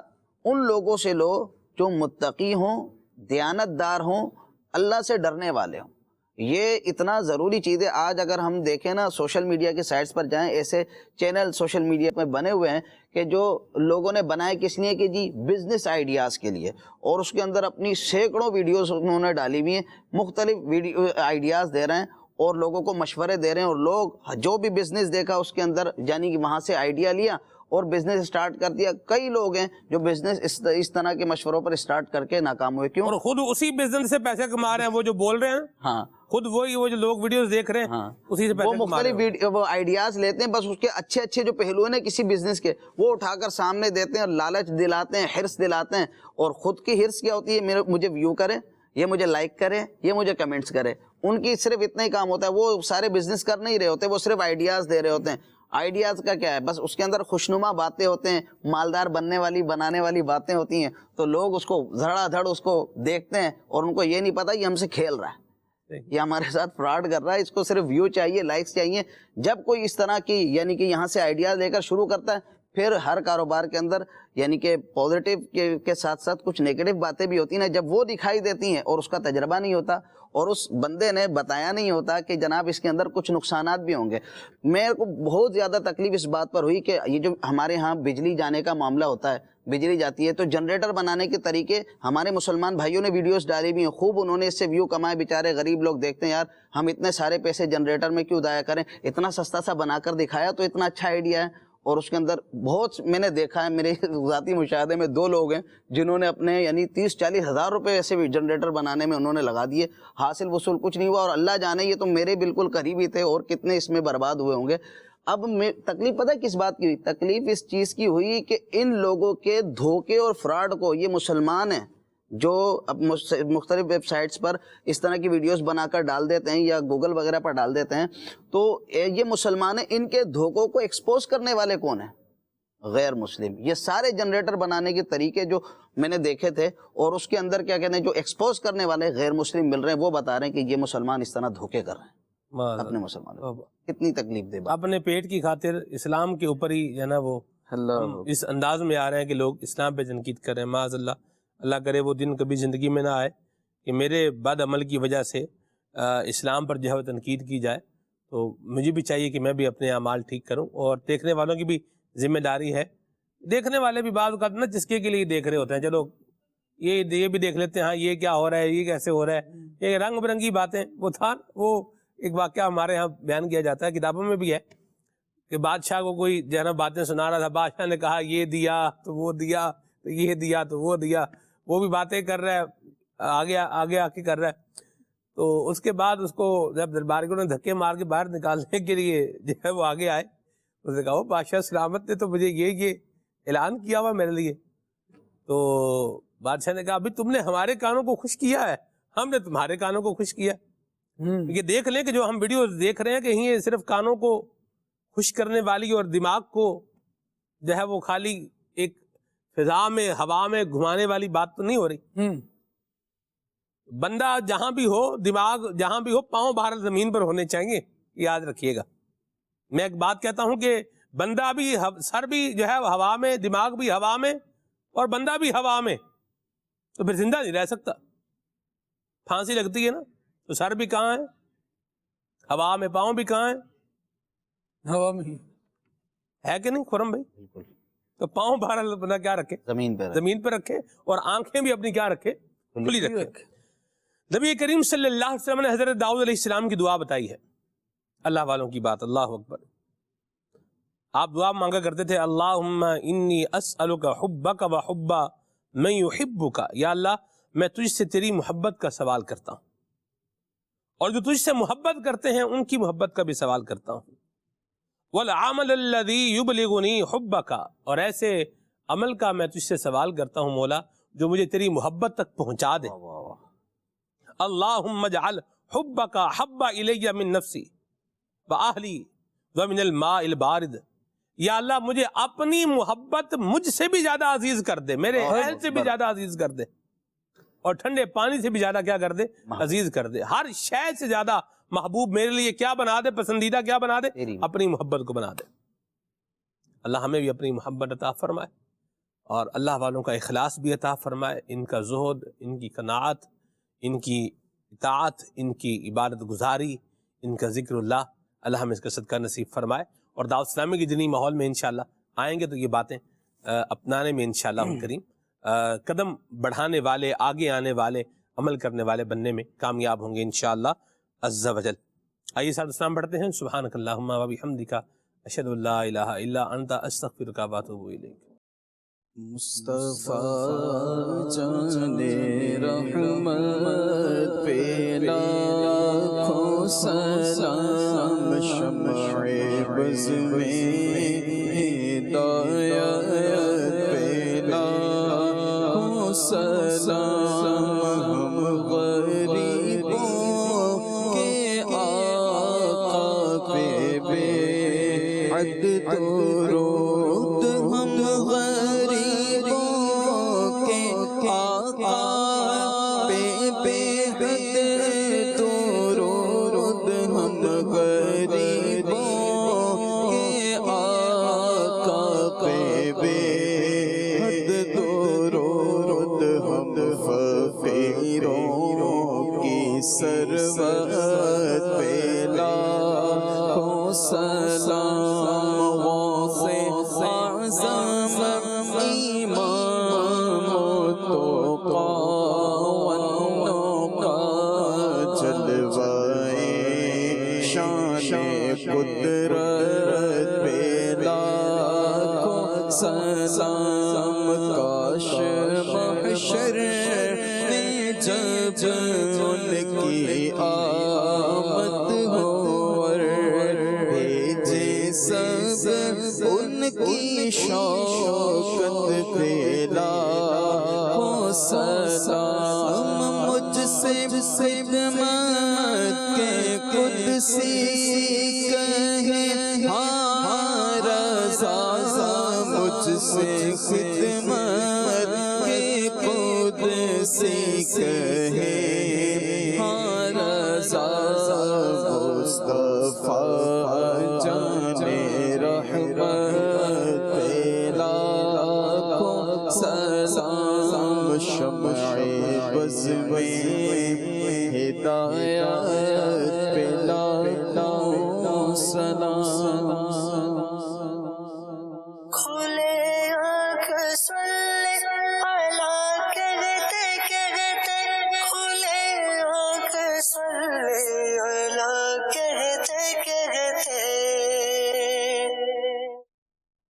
ان لوگوں سے لو جو متقی ہوں، دیانت دار ہوں، اللہ سے ڈرنے والے ہوں۔ یہ اتنا ضروری چیز ہے۔ آج اگر ہم دیکھیں نا، سوشل میڈیا کے سائٹس پر جائیں، ایسے چینل سوشل میڈیا میں بنے ہوئے ہیں کہ جو لوگوں نے بنائے کس لیے کہ جی بزنس آئیڈیاز کے لیے، اور اس کے اندر اپنی سینکڑوں ویڈیوز انہوں نے ڈالی ہوئی ہیں، مختلف آئیڈیاز دے رہے ہیں اور لوگوں کو مشورے دے رہے ہیں، اور لوگ جو بھی بزنس دیکھا اس کے اندر یعنی کہ وہاں سے آئیڈیا لیا اور بزنس اسٹارٹ کر دیا۔ کئی لوگ ہیں جو بزنس اس طرح کے مشوروں پر اسٹارٹ کر کے ناکام ہوئے۔ کیوں؟ اور خود اسی بزنس سے پیسے کما رہے ہیں وہ جو بول رہے ہیں، ہاں خود وہ جو لوگ ویڈیوز دیکھ رہے ہیں اسی سے پیسے وہ کما رہے ہیں۔ مختلف وہ آئیڈیاز لیتے ہیں، بس اس کے اچھے اچھے جو پہلو ہیں نا کسی بزنس کے، وہ اٹھا کر سامنے دیتے ہیں، لالچ دلاتے ہیں، حرص دلاتے ہیں۔ اور خود کی حرص کیا ہوتی ہے؟ مجھے ویو کرے، یہ مجھے لائک کرے، یہ مجھے کمنٹس کرے۔ ان کی صرف اتنا ہی کام ہوتا ہے، وہ سارے بزنس کر نہیں رہے ہوتے، وہ صرف آئیڈیاز دے رہے ہوتے ہیں۔ آئیڈیاز کا کیا ہے؟ بس اس کے اندر خوشنما باتیں ہوتے ہیں، مالدار بنانے والی باتیں ہوتی ہیں، تو لوگ اس کو دھڑا دھڑ اس کو دیکھتے ہیں، اور ان کو یہ نہیں پتا یہ ہم سے کھیل رہا ہے، یہ ہمارے ساتھ فراڈ کر رہا ہے، اس کو صرف ویو چاہیے، لائکس چاہیے۔ جب کوئی اس طرح کی یعنی کہ یہاں سے آئیڈیاز لے کر شروع کرتا ہے، پھر ہر کاروبار کے اندر یعنی کہ پازیٹیو کے ساتھ ساتھ کچھ نیگیٹو باتیں بھی ہوتی ہیں، جب وہ دکھائی دیتی ہیں اور اس کا تجربہ نہیں ہوتا اور اس بندے نے بتایا نہیں ہوتا کہ جناب اس کے اندر کچھ نقصانات بھی ہوں گے۔ میرے کو بہت زیادہ تکلیف اس بات پر ہوئی کہ یہ جو ہمارے ہاں بجلی جانے کا معاملہ ہوتا ہے، بجلی جاتی ہے تو جنریٹر بنانے کے طریقے ہمارے مسلمان بھائیوں نے ویڈیوز ڈالی بھی ہیں، خوب انہوں نے اس سے ویو کمائے، بیچارے غریب لوگ دیکھتے ہیں یار ہم اتنے سارے پیسے جنریٹر میں کیوں ضائع کریں، اتنا سستا سا بنا کر دکھایا تو اتنا اچھا آئیڈیا ہے۔ اور اس کے اندر بہت میں نے دیکھا ہے، میرے ذاتی مشاہدے میں 2 لوگ ہیں جنہوں نے اپنے یعنی 30-40 ہزار روپے ایسے بھی جنریٹر بنانے میں انہوں نے لگا دیے، حاصل وصول کچھ نہیں ہوا، اور اللہ جانے یہ تو میرے بالکل قریبی تھے اور کتنے اس میں برباد ہوئے ہوں گے۔ اب تکلیف پتہ ہے کس بات کی ہوئی؟ تکلیف اس چیز کی ہوئی کہ ان لوگوں کے دھوکے اور فراڈ کو یہ مسلمان ہیں جو اب مختلف ویب سائٹس پر اس طرح کی ویڈیوز بنا کر ڈال دیتے ہیں یا گوگل وغیرہ پر ڈال دیتے ہیں، تو یہ مسلمان ہیں، ان کے دھوکوں کو ایکسپوز کرنے والے کون ہیں؟ غیر مسلم. یہ سارے جنریٹر بنانے کے طریقے جو میں نے دیکھے تھے، اور اس کے اندر کیا کہتے ہیں جو ایکسپوز کرنے والے غیر مسلم مل رہے ہیں، وہ بتا رہے ہیں کہ یہ مسلمان اس طرح دھوکے کر رہے ہیں اپنے مسلمانوں. کتنی تکلیف دے بات. اپنے پیٹ کی خاطر اسلام کے اوپر ہی جو ہے نا وہ اس انداز میں آ رہے ہیں کہ لوگ اسلام پہ تنقید کر رہے ہیں. معاذ اللہ، اللہ کرے وہ دن کبھی زندگی میں نہ آئے کہ میرے بد عمل کی وجہ سے اسلام پر جو ہے وہ تنقید کی جائے. تو مجھے بھی چاہیے کہ میں بھی اپنے اعمال ٹھیک کروں، اور دیکھنے والوں کی بھی ذمہ داری ہے. دیکھنے والے بھی بعض اوقات نا جس کے لیے دیکھ رہے ہوتے ہیں، چلو یہ بھی دیکھ لیتے ہیں، ہاں یہ کیا ہو رہا ہے، یہ کیسے ہو رہا ہے، یہ رنگ برنگی باتیں. وہ ایک واقعہ ہمارے یہاں بیان کیا جاتا ہے، کتابوں میں بھی ہے، کہ بادشاہ کو کوئی جو ہے نا باتیں سنا رہا تھا. بادشاہ نے کہا یہ دیا تو وہ دیا، تو یہ دیا تو وہ دیا، وہ بھی باتیں کر رہا ہے، آگے آ کے کر رہا ہے. تو اس کے بعد اس کو جب درباریوں نے دھکے مار کے باہر نکالنے کے لیے جو ہے وہ آگے آئے، اس نے کہا وہ بادشاہ سلامت نے تو مجھے یہ اعلان کیا ہوا میرے لیے. تو بادشاہ نے کہا ابھی تم نے ہمارے کانوں کو خوش کیا ہے، ہم نے تمہارے کانوں کو خوش کیا. یہ دیکھ لیں کہ جو ہم ویڈیو دیکھ رہے ہیں کہ یہ صرف کانوں کو خوش کرنے والی اور دماغ کو جو ہے وہ خالی ایک فضا میں ہوا میں گھمانے والی بات تو نہیں ہو رہی. بندہ جہاں بھی ہو، دماغ جہاں بھی ہو، پاؤں باہر زمین پر ہونے چاہیے. یاد رکھیے گا، میں ایک بات کہتا ہوں کہ بندہ بھی سر بھی جو ہے ہوا میں، دماغ بھی ہوا میں، اور بندہ بھی ہوا میں، تو پھر زندہ نہیں رہ سکتا. پھانسی لگتی ہے نا، تو سر بھی کہاں ہے؟ ہوا میں. پاؤں بھی کہاں ہے؟ ہوا میں ہے کہ نہیں خرم بھائی؟ تو پاؤں باہر بنا کیا رکھے؟ زمین پہ رکھے، اور آنکھیں بھی اپنی کیا رکھے؟ کھلی رکھے. نبی کریم صلی اللہ علیہ وسلم نے حضرت داؤد علیہ السلام کی دعا بتائی ہے. اللہ والوں کی بات، اللہ اکبر. آپ دعا مانگا کرتے تھے اللہم انی اسألک حبک و حب من یحبک. یا اللہ میں تجھ سے تیری محبت کا سوال کرتا ہوں، اور جو تجھ سے محبت کرتے ہیں ان کی محبت کا بھی سوال کرتا ہوں. والعمل الذی یبلغنی حبک. اور ایسے عمل کا میں تجھ سے سوال کرتا ہوں مولا جو مجھے تیری محبت تک پہنچا دے. اللہم اجعل حبک حب الی من نفسی واہلی ومن الماء البارد. یا اللہ مجھے اپنی محبت مجھ سے بھی زیادہ عزیز کر دے، میرے اہل سے بھی زیادہ عزیز کر دے، اور ٹھنڈے پانی سے بھی زیادہ کیا کر دے؟ عزیز کر دے. ہر شے سے زیادہ محبوب میرے لیے کیا بنا دے؟ پسندیدہ کیا بنا دے؟ اپنی محبت کو بنا دے. اللہ ہمیں بھی اپنی محبت عطا فرمائے، اور اللہ والوں کا اخلاص بھی عطا فرمائے، ان کا زہد، ان کی قناعت، ان کی اطاعت، ان کی عبادت گزاری، ان کا ذکر اللہ ہمیں اس کا صدقہ نصیب فرمائے. اور دعوت اسلامی کی دینی ماحول میں انشاءاللہ آئیں گے تو یہ باتیں اپنانے میں انشاءاللہ کریم قدم بڑھانے والے، آگے آنے والے، عمل کرنے والے بننے میں کامیاب ہوں گے انشاءاللہ عز و جل. آئیے ساتھ اسلام پڑھتے ہیں. سبحانک اللہم و بحمدک اشہد ان لا الہ الا انت استغفرک و اتوب الیک. مصطفیٰ جان رحمت پہ لاکھوں سلام، شمع بز میں ہدایت پہ لاکھوں سلام. ہم غریبوں کے آقا پہ بے حد درود، ہم غریبوں کے آقا پہ بے حد درود، ہم غریبوں کے آقا پہ بے حد درود، ہم فقیروں کی ثروت پہ لاکھوں سلام. قدرت پہ لاکھوں سلام. کاش محشر میں جب ان کی آمد ہو، اور بھیجے سب ان کی شوکت پہ لاکھوں سلام. خدمت کے قدسی کہے ہاں رضا مجھ سے خدمت کے قدسی کہے ہاں رضا مصطفیٰ جانے رحمت لاکھوں سلام شمع بز میں ہدایت پہ لاکھوں سلام.